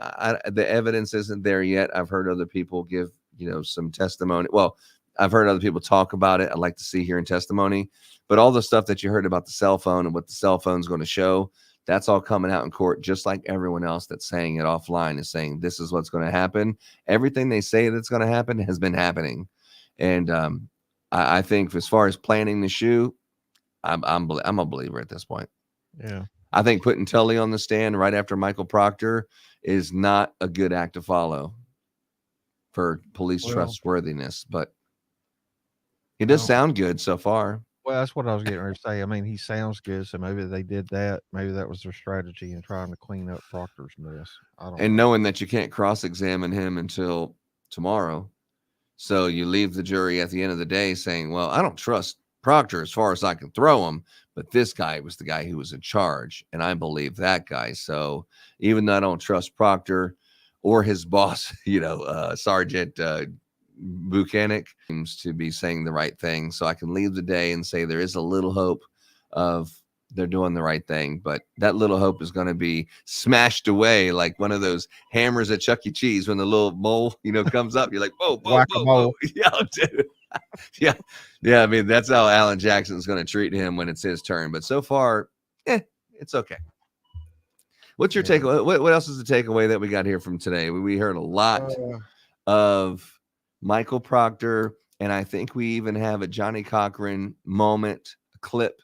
the evidence isn't there yet. I've heard other people give, you know, some testimony. Well, I've heard other people talk about it. I'd like to see here in testimony, but all the stuff that you heard about the cell phone and what the cell phone's going to show, that's all coming out in court, just like everyone else that's saying it offline is saying this is what's going to happen. Everything they say that's going to happen has been happening. And I think as far as planning the shoe, I'm a believer at this point. Yeah. I think putting Tully on the stand right after Michael Proctor is not a good act to follow for police trustworthiness, but it does sound good so far. Well, that's what I was getting ready to say. I mean, he sounds good, so maybe they did that. Maybe that was their strategy in trying to clean up Proctor's mess. I don't know. Knowing that you can't cross-examine him until tomorrow. So you leave the jury at the end of the day saying, well, I don't trust Proctor as far as I can throw him, but this guy was the guy who was in charge, and I believe that guy. So even though I don't trust Proctor or his boss, you know, Sergeant Buchanan, seems to be saying the right thing. So I can leave the day and say there is a little hope of they're doing the right thing, but that little hope is going to be smashed away like one of those hammers at Chuck E. Cheese when the little mole, you know, comes up. You're like, whoa, whoa, whoa, whoa. Yeah, dude. Yeah. I mean, that's how Alan Jackson's going to treat him when it's his turn. But so far, it's okay. What's your takeaway? What else is the takeaway that we got here from today? We heard a lot of Michael Proctor, and I think we even have a Johnny Cochran moment, a clip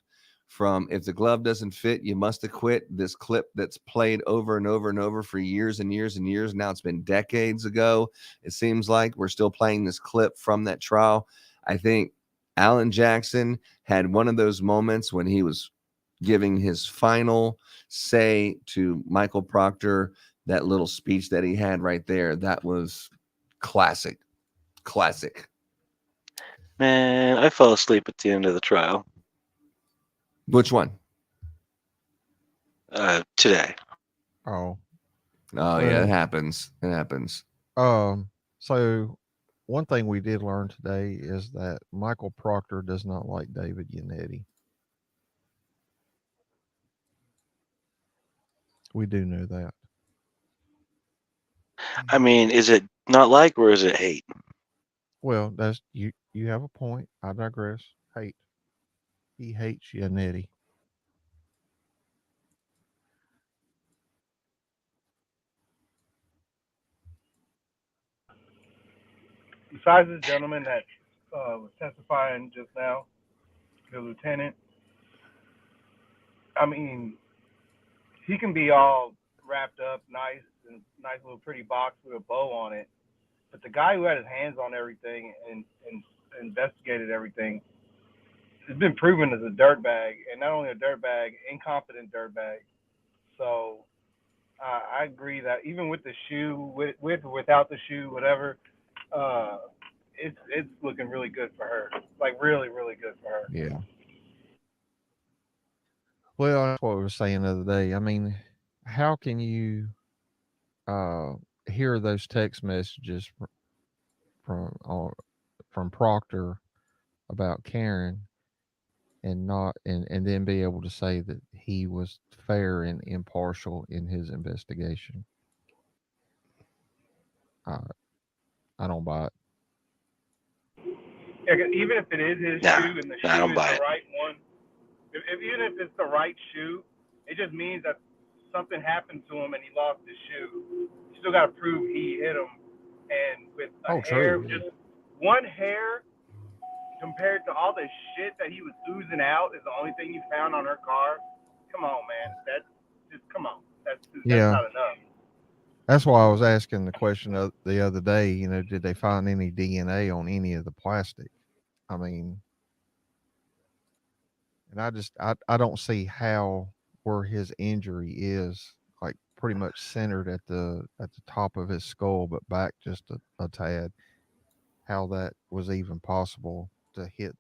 from If the Glove Doesn't Fit, You Must Acquit. This clip that's played over and over and over for years and years and years. Now it's been decades ago. It seems like we're still playing this clip from that trial. I think Alan Jackson had one of those moments when he was giving his final say to Michael Proctor, that little speech that he had right there. That was classic. Man, I fell asleep at the end of the trial. Which one? Today. Oh, yeah, it happens. So one thing we did learn today is that Michael Proctor does not like David Yannetti. We do know that. I mean, is it not like or is it hate? Well, that's you have a point. I digress. Hate. He hates Yannetti. Besides this gentleman that was testifying just now, the lieutenant, I mean, he can be all wrapped up, nice little pretty box with a bow on it. But the guy who had his hands on everything and investigated everything has been proven as a dirtbag, and not only a dirtbag, incompetent dirtbag. So I agree that even with the shoe, with or without the shoe, whatever, it's looking really good for her. Like really, really good for her. Yeah. Well, that's what we were saying the other day. I mean, how can you hear those text messages from Proctor about Karen and not and then be able to say that he was fair and impartial in his investigation. I don't buy it. Yeah, 'cause even if it is his Nah, shoe and the I shoe don't is buy the it. right one, even if it's the right shoe, it just means that something happened to him and he lost his shoe. You still got to prove he hit him. And with a Oh, hair, true. just one hair compared to all the shit that he was oozing out is the only thing you found on her car. Come on, man. That's just, come on. That's Yeah. not enough. That's why I was asking the question the other day, you know, did they find any DNA on any of the plastic? I mean, and I don't see how where his injury is, like pretty much centered at the top of his skull, but back just a tad, how that was even possible to hit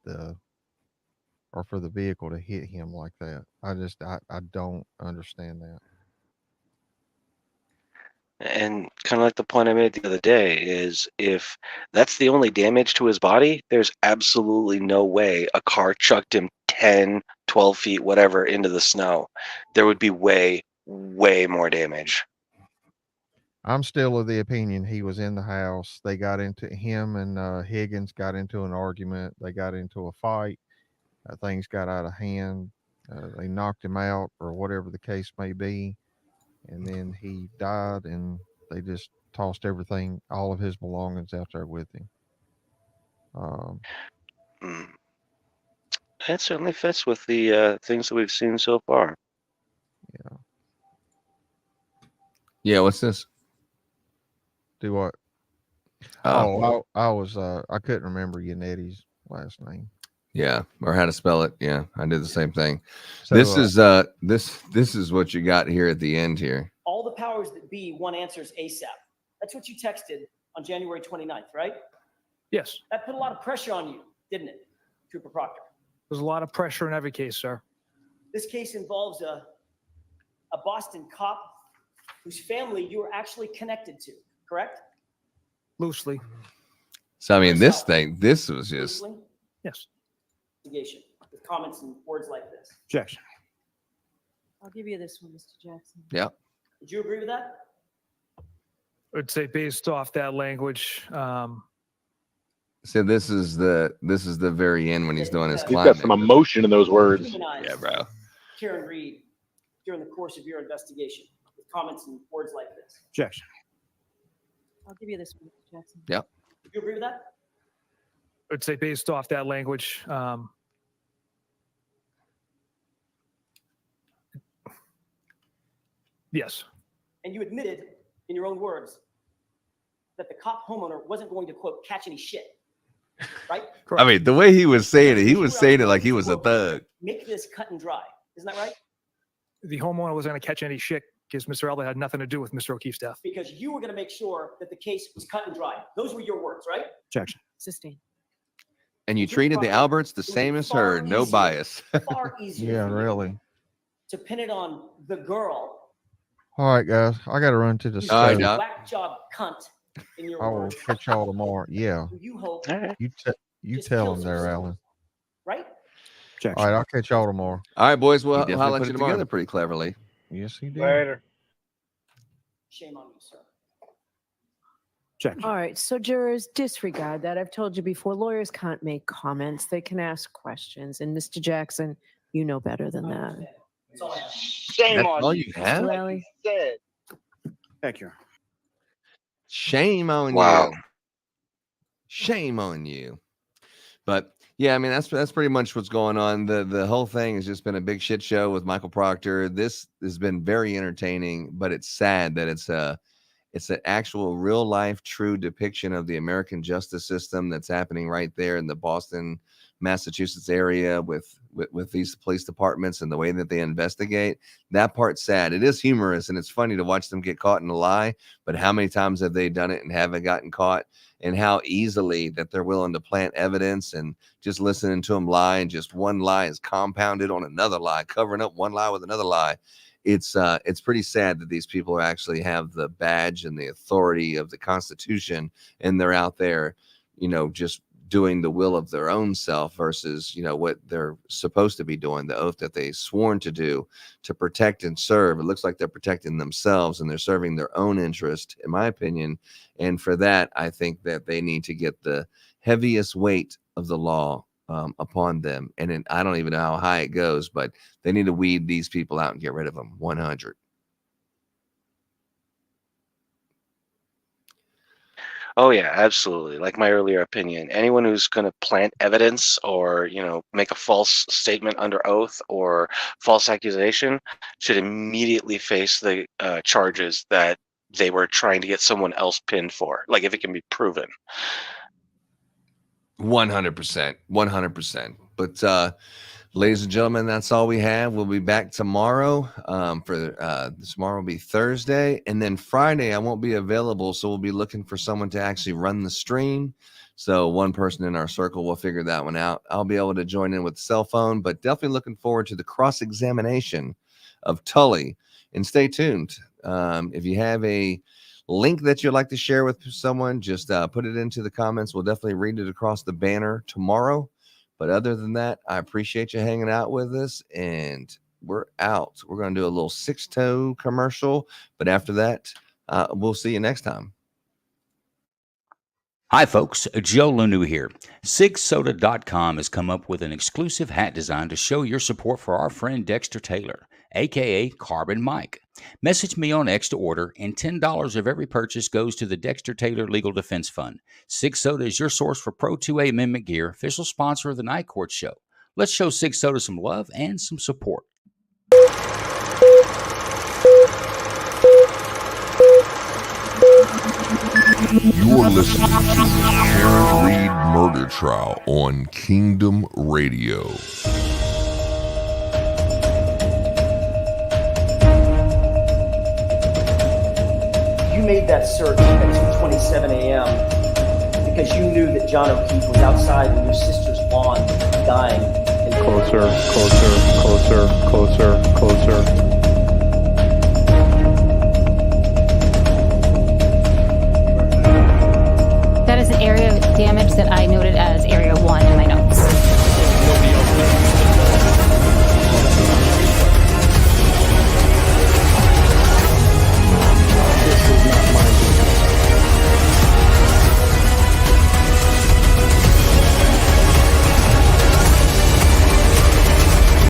or for the vehicle to hit him like that. I don't understand that. And kind of like the point I made the other day is if that's the only damage to his body, there's absolutely no way a car chucked him 10, 12 feet, whatever, into the snow. There would be way, way more damage. I'm still of the opinion he was in the house. They got into him and Higgins got into an argument. They got into a fight. Things got out of hand. They knocked him out or whatever the case may be. And then he died and they just tossed everything, all of his belongings out there with him. That certainly fits with the things that we've seen so far. Yeah, what's this? Do what? Oh, I couldn't remember Yanetti's last name. Yeah, or how to spell it. Yeah, I did the same thing. So, this is this is what you got here at the end here. All the powers that be want answers ASAP. That's what you texted on January 29th, right? Yes. That put a lot of pressure on you, didn't it, Trooper Proctor? There's a lot of pressure in every case, sir. This case involves a Boston cop whose family you were actually connected to, correct? Loosely. So I mean, this was just Loosely? Yes. Investigation with comments and words like this. Objection. I'll give you this one, Mr. Jackson. yeah. Would you agree with that? I'd say based off that language, So this is the very end when he's doing his He's climax. got some emotion in those words. Humanized Yeah, bro. Karen Reed during the course of your investigation with comments and words like this. Objection. I'll give you this one, Mr. Jackson. Yep. Would you agree with that? I'd say based off that language, yes. And you admitted in your own words that the cop homeowner wasn't going to, quote, catch any shit, right? I mean, the way he was saying it, he was saying it like he was a thug. Make this cut and dry. Isn't that right? The homeowner wasn't going to catch any shit because Mr. Elder had nothing to do with Mr. O'Keefe's death. Because you were going to make sure that the case was cut and dry. Those were your words, right? Objection. Sustain. And you treated the Alberts the same as her, no bias. Far easier Yeah, really. to pin it on the girl. All right, guys, I got to run to the who's All right, a Doc. whack job cunt in your I will words. catch y'all tomorrow. Yeah, Who you hope, you Just tell kills him there, himself. Alan. right? Objection. All right, I'll catch y'all tomorrow. All right, boys. He Well, definitely I'll put let it you tomorrow. together pretty cleverly. Yes, he did. Later. Shame on you, sir. Objection. All right, so jurors, disregard that. I've told you before, lawyers can't make comments. They can ask questions. And Mr. Jackson, you know better than that. That's all I have. Shame That's on all you. you have? Like Lally? you said. Thank you. Shame on Wow. you. Shame on you. But yeah, I mean that's pretty much what's going on. The whole thing has just been a big shit show with Michael Proctor. This has been very entertaining, but it's sad that it's an actual real life true depiction of the American justice system that's happening right there in the Boston, Massachusetts area with these police departments and the way that they investigate. That part's sad. It is humorous and it's funny to watch them get caught in a lie, but how many times have they done it and haven't gotten caught, and how easily that they're willing to plant evidence and just listening to them lie, and just one lie is compounded on another lie, covering up one lie with another lie. It's pretty sad that these people actually have the badge and the authority of the Constitution, and they're out there, just doing the will of their own self versus, what they're supposed to be doing, the oath that they sworn to do to protect and serve. It looks like they're protecting themselves and they're serving their own interest, in my opinion. And for that, I think that they need to get the heaviest weight of the law upon them. And I don't even know how high it goes, but they need to weed these people out and get rid of them. 100. Oh yeah, absolutely. Like my earlier opinion, anyone who's going to plant evidence or, make a false statement under oath or false accusation should immediately face the charges that they were trying to get someone else pinned for. Like if it can be proven. 100%. 100%. But ladies and gentlemen, that's all we have. We'll be back tomorrow. Tomorrow will be Thursday, and then Friday I won't be available, so we'll be looking for someone to actually run the stream. So one person in our circle will figure that one out. I'll be able to join in with the cell phone, but definitely looking forward to the cross-examination of Tully. And stay tuned. If you have a link that you'd like to share with someone, just put it into the comments. We'll definitely read it across the banner tomorrow. But other than that, I appreciate you hanging out with us, and we're out. We're going to do a little 6-toe commercial, but after that, we'll see you next time. Hi, folks. Joe Lanu here. SigSoda.com has come up with an exclusive hat design to show your support for our friend Dexter Taylor, a.k.a. Carbon Mike. Message me on X to order, and $10 of every purchase goes to the Dexter Taylor Legal Defense Fund. Sig Soda is your source for Pro 2A Amendment gear, official sponsor of the Night Court Show. Let's show Sig Soda some love and some support. You're listening to the Karen Reed Murder Trial on Kingdom Radio. You made that search at 2:27 a.m. because you knew that John O'Keefe was outside in your sister's lawn dying. Closer, closer, closer, closer, closer.